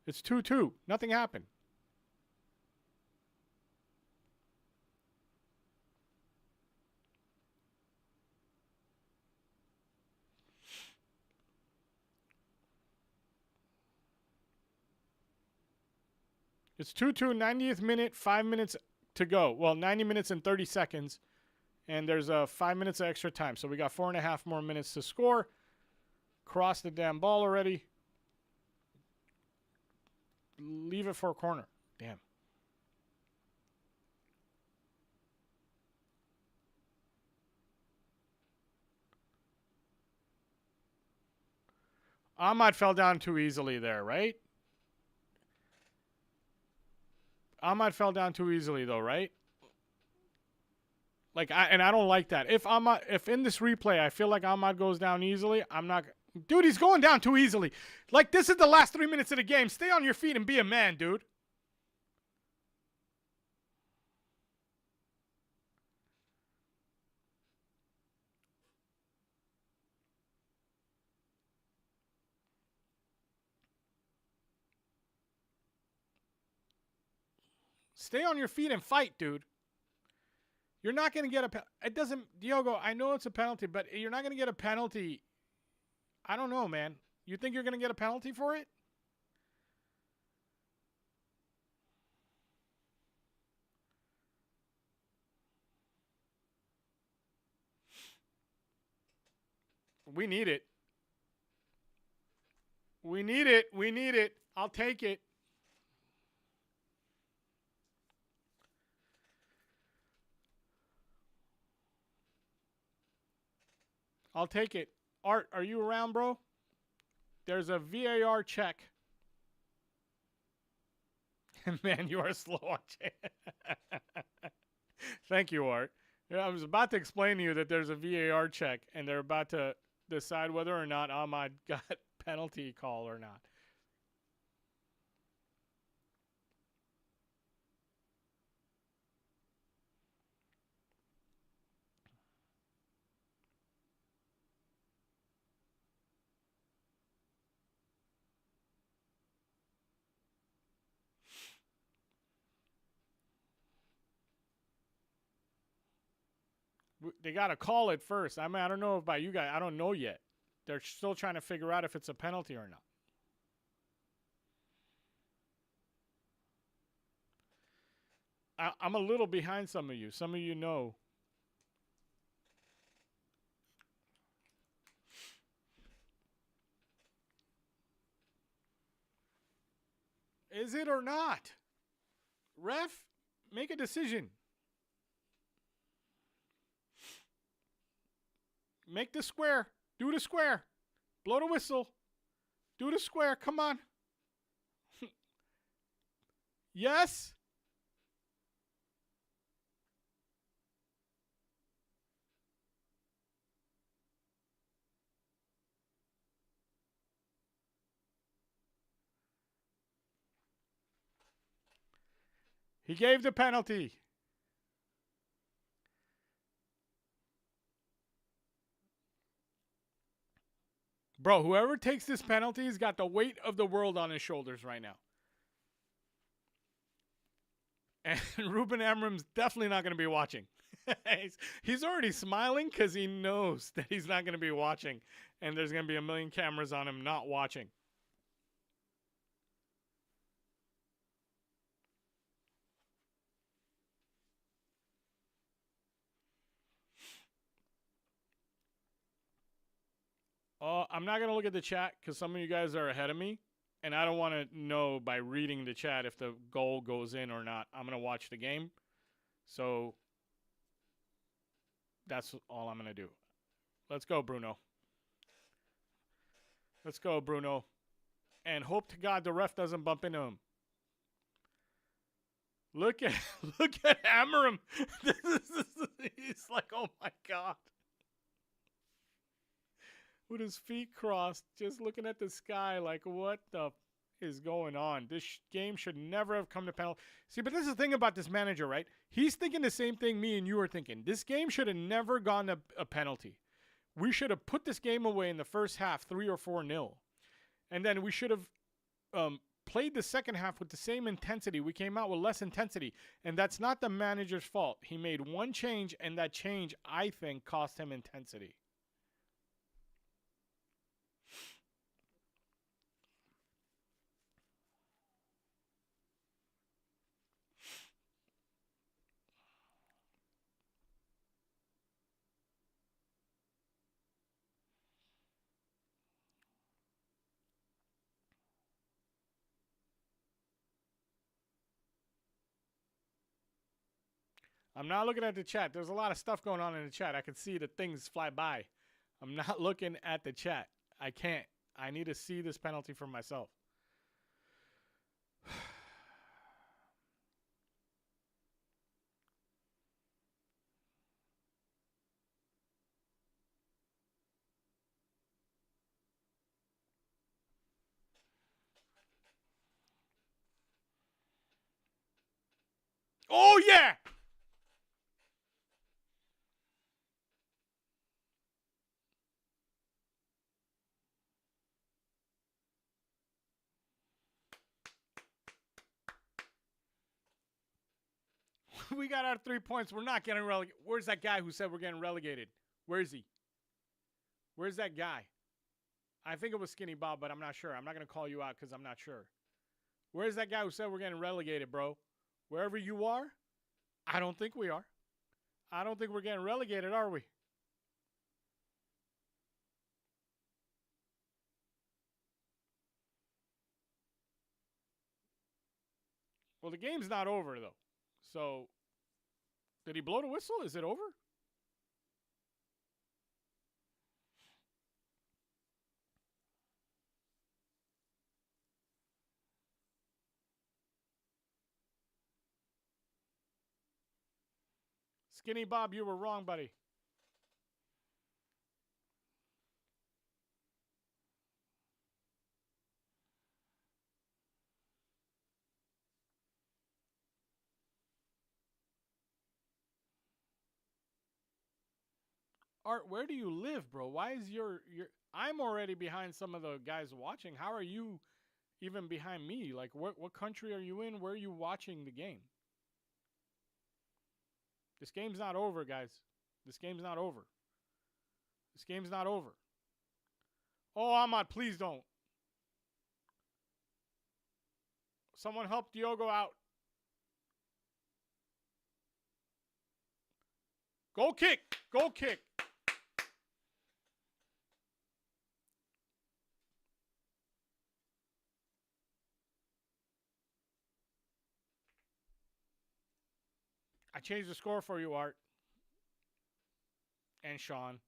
It's 2-2. Nothing happened. It's 2-2, 90th minute, 5 minutes to go. Well, 90 minutes and 30 seconds. And there's 5 minutes of extra time. So we got 4.5 more minutes to score. Cross the damn ball already. Leave it for a corner. Damn. Ahmad fell down too easily there, right? Ahmad fell down too easily though, right? Like I don't like that. If in this replay I feel like Ahmad goes down easily, I'm not. Dude, he's going down too easily. Like this is the last 3 minutes of the game. Stay on your feet and be a man, dude. Stay on your feet and fight, dude. You're not going to get it doesn't, Diogo, I know it's a penalty, but you're not going to get a penalty. I don't know, man. You think you're going to get a penalty for it? We need it. We need it. We need it. I'll take it. I'll take it. Art, are you around, bro? There's a VAR check. Man, you are slow on Thank you, Art. Yeah, I was about to explain to you that there's a VAR check, and they're about to decide whether or not Ahmad got penalty call or not. They got to call it first. I mean, I don't know about you guys. I don't know yet. They're still trying to figure out if it's a penalty or not. I'm a little behind some of you. Some of you know. Is it or not? Ref, make a decision. Make the square. Do the square. Blow the whistle. Do the square. Come on. Yes? He gave the penalty. Bro, whoever takes this penalty has got the weight of the world on his shoulders right now. And Ruben Amorim's definitely not going to be watching. he's already smiling because he knows that he's not going to be watching. And there's going to be a million cameras on him not watching. I'm not going to look at the chat because some of you guys are ahead of me. And I don't want to know by reading the chat if the goal goes in or not. I'm going to watch the game. So that's all I'm going to do. Let's go, Bruno. Let's go, Bruno. And hope to God the ref doesn't bump into him. Look at Amorim. He's like, oh my God. With his feet crossed, just looking at the sky like, what the is going on? This game should never have come to penalty. See, but this is the thing about this manager, right? He's thinking the same thing me and you are thinking. This game should have never gone to a penalty. We should have put this game away in the first half, 3 or 4-0. And then we should have played the second half with the same intensity. We came out with less intensity. And that's not the manager's fault. He made one change, and that change, I think, cost him intensity. I'm not looking at the chat. There's a lot of stuff going on in the chat. I can see the things fly by. I'm not looking at the chat. I can't. I need to see this penalty for myself. Oh, yeah! We got our 3 points. We're not getting relegated. Where's that guy who said we're getting relegated? Where is he? Where's that guy? I think it was Skinny Bob, but I'm not sure. I'm not going to call you out because I'm not sure. Where's that guy who said we're getting relegated, bro? Wherever you are, I don't think we are. I don't think we're getting relegated, are we? Well, the game's not over, though. So, did he blow the whistle? Is it over? Skinny Bob, you were wrong, buddy. Art, where do you live, bro? Why is your I'm already behind some of the guys watching. How are you even behind me? Like, what country are you in? Where are you watching the game? This game's not over, guys. This game's not over. This game's not over. Oh, Ahmad, please don't. Someone help Diogo out. Goal kick. Goal kick. I changed the score for you, Art. And Sean.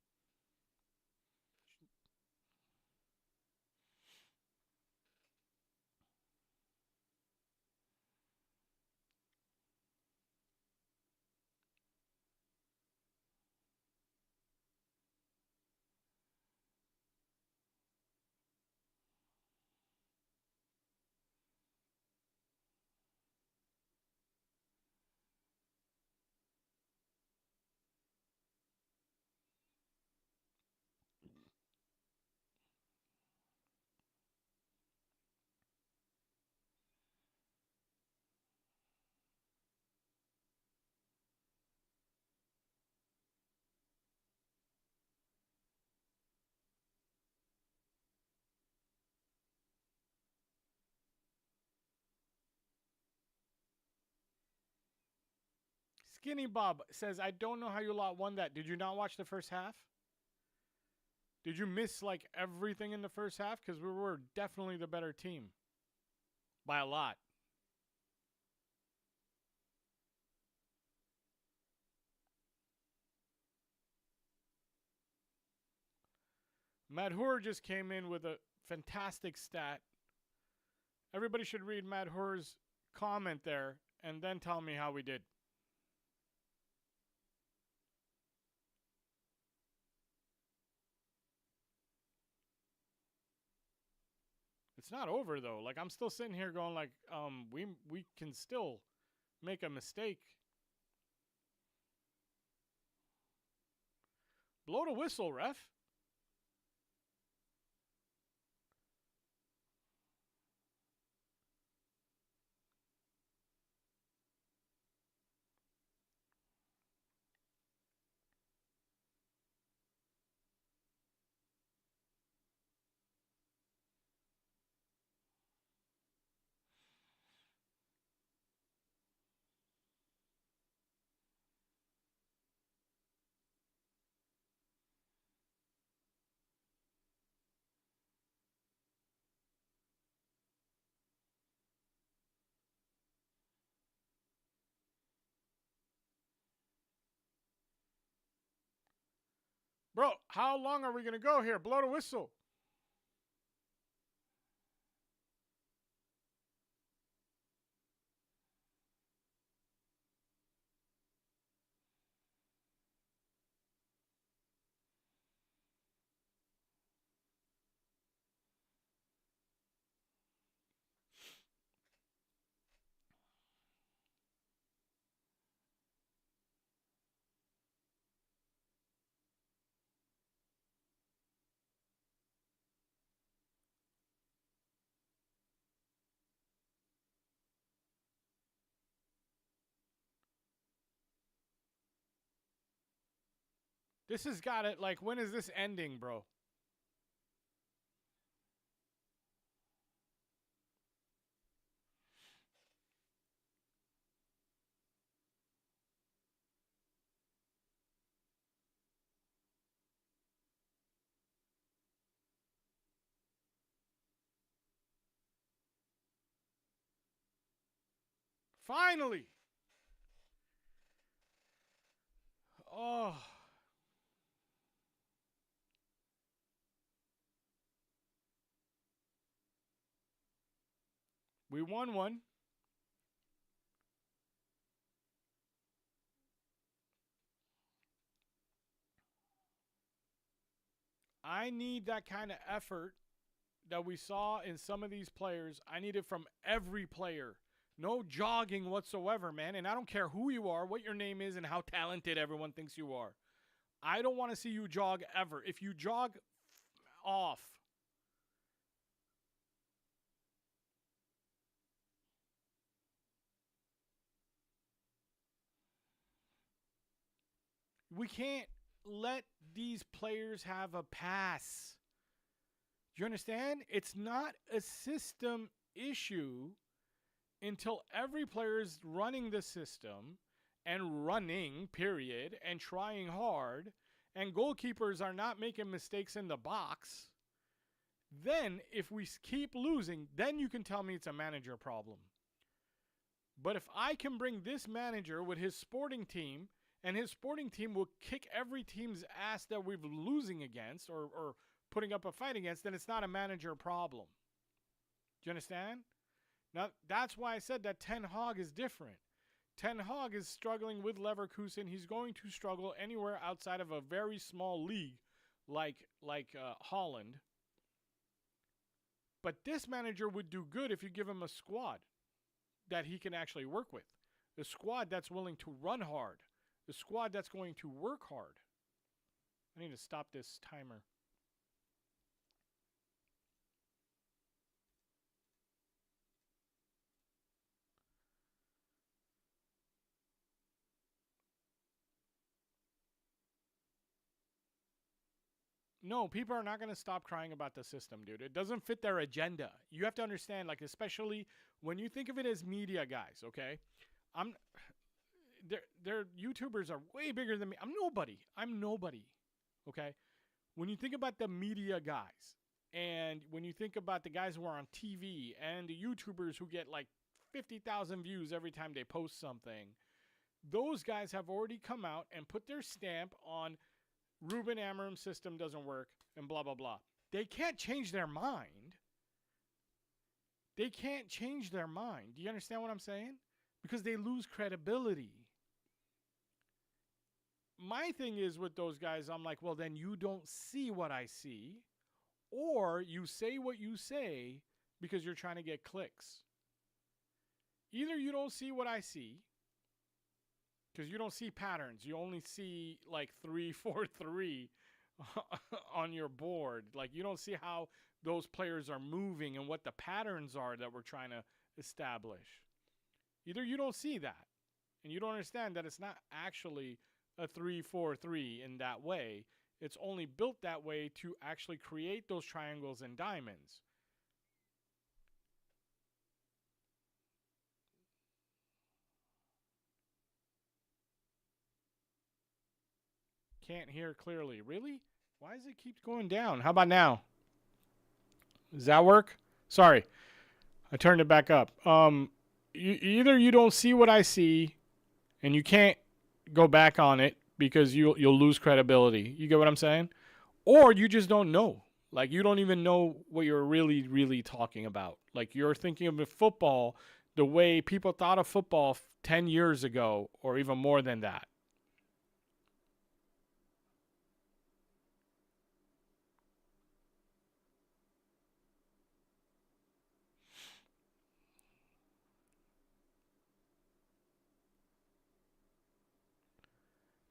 Skinny Bob says, I don't know how you lot won that. Did you not watch the first half? Did you miss like everything in the first half? Because we were definitely the better team. By a lot. Madhur just came in with a fantastic stat. Everybody should read Madhur's comment there and then tell me how we did. It's not over though. Like, I'm still sitting here going like, we can still make a mistake. Blow the whistle, ref. Bro, how long are we going to go here? Blow the whistle. This has got it. Like, when is this ending, bro? Finally. Oh. We won one. I need that kind of effort that we saw in some of these players. I need it from every player. No jogging whatsoever, man. And I don't care who you are, what your name is, and how talented everyone thinks you are. I don't want to see you jog ever. If you jog off, we can't let these players have a pass. Do you understand? It's not a system issue until every player is running the system and running, period, and trying hard, and goalkeepers are not making mistakes in the box. Then, if we keep losing, then you can tell me it's a manager problem. But if I can bring this manager with his sporting team, and his sporting team will kick every team's ass that we're losing against or putting up a fight against, then it's not a manager problem. Do you understand? Now, that's why I said that Ten Hag is different. Ten Hag is struggling with Leverkusen. He's going to struggle anywhere outside of a very small league like Holland. But this manager would do good if you give him a squad that he can actually work with. The squad that's willing to run hard. The squad that's going to work hard. I need to stop this timer. No, people are not going to stop crying about the system, dude. It doesn't fit their agenda. You have to understand, like, especially when you think of it as media guys, okay? Their YouTubers are way bigger than me. I'm nobody, okay? When you think about the media guys, and when you think about the guys who are on TV, and the YouTubers who get, like, 50,000 views every time they post something, those guys have already come out and put their stamp on Ruben Amorim system doesn't work, and blah, blah, blah. They can't change their mind. They can't change their mind. Do you understand what I'm saying? Because they lose credibility. My thing is with those guys, I'm like, well, then you don't see what I see, or you say what you say because you're trying to get clicks. Either you don't see what I see, because you don't see patterns. You only see like 3-4-3 on your board. Like, you don't see how those players are moving and what the patterns are that we're trying to establish. Either you don't see that, and you don't understand that it's not actually a 3-4-3 in that way. It's only built that way to actually create those triangles and diamonds. Can't hear clearly. Really? Why does it keep going down? How about now? Does that work? Sorry. I turned it back up. Either you don't see what I see and you can't go back on it because you'll lose credibility. You get what I'm saying? Or you just don't know. Like, you don't even know what you're really, really talking about. Like, you're thinking of football the way people thought of football 10 years ago, or even more than that.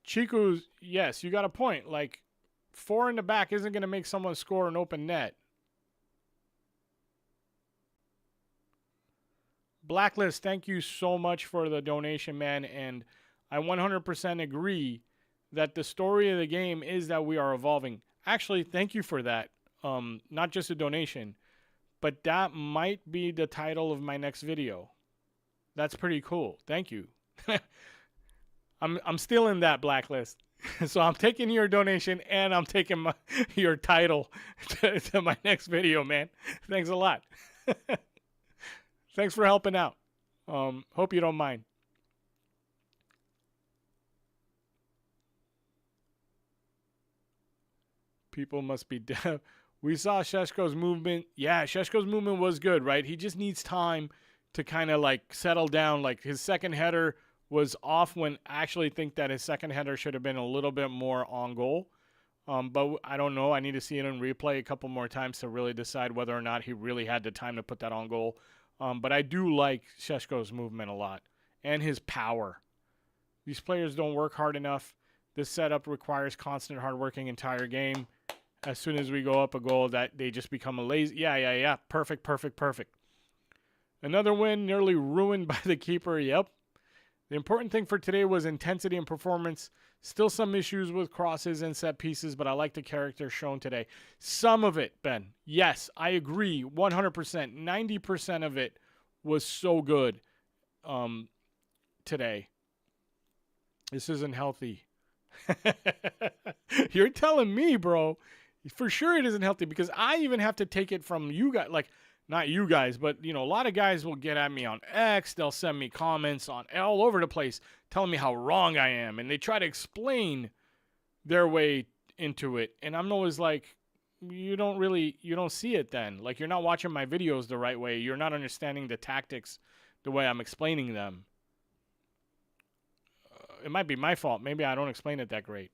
Chico's, yes, you got a point. Like, 4 in the back isn't going to make someone score an open net. Blacklist, thank you so much for the donation, man. And I 100% agree that the story of the game is that we are evolving. Actually, thank you for that. Not just a donation, but that might be the title of my next video. That's pretty cool. Thank you. I'm still in that Blacklist. So I'm taking your donation and I'm taking your title to my next video, man. Thanks a lot. Thanks for helping out. Hope you don't mind. People must be deaf. We saw Šeško's movement. Yeah, Šeško's movement was good, right? He just needs time to kind of like settle down. Like, his second header was off, when I actually think that his second header should have been a little bit more on goal. But I don't know. I need to see it in replay a couple more times to really decide whether or not he really had the time to put that on goal. But I do like Šeško's movement a lot and his power. These players don't work hard enough. This setup requires constant hard working entire game. As soon as we go up a goal, that they just become a lazy. Yeah. Perfect. Another win nearly ruined by the keeper. Yep. The important thing for today was intensity and performance. Still some issues with crosses and set pieces, but I like the character shown today. Some of it, Ben. Yes, I agree 100%. 90% of it was so good today. This isn't healthy. You're telling me, bro. For sure it isn't healthy, because I even have to take it from you guys. Like, not you guys, but, you know, a lot of guys will get at me on X. They'll send me comments on all over the place telling me how wrong I am. And they try to explain their way into it. And I'm always like, you don't see it then. Like, you're not watching my videos the right way. You're not understanding the tactics the way I'm explaining them. It might be my fault. Maybe I don't explain it that great.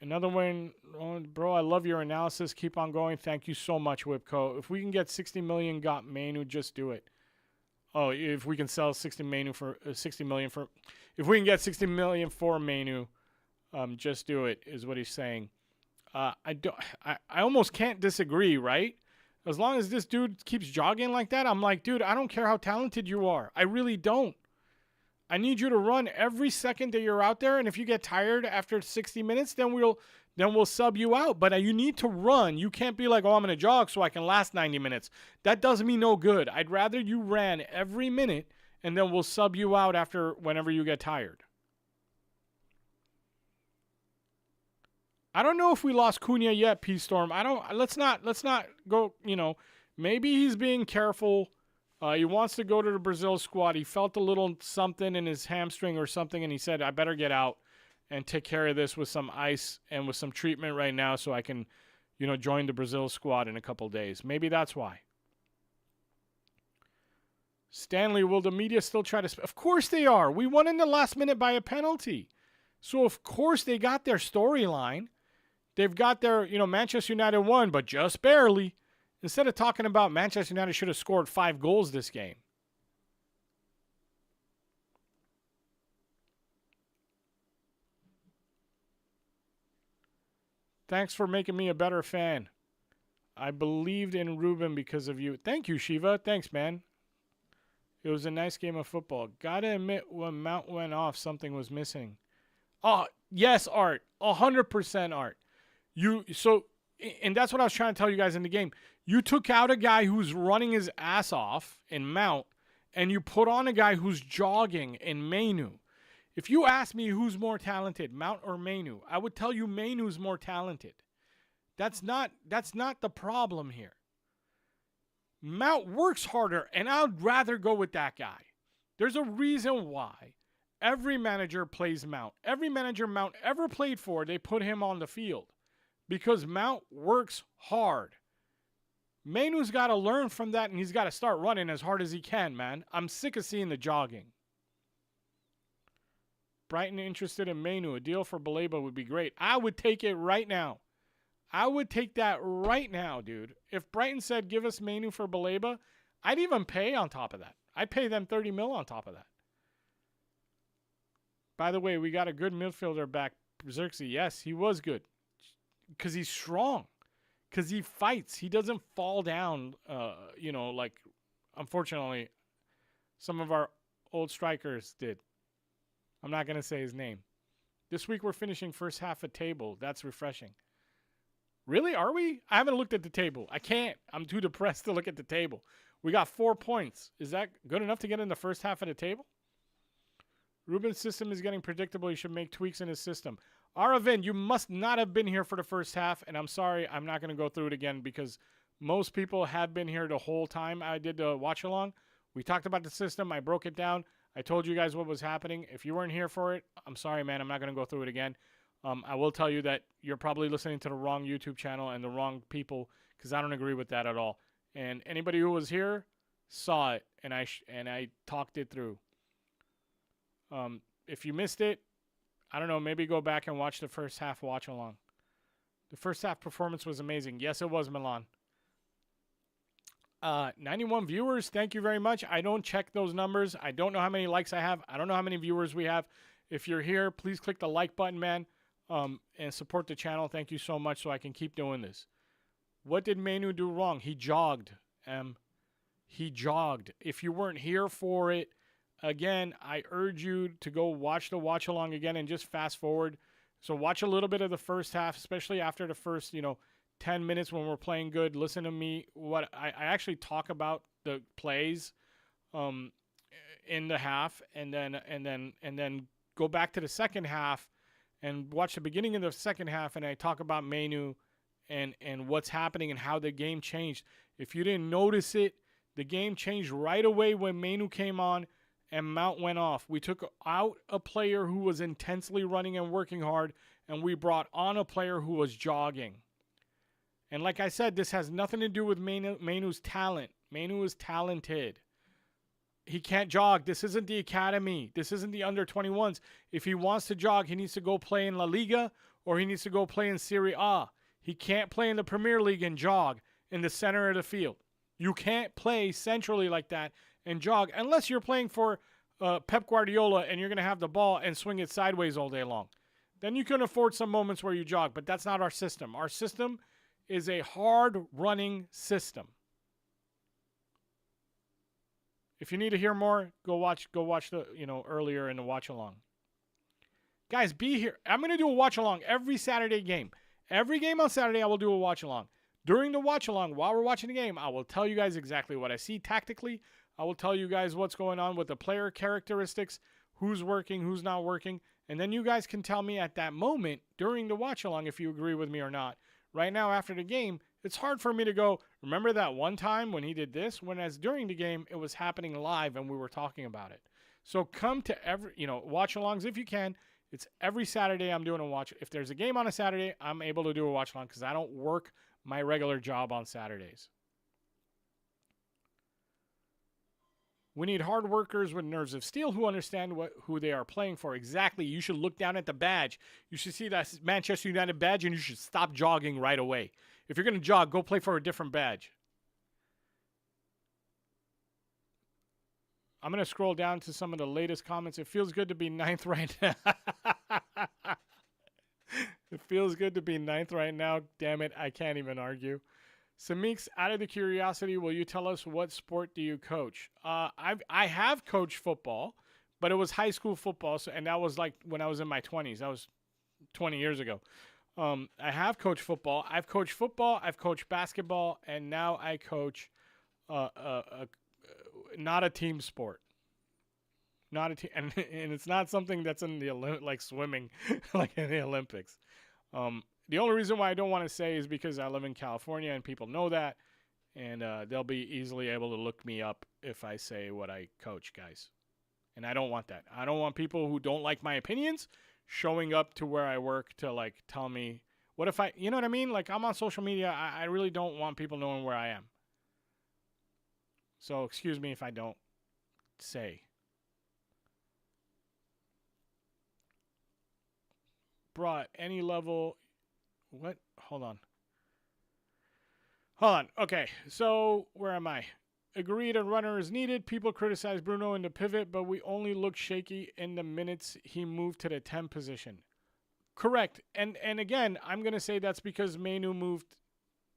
Another one, oh, bro, I love your analysis. Keep on going. Thank you so much, Whipco. If we can get 60 million got Manu, just do it. Oh, if we can sell 60 million for if we can get 60 million for Manu, just do it, is what he's saying. I almost can't disagree, right? As long as this dude keeps jogging like that, I'm like, dude, I don't care how talented you are. I really don't. I need you to run every second that you're out there, and if you get tired after 60 minutes, then we'll sub you out. But you need to run. You can't be like, oh, I'm going to jog so I can last 90 minutes. That does me no good. I'd rather you ran every minute, and then we'll sub you out after whenever you get tired. I don't know if we lost Cunha yet, P-Storm. Let's not go, you know, maybe he's being careful. He wants to go to the Brazil squad. He felt a little something in his hamstring or something, and he said, I better get out and take care of this with some ice and with some treatment right now so I can, you know, join the Brazil squad in a couple days. Maybe that's why. Stanley, will the media still try to... Of course they are. We won in the last minute by a penalty. So, of course, they got their storyline. They've got their, you know, Manchester United won, but just barely. Instead of talking about Manchester United should have scored 5 goals this game. Thanks for making me a better fan. I believed in Ruben because of you. Thank you, Shiva. Thanks, man. It was a nice game of football. Gotta admit, when Mount went off, something was missing. Oh, yes, Art. 100% Art. And that's what I was trying to tell you guys in the game. You took out a guy who's running his ass off in Mount, and you put on a guy who's jogging in Manu. If you ask me who's more talented, Mount or Manu, I would tell you Manu's more talented. That's not the problem here. Mount works harder, and I'd rather go with that guy. There's a reason why Every manager plays Mount. Every manager Mount ever played for, they put him on the field because Mount works hard. Mainu's got to learn from that, and he's got to start running as hard as he can, man. I'm sick of seeing the jogging. Brighton interested in Mainu. A deal for Baleba would be great. I would take it right now. I would take that right now, dude. If Brighton said, give us Mainu for Baleba, I'd even pay on top of that. I'd pay them 30 mil on top of that. By the way, we got a good midfielder back, Xerxes. Yes, he was good. Because he's strong. Because he fights. He doesn't fall down, like, unfortunately, some of our old strikers did. I'm not going to say his name. This week we're finishing first half of table. That's refreshing. Really? Are we? I haven't looked at the table. I can't. I'm too depressed to look at the table. We got 4 points. Is that good enough to get in the first half of the table? Ruben's system is getting predictable. He should make tweaks in his system. Aravind, you must not have been here for the first half, and I'm sorry. I'm not going to go through it again because most people have been here the whole time I did the watch-along. We talked about the system. I broke it down. I told you guys what was happening. If you weren't here for it, I'm sorry, man. I'm not going to go through it again. I will tell you that you're probably listening to the wrong YouTube channel and the wrong people because I don't agree with that at all. And anybody who was here saw it, and I talked it through. If you missed it, I don't know, maybe go back and watch the first half watch along. The first half performance was amazing. Yes, it was, Milan. 91 viewers, thank you very much. I don't check those numbers. I don't know how many likes I have. I don't know how many viewers we have. If you're here, please click the like button, man, and support the channel. Thank you so much so I can keep doing this. What did Mainu do wrong? He jogged. He jogged. If you weren't here for it, again, I urge you to go watch the watch along again and just fast forward. So watch a little bit of the first half, especially after the first, 10 minutes when we're playing good. Listen to me. What I actually talk about the plays in the half and then go back to the second half and watch the beginning of the second half, and I talk about Mainu and what's happening and how the game changed. If you didn't notice it, the game changed right away when Mainu came on and Mount went off. We took out a player who was intensely running and working hard, and we brought on a player who was jogging. And like I said, this has nothing to do with Mainu's talent. Mainu is talented. He can't jog. This isn't the academy. This isn't the under-21s. If he wants to jog, he needs to go play in La Liga or he needs to go play in Serie A. He can't play in the Premier League and jog in the center of the field. You can't play centrally like that and jog unless you're playing for Pep Guardiola and you're going to have the ball and swing it sideways all day long. Then you can afford some moments where you jog, but that's not our system. Our system is a hard-running system. If you need to hear more, go watch the, earlier in the watch-along. Guys, be here. I'm going to do a watch-along every Saturday game. Every game on Saturday, I will do a watch-along. During the watch-along, while we're watching the game, I will tell you guys exactly what I see tactically. I will tell you guys what's going on with the player characteristics, who's working, who's not working, and then you guys can tell me at that moment during the watch-along if you agree with me or not. Right now, after the game, it's hard for me to go, remember that one time when he did this? When as during the game, it was happening live and we were talking about it. So come to every, watch-alongs if you can. It's every Saturday I'm doing a watch. If there's a game on a Saturday, I'm able to do a watch-along because I don't work my regular job on Saturdays. We need hard workers with nerves of steel who understand who they are playing for. Exactly. You should look down at the badge. You should see that Manchester United badge, and you should stop jogging right away. If you're going to jog, go play for a different badge. I'm going to scroll down to some of the latest comments. It feels good to be ninth right now. It feels good to be ninth right now. Damn it, I can't even argue. Semeex, out of the curiosity, will you tell us what sport do you coach? I have coached football, but it was high school football, and that was like when I was in my 20s. That was 20 years ago. I have coached football. I've coached basketball, and now I coach not a team sport. Not a team, and it's not something that's in the like swimming, like in the Olympics. The only reason why I don't want to say is because I live in California and people know that, and they'll be easily able to look me up if I say what I coach, guys. And I don't want that. I don't want people who don't like my opinions showing up to where I work to like tell me what if I, you know what I mean? Like I'm on social media. I really don't want people knowing where I am. So excuse me if I don't say. Brought any level. What? Hold on. Okay. So where am I? Agreed, a runner is needed. People criticize Bruno in the pivot, but we only look shaky in the minutes he moved to the 10 position. Correct. And again, I'm going to say that's because Mainu moved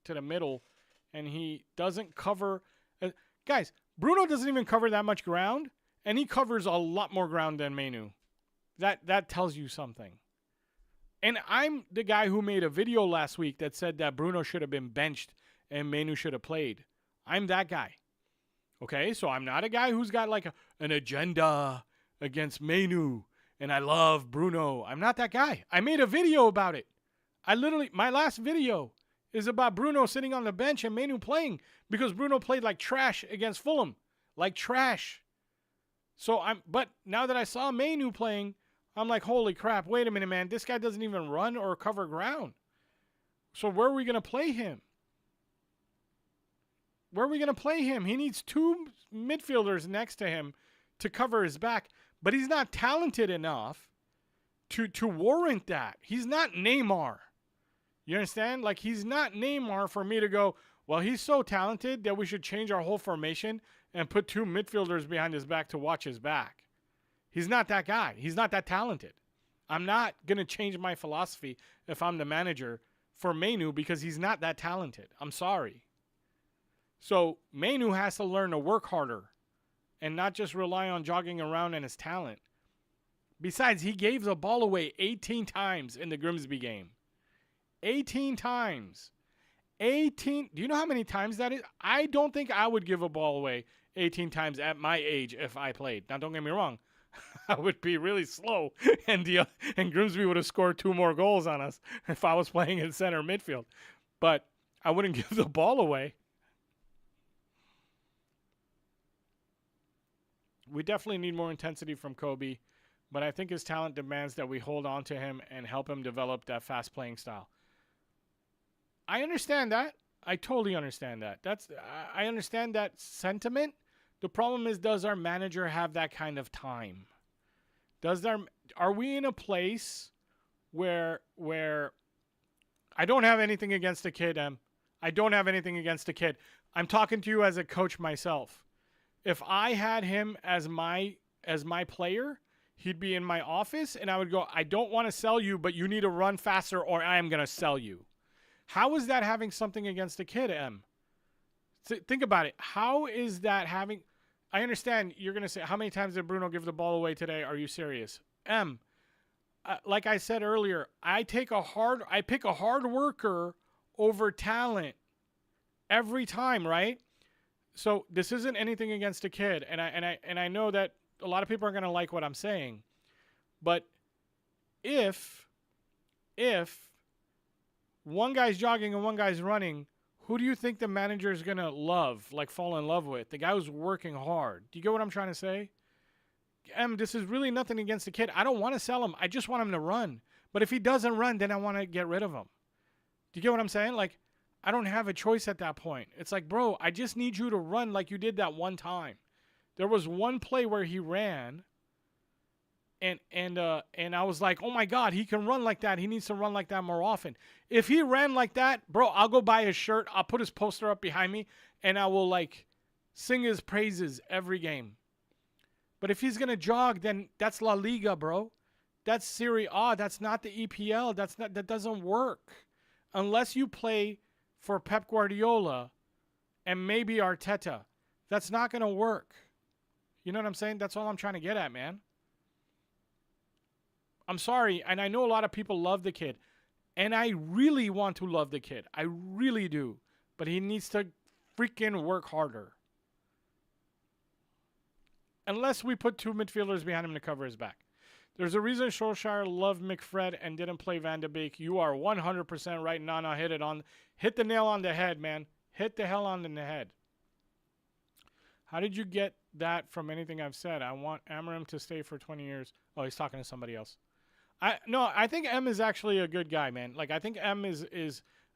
to the middle and he doesn't cover. Guys, Bruno doesn't even cover that much ground, and he covers a lot more ground than Mainu. That tells you something. And I'm the guy who made a video last week that said that Bruno should have been benched and Mainu should have played. I'm that guy. Okay, so I'm not a guy who's got like an agenda against Mainu and I love Bruno. I'm not that guy. I made a video about it. My last video is about Bruno sitting on the bench and Mainu playing because Bruno played like trash against Fulham. Like trash. But now that I saw Mainu playing, I'm like, holy crap, wait a minute, man. This guy doesn't even run or cover ground. So where are we going to play him? Where are we going to play him? He needs two midfielders next to him to cover his back, but he's not talented enough to warrant that. He's not Neymar. You understand? Like, he's not Neymar for me to go, well, he's so talented that we should change our whole formation and put two midfielders behind his back to watch his back. He's not that guy. He's not that talented. I'm not going to change my philosophy if I'm the manager for Mainu because he's not that talented. I'm sorry. So Mainu has to learn to work harder and not just rely on jogging around and his talent. Besides, he gave the ball away 18 times in the Grimsby game. 18 times. 18. Do you know how many times that is? I don't think I would give a ball away 18 times at my age if I played. Now, don't get me wrong. I would be really slow, and Grimsby would have scored 2 more goals on us if I was playing in center midfield. But I wouldn't give the ball away. We definitely need more intensity from Kobe, but I think his talent demands that we hold on to him and help him develop that fast playing style. I understand that. I totally understand that. I understand that sentiment. The problem is, does our manager have that kind of time? Are we in a place where I don't have anything against the kid, I don't have anything against the kid. I'm talking to you as a coach myself. If I had him as my player, he'd be in my office and I would go, I don't want to sell you, but you need to run faster or I am going to sell you. How is that having something against the kid, M? Think about it. How is that having... I understand you're going to say, how many times did Bruno give the ball away today? Are you serious? M, like I said earlier, I pick a hard worker over talent every time, right? So this isn't anything against a kid, and I know that a lot of people are going to like what I'm saying, but if one guy's jogging and one guy's running, who do you think the manager is going to fall in love with? The guy who's working hard. Do you get what I'm trying to say? This is really nothing against the kid. I don't want to sell him. I just want him to run. But if he doesn't run, then I want to get rid of him. Do you get what I'm saying? Like, I don't have a choice at that point. It's like, bro, I just need you to run like you did that one time. There was one play where he ran, and I was like, oh my God, he can run like that. He needs to run like that more often. If he ran like that, bro, I'll go buy his shirt. I'll put his poster up behind me, and I will like sing his praises every game. But if he's gonna jog, then that's La Liga, bro. That's Serie A. That's not the EPL. That doesn't work unless you play for Pep Guardiola and maybe Arteta. That's not gonna work. You know what I'm saying? That's all I'm trying to get at, man. I'm sorry, and I know a lot of people love the kid, and I really want to love the kid. I really do, but he needs to freaking work harder. Unless we put 2 midfielders behind him to cover his back. There's a reason Solskjaer loved McFred and didn't play Van de Beek. You are 100% right. Nana hit the nail on the head, man. Hit the hell on the head. How did you get that from anything I've said. I want Amorim to stay for 20 years. Oh, he's talking to somebody else. I think M is actually a good guy, man. Like I think M is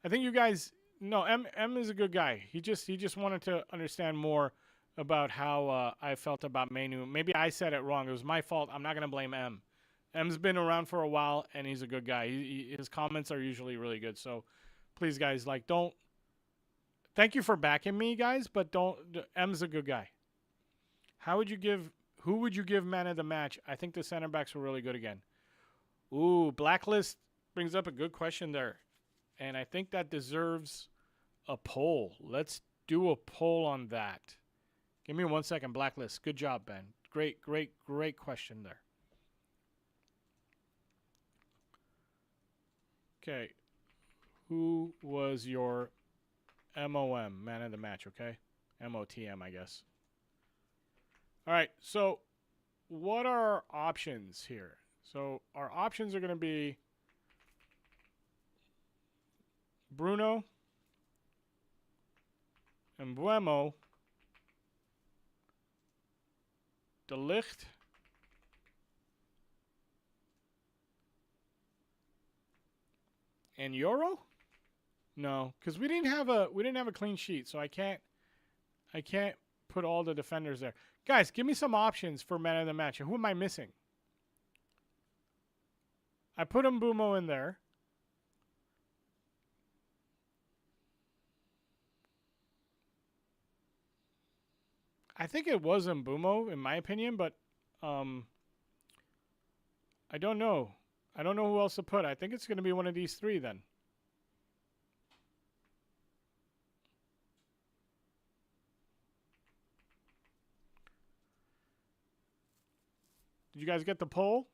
I think you guys no M is a good guy. He just wanted to understand more about how I felt about Manu. Maybe I said it wrong. It was my fault. I'm not gonna blame M. M's been around for a while and he's a good guy. His comments are usually really good. So please, guys, like don't. Thank you for backing me, guys, but don't. M's a good guy. Who would you give man of the match? I think the center backs were really good again. Ooh, Blacklist brings up a good question there. And I think that deserves a poll. Let's do a poll on that. Give me 1 second, Blacklist. Good job, Ben. Great question there. Okay. Who was your MOM, man of the match, okay? MOTM, I guess. All right, so what are our options here? So our options are going to be Bruno, Embuemo, De Ligt, and Euro? No, because we didn't have a clean sheet, so I can't put all the defenders there. Guys, give me some options for man of the match. Who am I missing? I put Mbumo in there. I think it was Mbumo, in my opinion, but I don't know. I don't know who else to put. I think it's going to be one of these three then. Did you guys get the poll?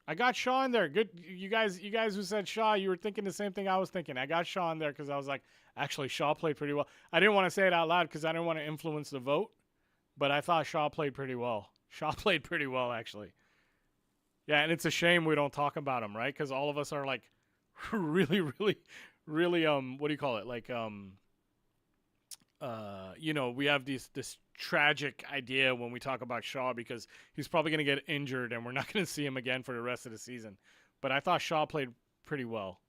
I got Shaw in there. Good, you guys who said Shaw, you were thinking the same thing I was thinking. I got Shaw in there because I was like, actually, Shaw played pretty well. I didn't want to say it out loud because I didn't want to influence the vote, but I thought Shaw played pretty well. Shaw played pretty well, actually. Yeah, and it's a shame we don't talk about him, right? Because all of us are like, really, what do you call it? Like, we have this tragic idea when we talk about Shaw because he's probably going to get injured and we're not going to see him again for the rest of the season. But I thought Shaw played pretty well.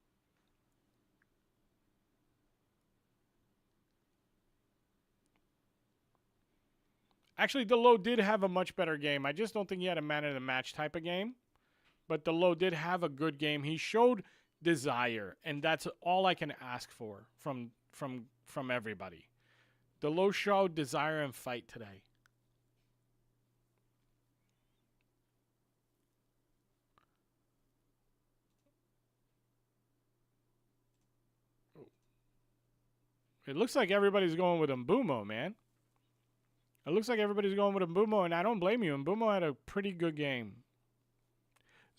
Actually, Delo did have a much better game. I just don't think he had a man of the match type of game. But Delo did have a good game. He showed desire, and that's all I can ask for from everybody. Delo showed desire and fight today. It looks like everybody's going with Mbumo, man. It looks like everybody's going with Mbumo, and I don't blame you. Mbumo had a pretty good game.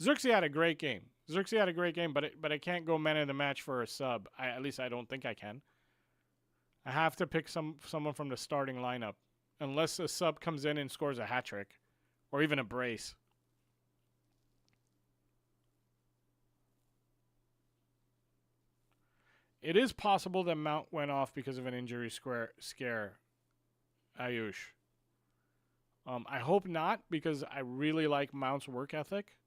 Xerxes had a great game. But I can't go man of the match for a sub. At least I don't think I can. I have to pick someone from the starting lineup. Unless a sub comes in and scores a hat trick. Or even a brace. It is possible that Mount went off because of an injury scare. Ayush. I hope not, because I really like Mount's work ethic.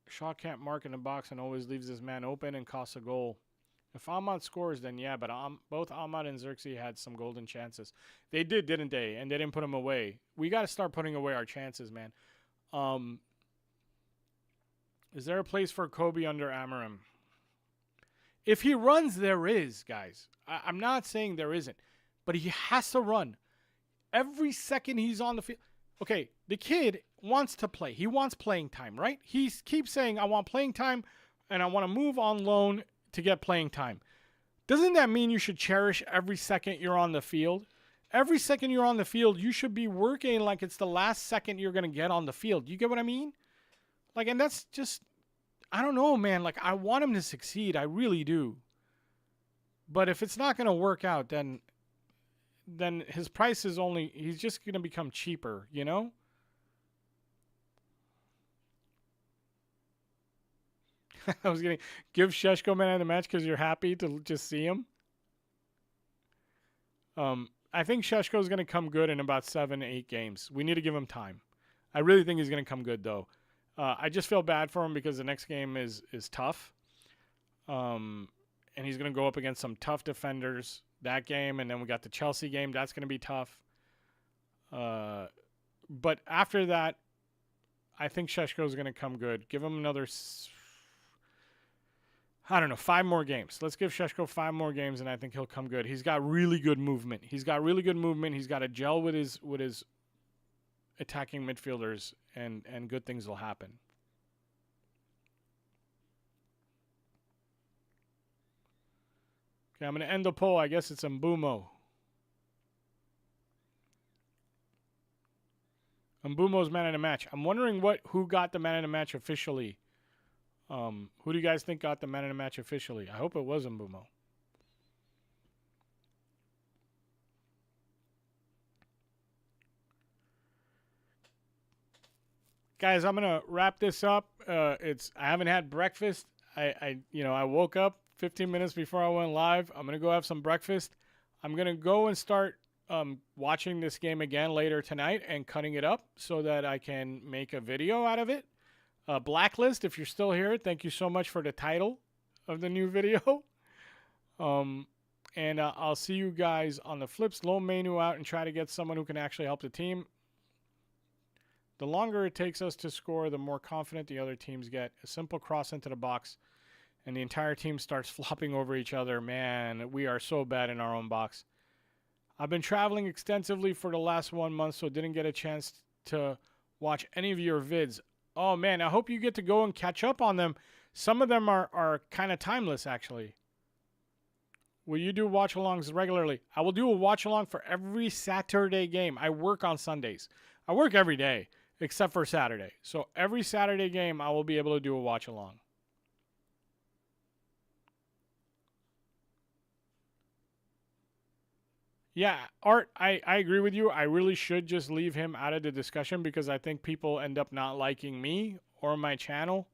Shaw can't mark in the box and always leaves his man open and costs a goal. If Ahmad scores, then yeah, but both Ahmad and Xerxes had some golden chances. They did, didn't they? And they didn't put them away. We got to start putting away our chances, man. Is there a place for Kobe under Amorim? If he runs, there is, guys. I'm not saying there isn't, but he has to run. Every second he's on the field. Okay, the kid wants to play. He wants playing time, right? He keeps saying, I want playing time, and I want to move on loan to get playing time. Doesn't that mean you should cherish every second you're on the field? Every second you're on the field, you should be working like it's the last second you're going to get on the field. You get what I mean? Like, and that's just, I don't know, man. Like, I want him to succeed. I really do. But if it's not going to work out, then his price is only, he's just going to become cheaper, you know? I was going to give Sheshko man of the match because you're happy to just see him. I think Sheshko is going to come good in about 7-8 games. We need to give him time. I really think he's going to come good, though. I just feel bad for him because the next game is tough. And he's going to go up against some tough defenders that game. And then we got the Chelsea game. That's going to be tough. But after that, I think Sheshko is going to come good. Give him another, 5 more games. Let's give Sheshko 5 more games, and I think he'll come good. He's got really good movement. He's got a gel with his attacking midfielders, and good things will happen. Okay, I'm going to end the poll. I guess it's Mbumo. Mbumo's man of the match. I'm wondering who got the man of the match officially. Who do you guys think got the man of the match officially? I hope it was Mbumo. Guys, I'm gonna wrap this up. I haven't had breakfast. I woke up 15 minutes before I went live. I'm gonna go have some breakfast. I'm gonna go and start watching this game again later tonight and cutting it up so that I can make a video out of it. Blacklist, if you're still here, thank you so much for the title of the new video. And I'll see you guys on the flips. Loan Manu out and try to get someone who can actually help the team. The longer it takes us to score, the more confident the other teams get. A simple cross into the box, and the entire team starts flopping over each other. Man, we are so bad in our own box. I've been traveling extensively for the last 1 month, so didn't get a chance to watch any of your vids. Oh, man, I hope you get to go and catch up on them. Some of them are kind of timeless, actually. Will you do watch-alongs regularly? I will do a watch-along for every Saturday game. I work on Sundays. I work every day, except for Saturday. So every Saturday game, I will be able to do a watch-along. Yeah, Art, I agree with you. I really should just leave him out of the discussion because I think people end up not liking me or my channel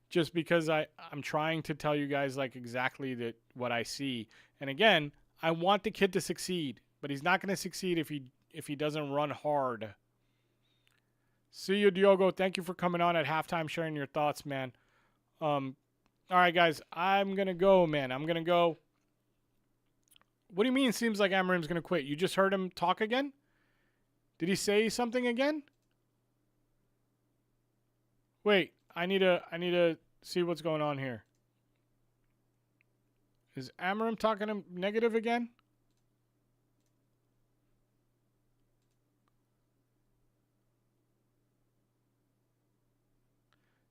just because I'm trying to tell you guys like exactly what I see. And again, I want the kid to succeed, but he's not going to succeed if he doesn't run hard. See you, Diogo. Thank you for coming on at halftime, sharing your thoughts, man. All right, guys, I'm going to go, man. I'm going to go. What do you mean it seems like Amorim's going to quit? You just heard him talk again? Did he say something again? Wait, I need to see what's going on here. Is Amorim talking him negative again?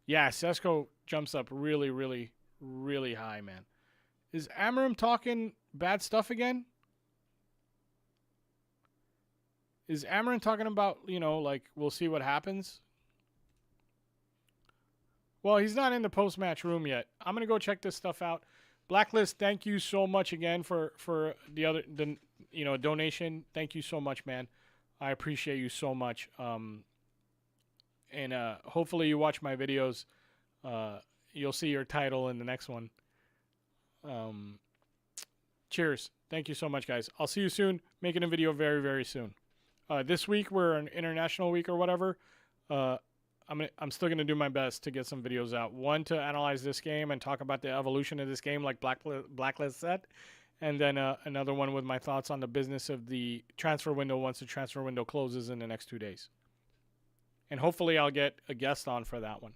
Yeah, Sesko jumps up really, really, really high, man. Is Amorim talking bad stuff again? Is Amorim talking about, like, we'll see what happens? Well, he's not in the post-match room yet. I'm going to go check this stuff out. Blacklist, thank you so much again for the donation. Thank you so much, man. I appreciate you so much. And hopefully you watch my videos. You'll see your title in the next one. Cheers. Thank you so much, guys. I'll see you soon. Making a video very, very soon. This week we're an international week or whatever. I'm still gonna do my best to get some videos out. One to analyze this game and talk about the evolution of this game, like Blacklist said, and then another one with my thoughts on the business of the transfer window once the transfer window closes in the next 2 days. And hopefully I'll get a guest on for that one.